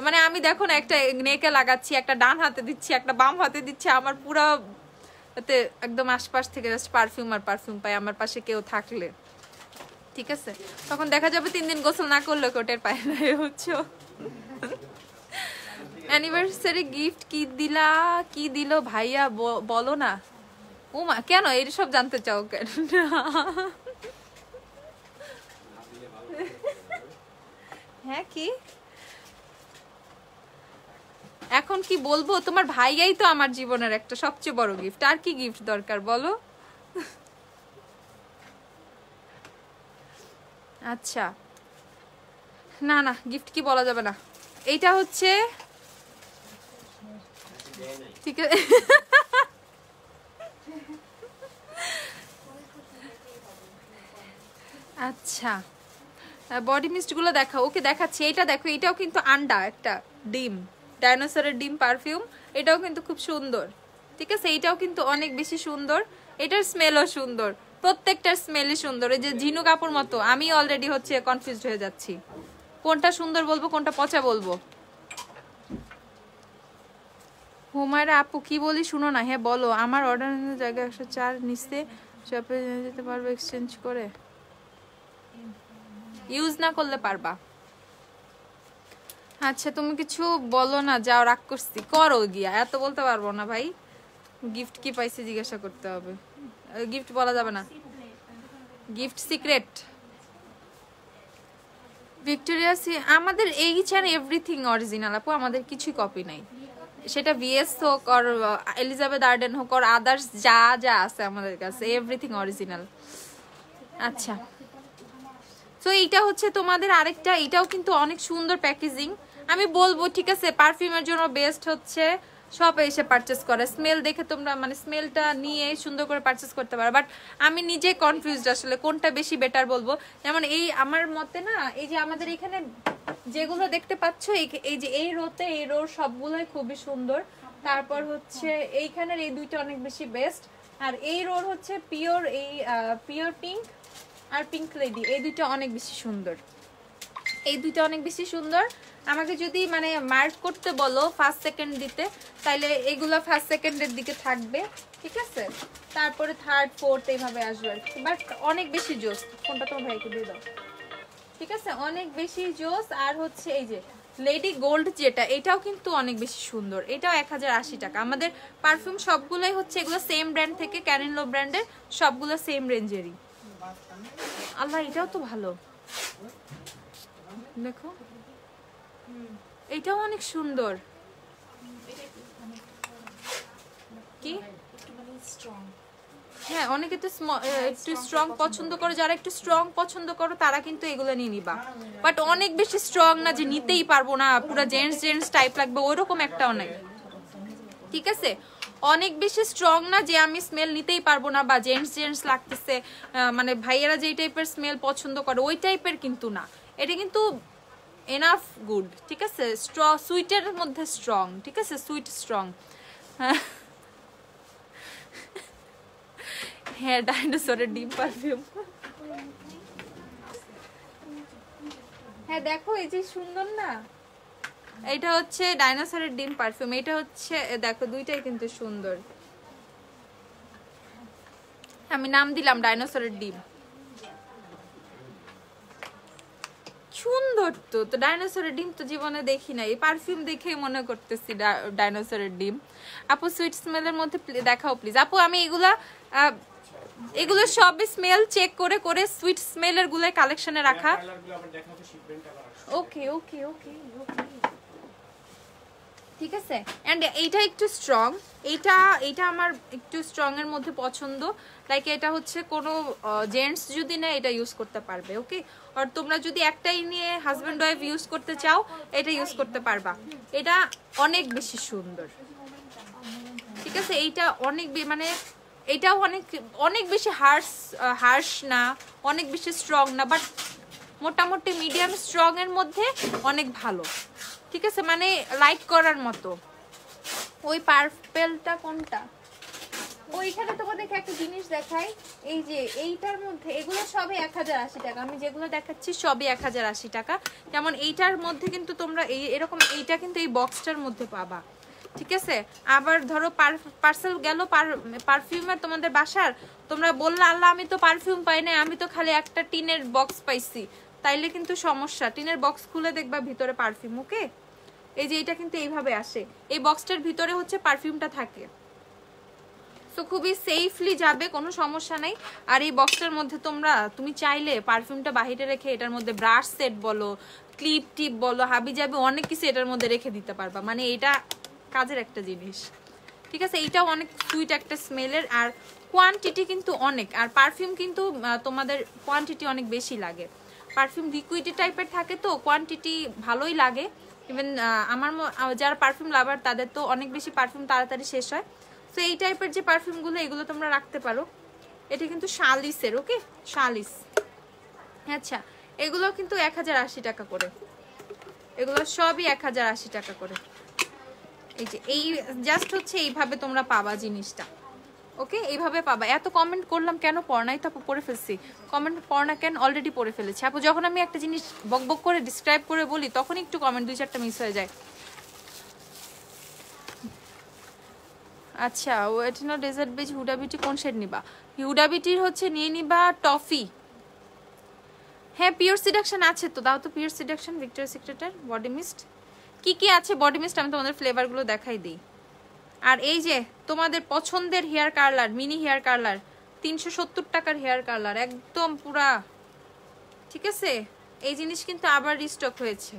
মানে আমি দেখো না একটা নেকে লাগাচ্ছি, একটা ডান হাতে দিচ্ছি, একটা বাম হাতে দিচ্ছি, আমার পুরো এতে একদম আশপাশ থেকে জাস্ট পারফিউম আর পারফিউম পাই আমার পাশে কেউ থাকলে। ঠিক আছে তখন দেখা যাবে 3 দিন গোসল না করলে কোটের পায় না। হচ্ছে অ্যানিভার্সারি গিফট কি দিল ভাইয়া বলো না। মা কেন এইসব জানতে চাও কেন? হ্যাঁ কি এখন কি বলবো, তোমার ভাইয়াই তো আমার জীবনের একটা সবচেয়ে বড় গিফট, আর কি গিফট দরকার বলো? আচ্ছা না না গিফট কি বলা যাবে না, এইটা হচ্ছে ঠিক আছে। আচ্ছা বডি মিস্ট গুলো দেখাও। ওকে দেখাচ্ছি, এটা দেখো, এটাও কিন্তু আন্ডা একটা ডিম, ডাইনোসরের ডিম পারফিউম, এটাও কিন্তু খুব সুন্দর। ঠিক আছে, এটাও কিন্তু অনেক বেশি সুন্দর, এটার স্মেলও সুন্দর, প্রত্যেকটার স্মেলই সুন্দর। এই যে ঝিনু কাপড় মতো, আমি অলরেডি হচ্ছে কনফিউজড হয়ে যাচ্ছি কোনটা সুন্দর বলবো কোনটা পচা বলবো। হুমায়রা আপু কি বলি শুনো না। হ্যাঁ বলো। আমার অর্ডার জায়গায় 104 নিচে শপে যেতে পারবো এক্সচেঞ্জ করে? ইউজ না করলে পারবা। আচ্ছা তুমি কিছু বলো না, যাও, রাগ করছি, করো গিয়া, এত বলতে পারবো না ভাই। গিফট কি পাইছে জিজ্ঞাসা করতে হবে, গিফট বলা যাবে না, গিফট সিক্রেট। ভিক্টোরিয়া আমাদের এইচ অ্যান্ড এভরিথিং অরিজিনাল আপু, আমাদের কিছুই কপি নাই, সেটা ভিএস হোক আর এলিজাবেথ আর্ডেন হোক আর আদার্স যা যা আছে আমাদের কাছে এভরিথিং অরিজিনাল। আচ্ছা তো এইটা হচ্ছে তোমাদের আরেকটা, এটাও কিন্তু অনেক সুন্দর প্যাকেজিং। আমি বলবো ঠিক আছে, পারফিউমের জন্য বেস্ট হচ্ছে শপে এসে পারচেস করে, স্মেল দেখে তোমরা মানে স্মেলটা নিয়ে সুন্দর করে পারচেস করতে পারো। বাট আমি নিজে কনফিউজড আসলে কোনটা বেশি বেটার বলবো। যেমন এই আমার মতে না, এই যে আমাদের এখানে যেগুলো দেখতে পাচ্ছ, এই যে এই রোতে এই রোর সবগুলোই খুবই সুন্দর। তারপর হচ্ছে এইখানের এই দুইটা অনেক বেশি বেস্ট, আর এই রোর হচ্ছে পিওর, এই পিওর পিঙ্ক আর পিঙ্ক লেডি, এই দুইটা অনেক বেশি সুন্দর, এই দুইটা অনেক বেশি সুন্দর। আমাকে যদি মানে মার্ক করতে বলো ফার্স্ট সেকেন্ড দিতে, তাইলে এগুলো ফার্স্ট সেকেন্ডের দিকে থাকবে, ঠিক আছে, তারপরে থার্ড ফোর্থ এইভাবে আসবে আর কি। বাট অনেক বেশি জোস, ফোনটা তোমার ভাইকে দিয়ে দাও, ঠিক আছে, অনেক বেশি জোস। আর হচ্ছে এই যে লেডি গোল্ড যেটা, এটাও কিন্তু অনেক বেশি সুন্দর, এটাও 1080 টাকা। আমাদের পারফিউম সবগুলোই হচ্ছে এগুলো সেম ব্র্যান্ড থেকে, ক্যারেন লো ব্র্যান্ডের, সবগুলো সেম রেঞ্জেরই। আল্লাহ এটাও তো ভালো, দেখো এটাও অনেক সুন্দর। কি হ্যাঁ, অনেকে তো একটু স্ট্রং পছন্দ করো, যারা একটু স্ট্রং পছন্দ করো তারা কিন্তু এগুলো নিয়ে নিবা। বাট অনেক বেশি স্ট্রং না যে নিতেই পারবো না, পুরো জেন্টস জেন্টস টাইপ লাগবে, ওইরকম একটাও নাই, ঠিক আছে। অনেক বেশি স্ট্রং না যে আমি স্মেল নিতেই পারবো না বা জেন্টস জেন্টস লাগতেছে, মানে ভাইয়েরা যেই টাইপের স্মেল পছন্দ করে ওই টাইপের কিন্তু না, এটা কিন্তু এনাফ গুড, ঠিক আছে, সুইটের মধ্যে স্ট্রং, ঠিক আছে, সুইট স্ট্রং। হ্যাঁ ডাইনোসরের ডিম পারফিউম, হ্যাঁ দেখো এই যে সুন্দর না, এটা হচ্ছে ডাইনোসরের ডিম পারফিউম, এটা হচ্ছে দেখো দুইটাই কিন্তু সুন্দর, আমি নাম দিলাম ডাইনোসরের ডিম, সুন্দর তো। তো ডাইনোসরের ডিম তো জীবনে দেখি না, এই পারফিউম দেখেই মনে করতেছি ডাইনোসরের ডিম। আপু সুইট স্মেলের মধ্যে দেখাও প্লিজ। আপু আমি এগুলো সব স্মেল চেক করে করে সুইট স্মেলের গুলো কালেকশনে রাখা। ওকে ওকে ওকে ওকে ঠিক আছে। এন্ড এইটা একটু স্ট্রং, এইটা আমার একটু স্ট্রং এর মধ্যে পছন্দ, লাইক এটা হচ্ছে কোনো জেন্টস যদি না এটা ইউজ করতে পারবে, ওকে। আর তোমরা যদি একটাই নিয়ে হাজব্যান্ড ওয়াইফ ইউজ করতে চাও এটা ইউজ করতে পারবা, এটা অনেক বেশি সুন্দর, ঠিক আছে। এইটা অনেক মানে এটাও অনেক বেশি হার্শ না, অনেক বেশি স্ট্রং না, বাট মোটামুটি মিডিয়াম স্ট্রং এর মধ্যে অনেক ভালো, ঠিক আছে, মানে লাইক করার মতো। ওই পার্পেলটা কোনটা, ওইখানে তোমাদেরকে একটা জিনিস দেখাই, এই যে এইটার মধ্যে এগুলো সবই 1080 টাকা, আমি যেগুলো দেখাচ্ছি সবই 1080 টাকা। যেমন এইটার মধ্যে কিন্তু তোমরা এরকম এইটা কিন্তু এই বক্সটার মধ্যে পাবা, ঠিক আছে। আবার ধরো পার্সেল গেল পারফিউমের তোমাদের বাসার, তোমরা বললে আল্লাহ আমি তো পারফিউম পাই না, আমি তো খালি একটা টিনের বক্স পাইছি, তাইলে কিন্তু সমস্যা। টিনের বক্স খুলে দেখবা ভিতরে পারফিউম, ওকে। এই যে এটা কিন্তু এইভাবে আসে, এই বক্সটার ভিতরে হচ্ছে পারফিউমটা থাকে। সো খুবই সেফলি যাবে, কোনো সমস্যা নাই। আর এই বক্সটার মধ্যে তুমি চাইলে পারফিউমটা বাহিরে রেখে এটার মধ্যে ব্রাশ সেট বলো, ক্লিপ টিপ বলো, হাবি যাবে অনেক কিছু এটার মধ্যে রেখে দিতে পারবা, মানে এটা কাজের একটা জিনিস। ঠিক আছে, এইটাও অনেক সুইট একটা স্মেলের, আর কোয়ান্টিটি কিন্তু অনেক। আর পারফিউম কিন্তু তোমাদের কোয়ান্টিটি অনেক বেশি লাগে। পারফিউম লিকুইড টাইপের থাকে তো কোয়ান্টিটি ভালোই লাগে। ইভেন যারা পারফিউম লাভার তাদের তো অনেক বেশি পারফিউম তাড়াতাড়ি শেষ হয়। তো এই টাইপের যে পারফিউমগুলো এগুলো তোমরা রাখতে পারো। এটা কিন্তু শালিসের, ওকে, শালিস। আচ্ছা, এগুলো কিন্তু 1080 টাকা করে, এগুলো সবই 1080 টাকা করে। এই যে এই জাস্ট হচ্ছে এইভাবে তোমরা পাবা জিনিসটা, ওকে, এইভাবে পাবা। এত কমেন্ট করলাম কেন, পড়নাই তো আপু পড়ে ফেলছি, কমেন্ট পড়না কেন, অলরেডি পড়ে ফেলেছি আপু। যখন আমি একটা জিনিস বকবক করে ডিসক্রাইব করে বলি তখন একটু কমেন্ট 2-4টা মিস হয়ে যায়। আচ্ছা, ওয়েটিনো ডেজার্ট বেজ হুডা বিউটি কোন শেড নিবা? হুডা বিউটির হচ্ছে নিয়ে নিবা টফি। হ্যাঁ, পিওর সিডাকশন আছে তো, দাও তো পিওর সিডাকশন, ভিক্টোরিয়া সিক্রেটের বডি মিস্ট। কি কি আছে বডি মিস্ট আমি তোমাদের ফ্লেভারগুলো দেখাই দিই। আর এই যে তোমাদের পছন্দের hair curler, mini hair curler, 370 টাকার হেয়ার কার্লার, একদম পুরা, ঠিক আছে। এই জিনিস কিন্তু আবার রিস্টক হয়েছে।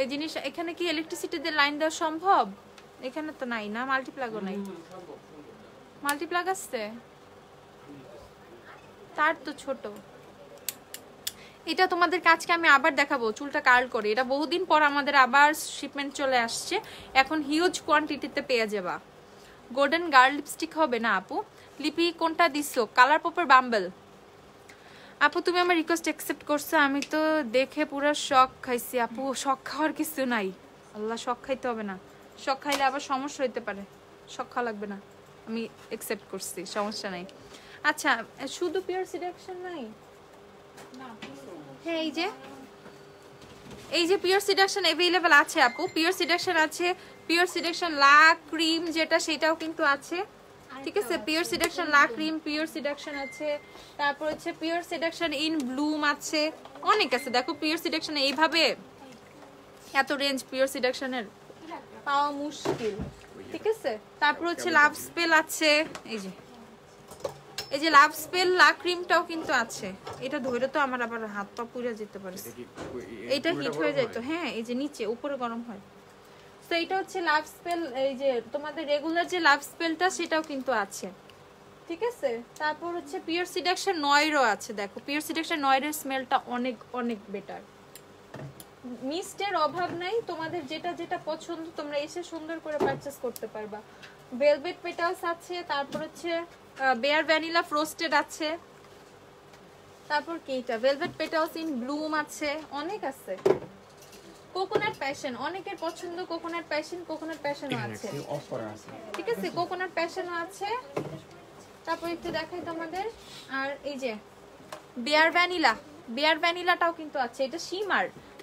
এই জিনিস এখানে কি ইলেকট্রিসিটি দিয়ে লাইন দেওয়া সম্ভব? এখানে তো নাই না, মাল্টিপ্লাগও নাই। মাল্টিপ্লাগ আসছে, তার তো ছোট। এটা তোমাদের কাজকে আমি আবার দেখাবো চুলটা কার্ল করে। এটা বহুদিন পর আমাদের আবার শিপমেন্ট চলে আসছে, এখন হিউজ কোয়ান্টিটিতে পেয়ে যাবা। গোল্ডেন গার্ল লিপস্টিক হবে না আপু? লিপি কোনটা দিছো? কালার পপের বাম্বল। আপু তুমি আমার রিকোয়েস্ট অ্যাকসেপ্ট করছো, আমি তো দেখে পুরো শক খাইছি আপু। শক খাওয়ার কিছু নাই, আল্লাহ, শক খাইতে হবে না, শক খাইলে আবার সমস্যা হইতে পারে, শক খাওয়া লাগবে না, আমি অ্যাকসেপ্ট করছি, সমস্যা নাই। আচ্ছা, শুধু পিওর সিডাকশন নাই? হ্যাঁ, এই যে পিওর সিডাকশন अवेलेबल আছে আপু, পিওর সিডাকশন আছে, পিওর সিডাকশন লা ক্রিম যেটা সেটাও কিন্তু আছে, ঠিক আছে। পিওর সিডাকশন লা ক্রিম, পিওর সিডাকশন আছে, তারপর হচ্ছে পিওর সিডাকশন ইন ব্লুম আছে, অনেক আছে। দেখো পিওর সিডাকশন এইভাবে এত রেঞ্জ পিওর সিডাকশনের পাওয়া মুশকিল, ঠিক আছে। তারপর হচ্ছে লাভ স্পেল আছে, এই যে লাভ স্পেল লা ক্রিমটাও কিন্তু আছে। এটা ধরে তো আমার আবার হাত পা পুড়ে যেতে পারে, এটা হিট হয়ে যায় তো। হ্যাঁ, এই যে নিচে উপরে গরম হয়। তো এটা হচ্ছে লাভ স্পেল, এই যে তোমাদের রেগুলার যে লাভ স্পেলটা সেটাও কিন্তু আছে, ঠিক আছে। তারপর হচ্ছে পিওর সিডাকশন নয়রো আছে। দেখো পিওর সিডাকশন নয়রের স্মেলটা অনেক অনেক বেটার, মিস্টের অভাব নাই। তোমাদের যেটা যেটা পছন্দ তোমরা এসে সুন্দর করে পারচেজ করতে পারবা। ভেলভেট পেটালস আছে, তারপর হচ্ছে বেয়ার ভ্যানিলা ফ্রোস্টেড আছে, তারপর কি এটা ভেলভেট পেটালস ইন ব্লুম আছে, অনেক আছে। কোকোনাট প্যাশন অনেকের পছন্দ, কোকোনাট প্যাশনও আছে, ঠিক আছে, কোকোনাট প্যাশনও আছে। তারপর একটু দেখাই তোমাদের, আর এই যে বেয়ার ভ্যানিলাটাও কিন্তু আছে। এটা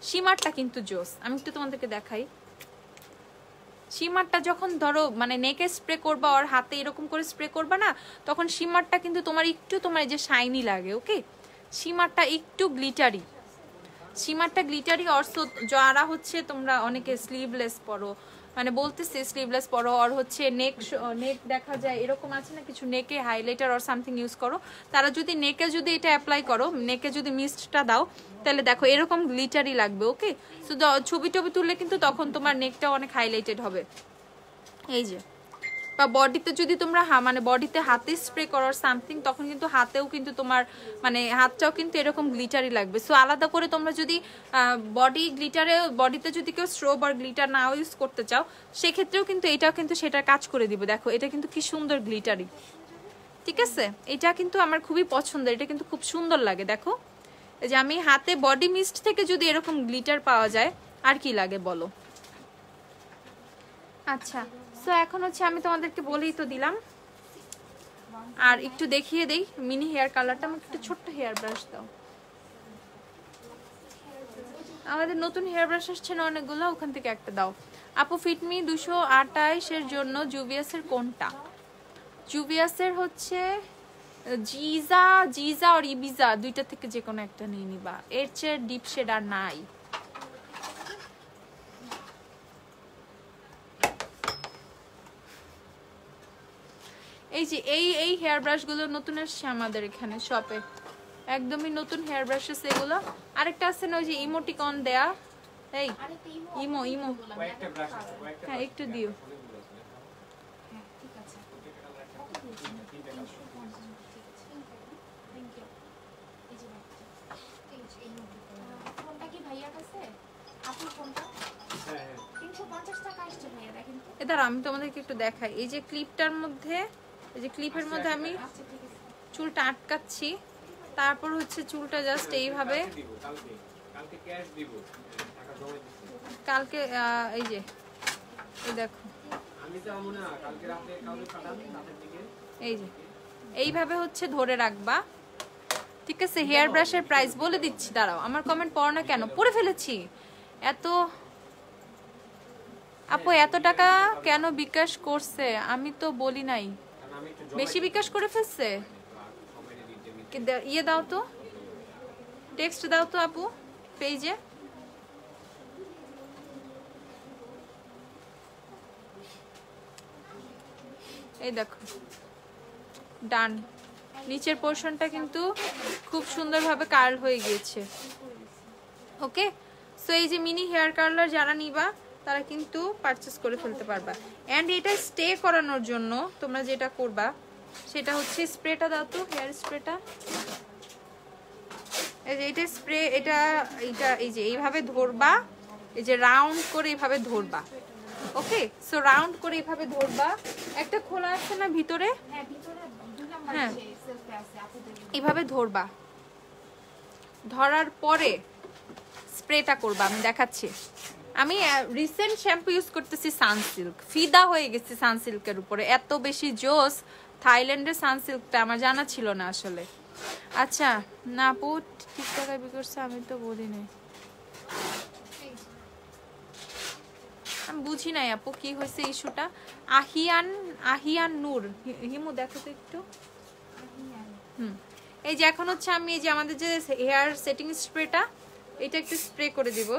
শিমারটা কিন্তু জোস, আমি একটু তোমাদেরকে দেখাই। শিমারটা যখন ধরো মানে নেকে স্প্রে করবা আর হাতে এরকম করে স্প্রে করবা না, তখন শিমারটা কিন্তু তোমার এই যে শাইনি লাগে, ওকে। শিমারটা একটু গ্লিটারি, অর্থ যারা হচ্ছে তোমরা অনেকে স্লিভলেস পরো, মানে বলতেছে স্লিভলেস পরো, আর হচ্ছে নেক দেখা যায় এরকম আছে না কিছু, নেকে হাইলাইটার অর সামথিং ইউজ করো, তারা যদি নেকে যদি এটা অ্যাপ্লাই করো, নেকে যদি মিস্টটা দাও, তাহলে দেখো এরকম গ্লিটারি লাগবে, ওকে। শুধু ছবি তুললে কিন্তু তখন তোমার নেকটা অনেক হাইলাইটেড হবে। এই যে, বা বডিতে যদি তোমরা মানে বডিতে হাতে স্প্রে করার সামথিং, তখন কিন্তু হাতেও কিন্তু তোমার মানে হাতটাও কিন্তু এরকম গ্লিটারি লাগবে। সো আলাদা করে তোমরা যদি বডিতে যদি কেউ স্ট্রোব আর গ্লিটার না ইউজ করতে চাও, সেক্ষেত্রেও কিন্তু এটাও কিন্তু সেটার কাজ করে দিবে। দেখো এটা কিন্তু কি সুন্দর গ্লিটারি, ঠিক আছে। এটা কিন্তু আমার খুবই পছন্দের, এটা কিন্তু খুব সুন্দর লাগে। দেখো এই যে আমি হাতে বডি মিস্ট থেকে যদি এরকম গ্লিটার পাওয়া যায় আর কি লাগে বলো। আচ্ছা, সো এখন হচ্ছে আমি তোমাদেরকে বলেই তো দিলাম, আর একটু দেখিয়ে দেই মিনি হেয়ার কালারটা। আমাকে একটু ছোট্ট হেয়ার ব্রাশ দাও, আমাদের নতুন হেয়ার ব্রাশ আসছে না অনেকগুলো, ওখান থেকে একটা দাও আপু। ফিটমি 228 এর জন্য জুভিয়াসের কোনটা? জুভিয়াসের হচ্ছে জিজা আর ইবিজা, দুইটা থেকে যে কোনো একটা নিয়ে নিবা, এর চেয়ে ডিপ শেড আর নাই। এই যে এই হেয়ার ব্রাশগুলো নতুন আসছে আমাদের এখানে শপে, একদমই নতুন হেয়ার ব্রাশেস এগুলো। আরেকটা আছে না ওই যে ইমোটিকন দেয়া, এই ইমো কয়েকটা ব্রাশ আছে, কয়েকটা হ্যাঁ একটু দিও। হ্যাঁ ঠিক আছে। ফোনটা কি ভাইয়ার কাছে? আপুর ফোনটা হ্যাঁ হ্যাঁ 350 টাকা আসছে ভাইয়া, দেখেন তো। এবার আমি তোমাদেরকে একটু দেখাই, এই যে ক্লিপটার মধ্যে, এই যে ক্লিপের মধ্যে আমি আচ্ছা ঠিক আছে। চুলটা আটকাচ্ছি, তারপর হচ্ছে চুলটা জাস্ট এইভাবে কালকে দিব, কালকে ক্যাশ দিব, টাকা জমা দিচ্ছি কালকে এই যে এই দেখো আমি যাবো না, কালকে রাতে কাউকে পাঠাবো রাতের দিকে। এই যে এইভাবে হচ্ছে ধরে রাখবা, ঠিক আছে। হেয়ার ব্রাশের প্রাইস বলে দিচ্ছি, দাঁড়াও, আমার কমেন্ট পড়ো না কেন, পড়ে ফেলেছি। এত আপু এত টাকা কেন বিকাশ করছে? আমি তো বলি নাই, কারণ আমি একটু বেশি বিকাশ করে ফেলছে। সময় দিতে ইয়ে দাও তো, টেক্সট দাও তো আপু পেজে। এই দেখো ডান, নিচের পোর্শনটা কিন্তু খুব সুন্দরভাবে কার্ল হয়ে গিয়েছে। ওকে, সো এই যে মিনি হেয়ার কার্লার যারা নিবা তারা কিন্তু পারচেস করে ফেলতে পারবা। অ্যান্ড এটা স্টে করানোর জন্য তোমরা যেটা করবা সেটা হচ্ছে স্প্রেটা দাও তো, হেয়ার স্প্রেটা। এই যে এটা স্প্রে, এটা এই যে এইভাবে ধরবা, এই যে রাউন্ড করে এইভাবে ধরবা। ওকে, সো রাউন্ড করে এইভাবে ধরবা। একটা খোলা আছে না ভিতরে, হ্যাঁ ভিতরে 2 নাম্বার হ্যাঁ। সেলফে আছে আপুদের। এইভাবে ধরবা, ধরার পরে স্প্রেটা করবা। আমি দেখাচ্ছি, আমি রিসেন্ট শ্যাম্পু ইউজ করতেছি সানসিল্ক, ফিদা হয়ে গেছি সানসিল্কের উপরে, এত বেশি জোস। থাইল্যান্ডের সানসিল্কটা আমার জানা ছিল না আসলে। আচ্ছা না আপু ঠিক টাকায় বিক্রি করছে, আমি তো বলি নাই, আমি বুঝি নাই আপু কি হয়েছে ইস্যুটা। আহিয়ান নূর, হিমু দেখো তো একটু। এই যে এখন হচ্ছে আমি এই যে আমাদের যে হেয়ার সেটিং স্প্রেটা, এটা একটু স্প্রে করে দিব।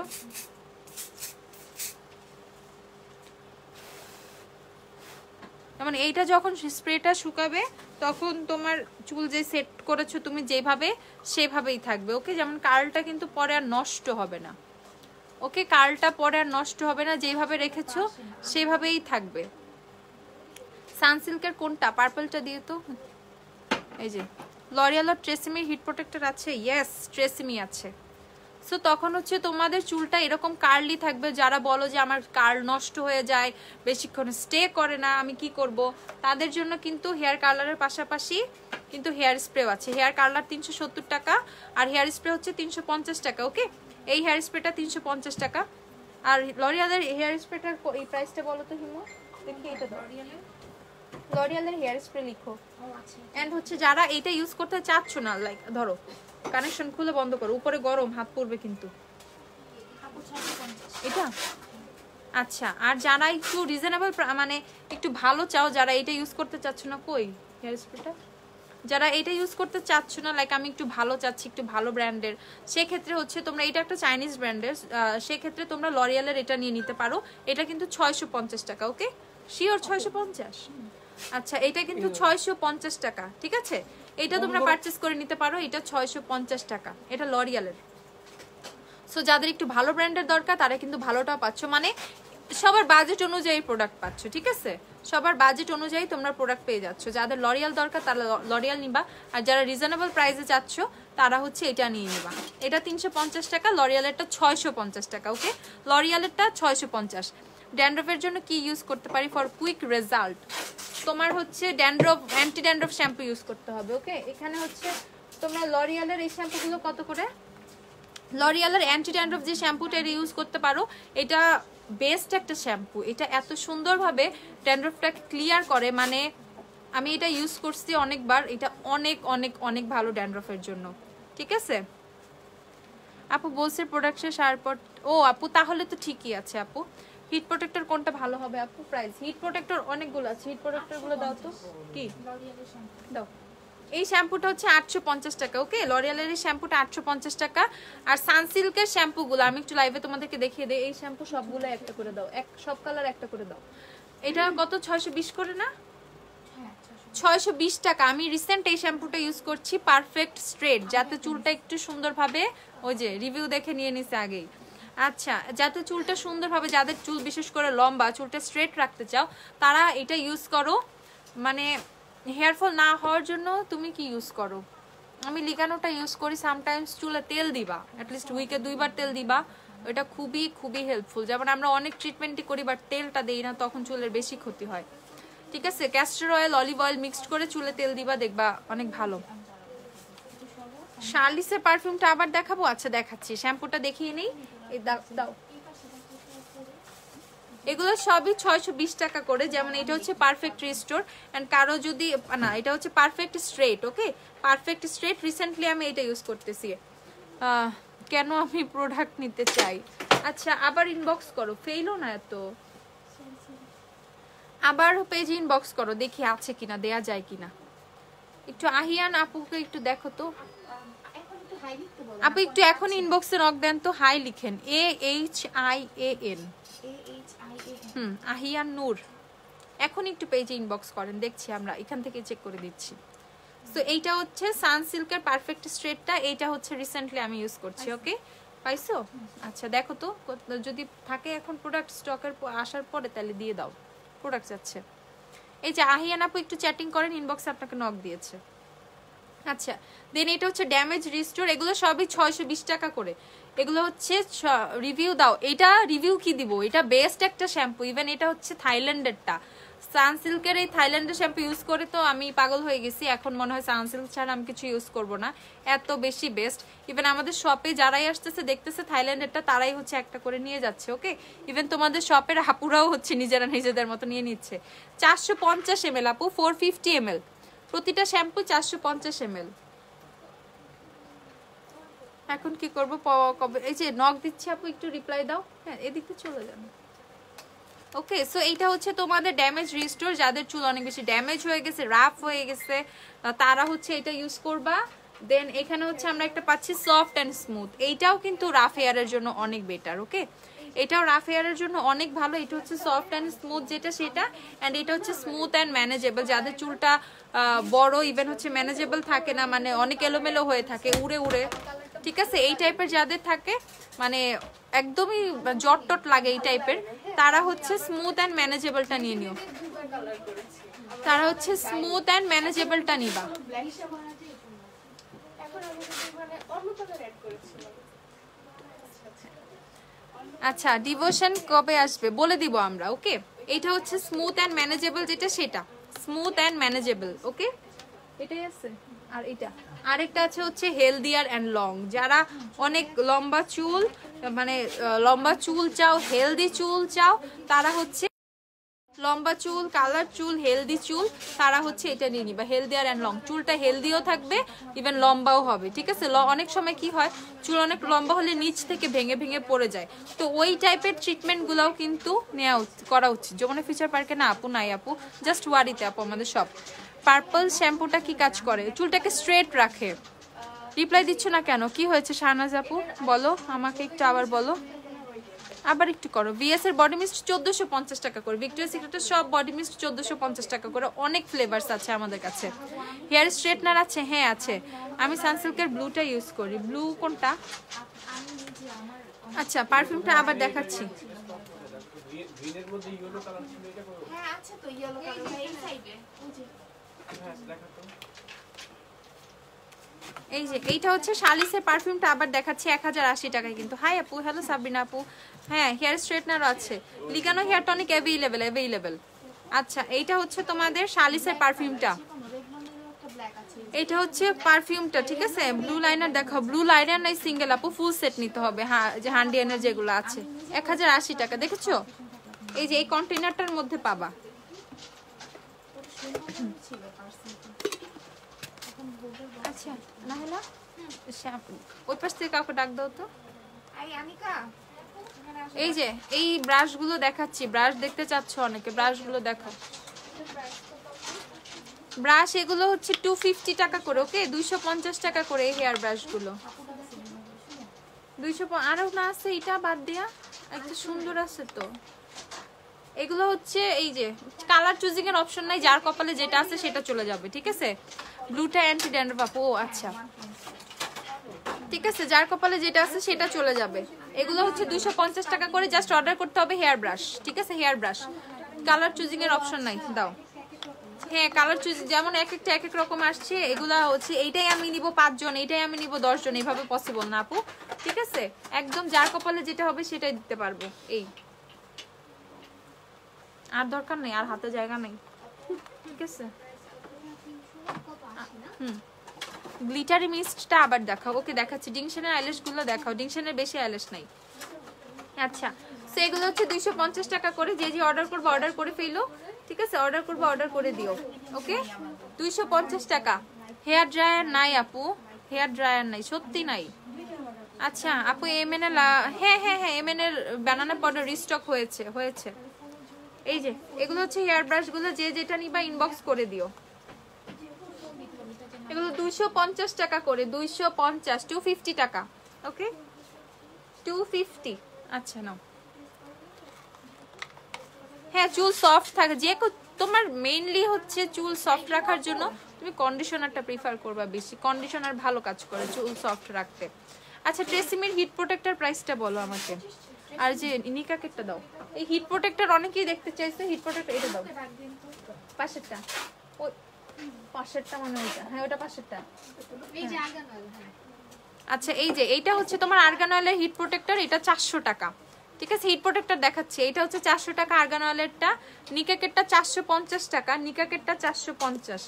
যেমন এইটা যখন স্প্রেটা শুকাবে তখন তোমার চুল যে সেট করেছো তুমি যেভাবে সেভাবেই থাকবে। ওকে, যেমন কার্লটা কিন্তু পরে আর নষ্ট হবে না। ওকে, কার্লটা পরে আর নষ্ট হবে না, যেভাবে রেখেছো সেভাবেই থাকবে। সানসিল্কের কোনটা, পার্পলটা দিয়ে তো। এই যে লরিয়ালের ট্রেসিমির হিট প্রোটেক্টর আছে, ইয়েস ট্রেসিমি আছে। সো তখন হচ্ছে তোমাদের চুলটা এরকম কার্লি থাকবে। যারা বলো যে আমার কার্ল নষ্ট হয়ে যায়, বেশিক্ষণ স্টে করে না, আমি কি করব, তাদের জন্য কিন্তু হেয়ার কালারের পাশাপাশি কিন্তু হেয়ার স্প্রেও আছে। হেয়ার কালার 370 টাকা আর হেয়ার স্প্রে হচ্ছে 350 টাকা। ওকে, এই হেয়ার স্প্রেটা 350 টাকা। আর লরিয়ালের হেয়ার স্প্রেটার এই প্রাইসটা বলো তো হিমু দেখি। এটা লরিয়ালের হেয়ার স্প্রে লিখো। এন্ড হচ্ছে যারা এটা ইউজ করতে চাচ্ছ না, লাইক ধরো কানেকশন খুলে বন্ধ করো, উপরে গরম হাত পড়বে কিন্তু এটা। আচ্ছা, আর যারা একটু রিজনেবল মানে একটু ভালো চাও, যারা এটা ইউজ করতে চাচ্ছ না, কই হেয়ার স্প্রেটা, যারা এটা ইউজ করতে চাচ্ছ না, লাইক আমি একটু ভালো চাচ্ছি, একটু ভালো ব্র্যান্ডের, সেক্ষেত্রে হচ্ছে তোমরা, এটা একটা চাইনিজ ব্র্যান্ডের, সেক্ষেত্রে তোমরা লরিয়ালের এটা নিয়ে নিতে পারো। এটা কিন্তু 650 টাকা। ওকে, শিওর 650? আচ্ছা, এটা কিন্তু 650 টাকা, ঠিক আছে। এটা তোমরা পারচেস করে নিতে পারো, এটা 650 টাকা, এটা লরিয়ালের। সো যাদের একটু ভালো ব্র্যান্ডের দরকার তারা কিন্তু ভালোটাও পাচ্ছ, মানে সবার বাজেট অনুযায়ী প্রোডাক্ট পাচ্ছ, ঠিক আছে। সবার বাজেট অনুযায়ী তোমরা প্রোডাক্ট পেয়ে যাচ্ছ। যাদের লরিয়াল দরকার তারা লরিয়াল নিবা, আর যারা রিজনেবল প্রাইসে চাচ্ছ তারা হচ্ছে এটা নিয়ে নিবা। এটা 350 টাকা, লরিয়ালেরটা 650 টাকা। ওকে, লরিয়ালেরটা 650। ড্যান্ড্রফের জন্য কি ইউজ করতে পারি ফর কুইক রেজাল্ট? তোমার হচ্ছে dandruff, anti dandruff shampoo use করতে হবে। ওকে, এখানে হচ্ছে তোমরা লরিয়ালের এই শ্যাম্পুগুলো কত করে, লরিয়ালের অ্যান্টি ড্যান্ড্রফ যে শ্যাম্পুটা এটা ইউজ করতে পারো, এটা বেস্ট একটা শ্যাম্পু। এটা এত সুন্দরভাবে ড্যান্ড্রফটাকে ক্লিয়ার করে, মানে আমি এটা ইউজ করছি অনেকবার, এটা অনেক অনেক অনেক ভালো ড্যান্ড্রফের জন্য, ঠিক আছে। আপু বলছে প্রোডাক্টের সারপট, ও আপু তাহলে তো ঠিকই আছে আপু। হিট প্রোটেক্টর কোনটা ভালো হবে আপু প্রাইস? হিট প্রোটেক্টর অনেকগুলো আছে, হিট প্রোটেক্টরগুলো দাও তো। কি দাও? এই শ্যাম্পুটা হচ্ছে 850 টাকা। ওকে, লরিয়ালের এই শ্যাম্পুটা 850 টাকা। আর সানসিল্কের শ্যাম্পুগুলো আমি একটু লাইভে তোমাদেরকে দেখিয়ে দিই। এই শ্যাম্পু সবগুলো একটা করে দাও, সব কালার একটা করে দাও। এটা কত, 620 করে না? 620 টাকা। আমি রিসেন্ট এই শ্যাম্পুটা ইউজ করছি, পারফেক্ট স্ট্রেট, যাতে চুলটা একটু সুন্দরভাবে, ওই যে রিভিউ দেখে নিয়ে নিছে আগেই। আচ্ছা, যাতে চুলটা সুন্দরভাবে, যাদের চুল বিশেষ করে লম্বা, চুলটা স্ট্রেট রাখতে চাও, তারা এটা ইউজ করো। মানে হেয়ার ফল না হওয়ার জন্য তুমি কি ইউজ করো? আমি লিগানোটা ইউজ করি। সামটাইমস চুলে তেল দিবা, অ্যাটলিস্ট উইকে 2 বার তেল দিবা, এটা খুবই খুবই হেল্পফুল। যেমন আমরা অনেক ট্রিটমেন্টই করি বাট তেলটা দেই না, তখন চুলের বেশি ক্ষতি হয়। ঠিক আছে, castor oil, olive oil mixed করে চুলে তেল দিবা, দেখবা অনেক ভালো। শার্লিসের পারফিউমটা আবার দেখাবো? আচ্ছা দেখাচ্ছি, শ্যাম্পুটা দেখিয়ে নেই। এই দাও, এগুলো সবই 620 টাকা করে। যেমন এটা হচ্ছে পারফেক্ট রিস্টোর, এন্ড কারো যদি না, এটা হচ্ছে পারফেক্ট স্ট্রেট। ওকে, পারফেক্ট স্ট্রেট, রিসেন্টলি আমি এটা ইউজ করতেছি। কেন আমি প্রোডাক্ট নিতে চাই। আচ্ছা, আবার ইনবক্স করো, ফেইলো না এত, আবার পেজে ইনবক্স করো, দেখি আছে কিনা, দেয়া যায় কিনা। একটু আহিয়ান আপুকে একটু দেখো তো আপু, একটু এখন ইনবক্সে নক দেন তো, হাই লিখেন, AHIAN, আহিয়ান নূর। এখন একটু পেজে ইনবক্স করেন, দেখছি আমরা এখান থেকে চেক করে দিচ্ছি। তো এইটা হচ্ছে সানসিল্কের পারফেক্ট স্ট্রেটটা, এইটা হচ্ছে রিসেন্টলি আমি ইউজ করছি। ওকে, পাইছো? আচ্ছা দেখো তো, যদি থাকে এখন প্রোডাক্ট স্টকের আসার পরে তাহলে দিয়ে দাও, প্রোডাক্ট যাচ্ছে। এই যে আহিয়ান আপু একটু চ্যাটিং করেন, ইনবক্সে আপনাকে নক দিয়েছে। আচ্ছা, দেন এটা হচ্ছে ড্যামেজ রিস্টোর, এগুলো সবই 620 টাকা করে। এগুলো হচ্ছে রিভিউ দাও। এটা রিভিউ কি দিব, এটা বেস্ট একটা শ্যাম্পু। ইভেন এটা হচ্ছে থাইল্যান্ডেরটা, সানসিল্কের এই থাইল্যান্ডের শ্যাম্পু ইউজ করে তো আমি পাগল হয়ে গেছি। এখন মনে হয় সানসিল্ক ছাড়া আমি কিছু ইউজ করব না, এত বেশি বেস্ট। ইভেন আমাদের শপে যারাই আসতেছে দেখতেছে থাইল্যান্ডেরটা, তারাই হচ্ছে একটা করে নিয়ে যাচ্ছে। ওকে, ইভেন তোমাদের শপের হাপুরাও হচ্ছে নিজেরা নিজেদের মতো নিয়ে নিচ্ছে। 450 ml আপু, 450 ml প্রতিটা শ্যাম্পু, 450 ml। এখন কি করবো, কবে? এই যে নক দিচ্ছি আপু, একটু রিপ্লাই দাও। হ্যাঁ, এদিকে চলে যান। ওকে, সো এইটা হচ্ছে তোমাদের ড্যামেজ রিস্টোর। যাদের চুল অনেক বেশি ড্যামেজ হয়ে গেছে, রাফ হয়ে গেছে, তারা হচ্ছে এটা ইউজ করবা। দেন এখানে হচ্ছে আমরা একটা পাচ্ছি সফট অ্যান্ড স্মুথ, এইটাও কিন্তু রাফ হেয়ারের জন্য অনেক বেটার। ওকে, এটাও রাফ হেয়ারের জন্য অনেক ভালো। এটা হচ্ছে সফট অ্যান্ড স্মুথ যেটা সেটা, অ্যান্ড এটা হচ্ছে স্মুথ অ্যান্ড ম্যানেজেবল। যাদের চুলটা বড়, ইভেন হচ্ছে ম্যানেজেবল থাকে না, মানে অনেক এলোমেলো হয়ে থাকে, উড়ে উড়ে, ঠিক আছে, এই টাইপের যাদের থাকে, মানে একদমই জট টট লাগে এই টাইপের, তারা হচ্ছে স্মুথ অ্যান্ড ম্যানেজেবলটা নিয়ে নিও। তারা হচ্ছে স্মুথ অ্যান্ড ম্যানেজেবলটা নিবা। আচ্ছা, ডিভোশন কবে আসবে বলে দিব আমরা। ওকে, এটা হচ্ছে স্মুথ অ্যান্ড ম্যানেজেবল যেটা সেটা, স্মুথ অ্যান্ড ম্যানেজেবল। ওকে, এটাই আছে। আর এটা আরেকটা আছে হচ্ছে হেলদিয়ার অ্যান্ড লং। যারা অনেক লম্বা চুল, মানে লম্বা চুল চাও, হেলদি চুল চাও, তারা হচ্ছে লম্বা চুল, কালার চুল, হেলদি চুল, তারা হচ্ছে এটা নিয়ে নিবা, হেলদিয়ার অ্যান্ড লং। চুলটা হেলদিও থাকবে, ইভেন লম্বাও হবে। ঠিক আছে, অনেক সময় কি হয়, চুল অনেক লম্বা হলে নিচ থেকে ভেঙে ভেঙে পড়ে যায়, তো ওই টাইপের ট্রিটমেন্টগুলোও কিন্তু করা উচিত। যমুনা ফিউচার পার্কে না আপু, নাই আপু, জাস্ট ওয়ারিতে আপু আমাদের সব। পার্পল শ্যাম্পুটা কি কাজ করে? চুলটাকে স্ট্রেট রাখে। রিপ্লাই দিচ্ছ না কেন, কি হয়েছে শাহনাজ আপু, বলো আমাকে একটু, আবার বলো, আবার একটু করো। ভিএস এর বডি মিস্ট 1450 টাকা করে, ভিক্টোরিয়া সিক্রেটের সব বডি মিস্ট 1450 টাকা করে। অনেক ফ্লেভারস আছে আমাদের কাছে। হেয়ার স্ট্রেটনার আছে, হ্যাঁ আছে। আমি সানসিল্কের ব্লুটা ইউজ করি। ব্লু কোনটা? আচ্ছা, পারফিউমটা আবার দেখাচ্ছি। গ্রিনের মধ্যে ইয়েলো কালার ছিল, এটা করো। হ্যাঁ আছে তো ইয়েলো কালার এই সাইডে, ওই যে হ্যাঁ দেখা তো। এই যে এইটা হচ্ছে শালিসের পারফিউমটা আবার দেখাচ্ছি 1080 টাকায় কিন্তু। হাই আপু, হ্যালো সাবরিনা আপু। হ্যাঁ, হেয়ার স্ট্রেটনারও আছে, লিগানো হেয়ার টনিক অ্যাভেলেবেল। আচ্ছা, এইটা হচ্ছে তোমাদের শালিসের পারফিউমটা, এটা হচ্ছে পারফিউমটা। ঠিক আছে, ব্লু লাইনার দেখো, ব্লু লাইনার নাই সিঙ্গেল আপু, ফুল সেট নিতে হবে। হ্যাঁ, যে হান্ডিয়ানের যেগুলো আছে 1080 টাকা, দেখেছো? এই যে এই কন্টেনারটার মধ্যে পাবা। আচ্ছা, না হলো শ্যাম্পু, ওই পাশ থেকে কাউকে ডাক দাও তো। এই যে এই ব্রাশগুলো দেখাচ্ছি, ব্রাশ দেখতে চাচ্ছ অনেকে, ব্রাশগুলো দেখো। ব্রাশ এগুলো হচ্ছে 250 টাকা করে। ওকে, 250 টাকা করে এই হেয়ার ব্রাশগুলো। 200 আরও না আছে, এটা বাদ দিয়া একটা সুন্দর আছে তো, এগুলো হচ্ছে এই যে কালার চুজিং এর অপশন নাই, যার কপালে যেটা আছে সেটা চলে যাবে, ঠিক আছে? ব্লুটা অ্যান্টি ড্যান্ড্রফ। ও আচ্ছা ঠিক আছে, যার কপালে যেটা আছে সেটা চলে যাবে। এগুলো হচ্ছে 250 টাকা করে, জাস্ট অর্ডার করতে হবে হেয়ার ব্রাশ, ঠিক আছে? হেয়ার ব্রাশ কালার চুজিং এর অপশন নাই, দাও। হ্যাঁ কালার চুজ যেমন এক একটা এক এক রকম আসছে, এগুলা হচ্ছে এইটাই আমি নিব 5 জন, এইটাই আমি নিব 10 জন, এইভাবে পসিবল না আপু, ঠিক আছে? একদম যার কপালে যেটা হবে সেটাই দিতে পারবো। এই আর দরকার নেই, আর হাতে জায়গা নেই, ঠিক আছে? গ্লিটারি মিস্টটা আবার দেখাও। ওকে দেখাচ্ছি। ডিংশনের আইল্যাশ গুলো দেখাও, ডিংশনের বেশি আইল্যাশ নাই। আচ্ছা সেগুলো হচ্ছে 250 টাকা করে, যে যে অর্ডার করবো অর্ডার করে ফেলো, ঠিক আছে? অর্ডার করবো অর্ডার করে দিও, ওকে? 250 টাকা। হেয়ার ড্রায়ার নাই আপু, হেয়ার ড্রায়ার নাই, সত্যি নাই। আচ্ছা আপু এমএন এর হ্যাঁ হ্যাঁ হ্যাঁ এমএন এর বানানা পাউডার রিস্টক হয়েছে হয়েছে। এই যে এগুলো হচ্ছে হেয়ার ব্রাশ গুলো, যে যেটা নিবা ইনবক্স করে দিও। এগুলো 250 টাকা করে, 250, 250 টাকা, ওকে? 250। আচ্ছা নাও। হ্যাঁ চুল সফট থাকে, যে তোমার মেইনলি হচ্ছে চুল সফট রাখার জন্য তুমি কন্ডিশনারটা প্রিফার করবা বেশি, কন্ডিশনার ভালো কাজ করে চুল সফট রাখতে। আচ্ছা ট্রেসিমির হিট প্রোটেক্টর প্রাইসটা বলো আমাকে, আর যে নিকা কেটটা দাও। এই হিট প্রোটেক্টর অনেকেই দেখতে চাইছে, হিট প্রোটেক্টর এটা দাও, পাশেরটা, ওই পাশেরটা মানে ওইটা, হ্যাঁ ওটা পাশেরটা। আচ্ছা এই যে এইটা হচ্ছে তোমার আর্গান অয়েলের হিট প্রোটেক্টর, এটা 400 টাকা, ঠিক আছে? হিট প্রোটেক্টর দেখাচ্ছে, এটা হচ্ছে 400 টাকা আর্গান অয়েলেরটা। নিকাকেরটা 450 টাকা, নিকাকেরটা 450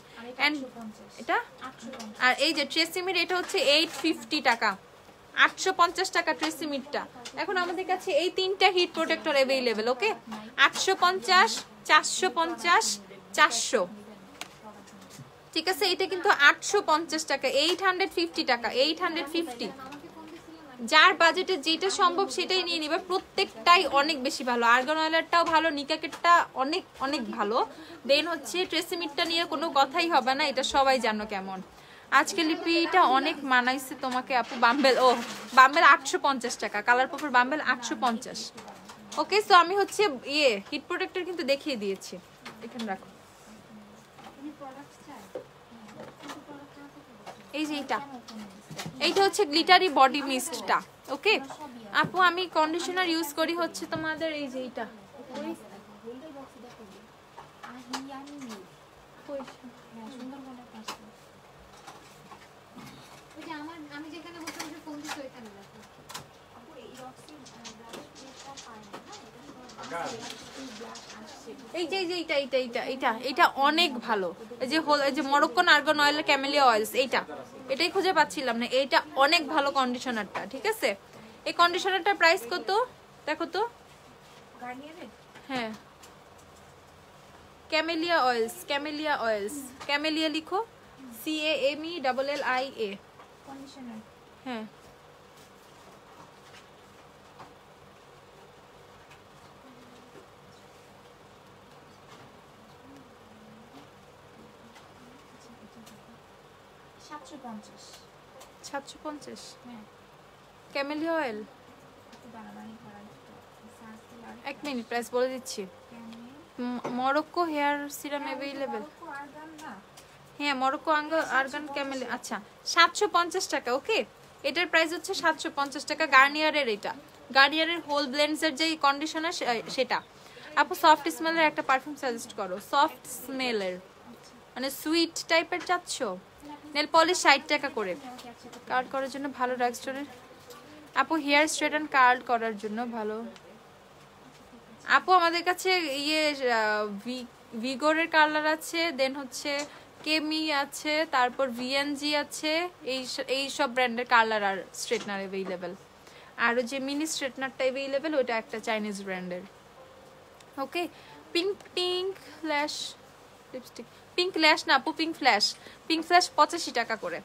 এন্ড এটা। আর এই যে ট্রেসিমির এটা হচ্ছে 850 টাকা, 850 টাকা ট্রেসিমিরটা। এখন আমাদের কাছে এই তিনটা হিট প্রোটেক্টর अवेलेबल, ওকে? 850, 450, 400, ঠিক আছে? এটা কিন্তু 850 টাকা, 850 টাকা, 850। যার বাজেটে যেটা সম্ভব সেটাই নিয়ে নিবে, প্রত্যেকটাই অনেক বেশি ভালো। আর্গান অয়েলেরটাও ভালো, নিকাকেরটা অনেক অনেক ভালো। দেন হচ্ছে ট্রেসিমিরটা নিয়ে কোনো কথাই হবে না, এটা সবাই জানো কেমন। আজকে লিপিটা অনেক মানাইছে তোমাকে আপু। বাম্বেল, ও বাম্বেল 850 টাকা, কালার পপের বাম্বেল 850, ওকে? সো আমি হচ্ছে হিট প্রোটেক্টর কিন্তু দেখিয়ে দিয়েছি, এখানে রাখো। এই যে এইটা হচ্ছে গ্লিটারি বডি মিস্টটা, ওকে আপু? আমি কন্ডিশনার ইউজ করি হচ্ছে তোমাদের এই যে এইটা, এই যে এইটা এইটা এইটা এইটা এইটা অনেক ভালো। এই যে Moroccan argan oil, camellia oils, এটাই খুঁজে পাচ্ছিলাম না। এইটা অনেক ভালো কন্ডিশনারটা, ঠিক আছে? এই কন্ডিশনারটার প্রাইস কত দেখো তো? হ্যাঁ camellia oils, camellia oils, camellia লিখো, CAMELLIA কন্ডিশনার। হ্যাঁ $750, ক্যামেলিয়া অয়েল। এক মিনিট প্রাইস বলে দিচ্ছি। মরক্কো হেয়ার সিরাম अवेलेबल, হ্যাঁ মরক্কো আর্গান ক্যামেল। আচ্ছা 750 টাকা, ওকে? এটার প্রাইস হচ্ছে 750 টাকা। গার্নিয়ারের, এটা গার্নিয়ারের হোল ব্লেন্ডসের যে কন্ডিশনার সেটা। আপু সফট স্মেলের একটা পারফিউম সাজেস্ট করো, সফট স্মেলের মানে সুইট টাইপের চাচ্ছ? নেল পলিশ 60 টাকা করে, কার্ল করার জন্য ভালো ড্রাগস্টোরের। আপু হেয়ার স্ট্রেট অ্যান্ড কার্ল করার জন্য ভালো আপু আমাদের কাছে ভিগোরের কালার আছে, দেন হচ্ছে কেমি আছে, তারপর ভিএনজি আছে, এই সব ব্র্যান্ডের কালার আর স্ট্রেটনার अवेलेबल। আর যে মিনি স্ট্রেটনারটা अवेलेबल, ওটা একটা চাইনিজ ব্র্যান্ডের, ওকে? পিঙ্ক ল্যাশ লিপস্টিক, পিঙ্ক ল্যাশ না আপু, পিঙ্ক ফ্ল্যাশ, 85 টাকা করে।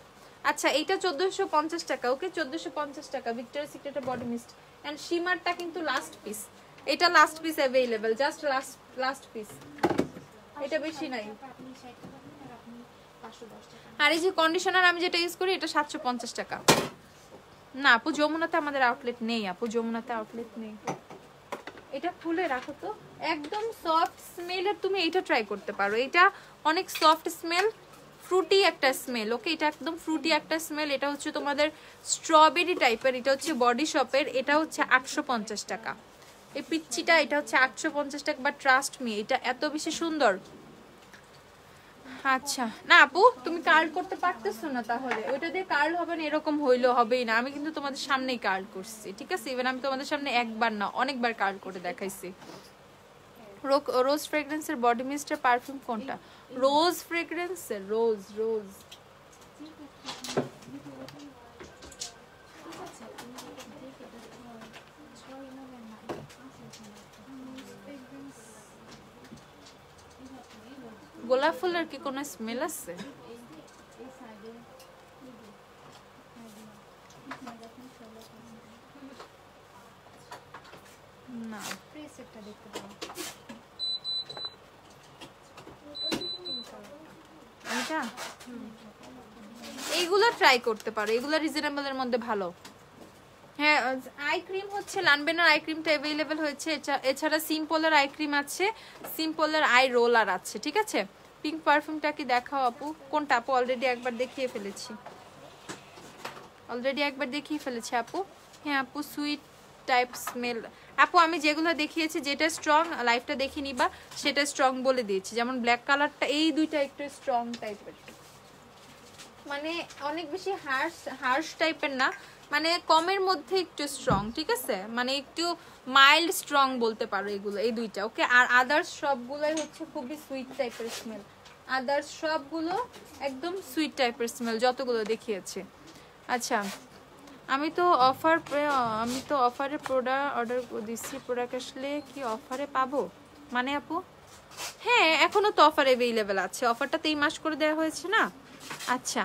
আচ্ছা এইটা 1450 টাকা, ওকে? 1450 টাকা ভিক্টোরিয়া সিক্রেটের বডি মিস্ট এন্ড শিমারটা কিন্তু লাস্ট পিস, এটা last piece available, just last piece, এটা বেশি নাই। আর এই যে কন্ডিশনার আমি যেটা ইউজ করি, এটা 750 টাকা। না আপু যমুনাতে আমাদের আউটলেট নেই, আপু যমুনাতে আউটলেট নেই। এটা খুলে রাখো তো, একদম সফট স্মেলের তুমি এটা ট্রাই করতে পারো। এটা অনেক সফট স্মেল, ফ্রুটি একটা স্মেল। ওকে, এটা একদম ফ্রুটি একটা স্মেল। এটা হচ্ছে তোমাদের স্ট্রবেরি টাইপের। এটা হচ্ছে বডি শপের, এটা হচ্ছে 850 টাকা। এই পিচ্চিটা এটা হচ্ছে 850 টাকা। বা ট্রাস্ট মি, এটা এত বেশি সুন্দর। আচ্ছা না আপু, তুমি কার্ল করতে পারতেছো না, তাহলে ওইটা দিয়ে কার্ল হবে না, এরকম হইলো হবেই না। আমি কিন্তু তোমাদের সামনেই কার্ল করছি, ঠিক আছে? ইভেন আমি তোমাদের সামনে একবার না অনেকবার কার্ল করে দেখাইছি। রোজ ফ্রেগ্রেন্সের বডি মিস্টের পারফিউম কোনটা? রোজ ফ্রেগ্রেন্সের রোজ রোজ গোলাপ ফুলের কি কোনো স্মেল আছে? না, প্রেসেটটা দেখতে পাবো। এটা এইগুলো ট্রাই করতে পারো, এগুলো রিজনেবলের মধ্যে ভালো। হ্যাঁ, আই ক্রিম হচ্ছে লানবেনার আই ক্রিমটা অ্যাভেলেবেল হয়েছে। এছাড়া সিম্পলের আই ক্রিম আছে, সিম্পলের আই রোলার আছে, ঠিক আছে? পিঙ্ক পারফিউমটা কি দেখাও আপু? কোনটা আপু? অলরেডি একবার দেখিয়ে ফেলেছি, আপু। হ্যাঁ আপু, সুইট টাইপ স্মেল। আপু আমি যেগুলো দেখিয়েছি, যেটা স্ট্রং লাইফটা দেখে নিবা, সেটা স্ট্রং বলে দিয়েছি। যেমন ব্ল্যাক কালারটা, এই দুইটা একটু স্ট্রং টাইপের, মানে অনেক বেশি হার্শ টাইপের না, মানে কমের মধ্যে একটু স্ট্রং, ঠিক আছে? মানে একটু মাইল্ড স্ট্রং বলতে পারো এগুলো, এই দুইটা। ওকে, আর আদার্স সবগুলোই হচ্ছে খুবই সুইট টাইপের স্মেল। আদার্স সবগুলো একদম সুইট টাইপের স্মেল, যতগুলো দেখিয়েছে। আচ্ছা, আমি তো অফারে প্রোডাক্ট অর্ডার দিচ্ছি। প্রোডাক্ট আসলে কি অফারে পাবো মানে আপু? হ্যাঁ, এখনো তো অফার অ্যাভেলেবেল আছে। অফারটা 3 মাস করে দেওয়া হয়েছে না? আচ্ছা,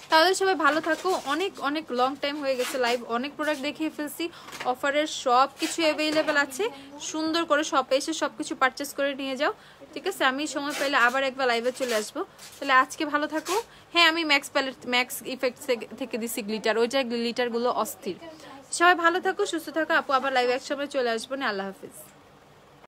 তাহলে সবাই ভালো থাকো। অনেক অনেক লং টাইম হয়ে গেছে লাইভ, অনেক প্রোডাক্ট দেখিয়ে ফেলছি। অফারের সব কিছু অ্যাভেলেবেল আছে, সুন্দর করে শপে এসে সব কিছু পারচেস করে নিয়ে যাও, ঠিক আছে? আমি সময় পেলে আবার একবার লাইভে চলে আসবো। তাহলে আজকে ভালো থাকো। হ্যাঁ, আমি ম্যাক্স ইফেক্ট থেকে দিছি গ্লিটার, ওইটা গ্লিটারগুলো অস্থির। সবাই ভালো থাকো, সুস্থ থাকো আপু। আবার লাইভে এক সময় চলে আসবো না। আল্লাহ হাফিজ।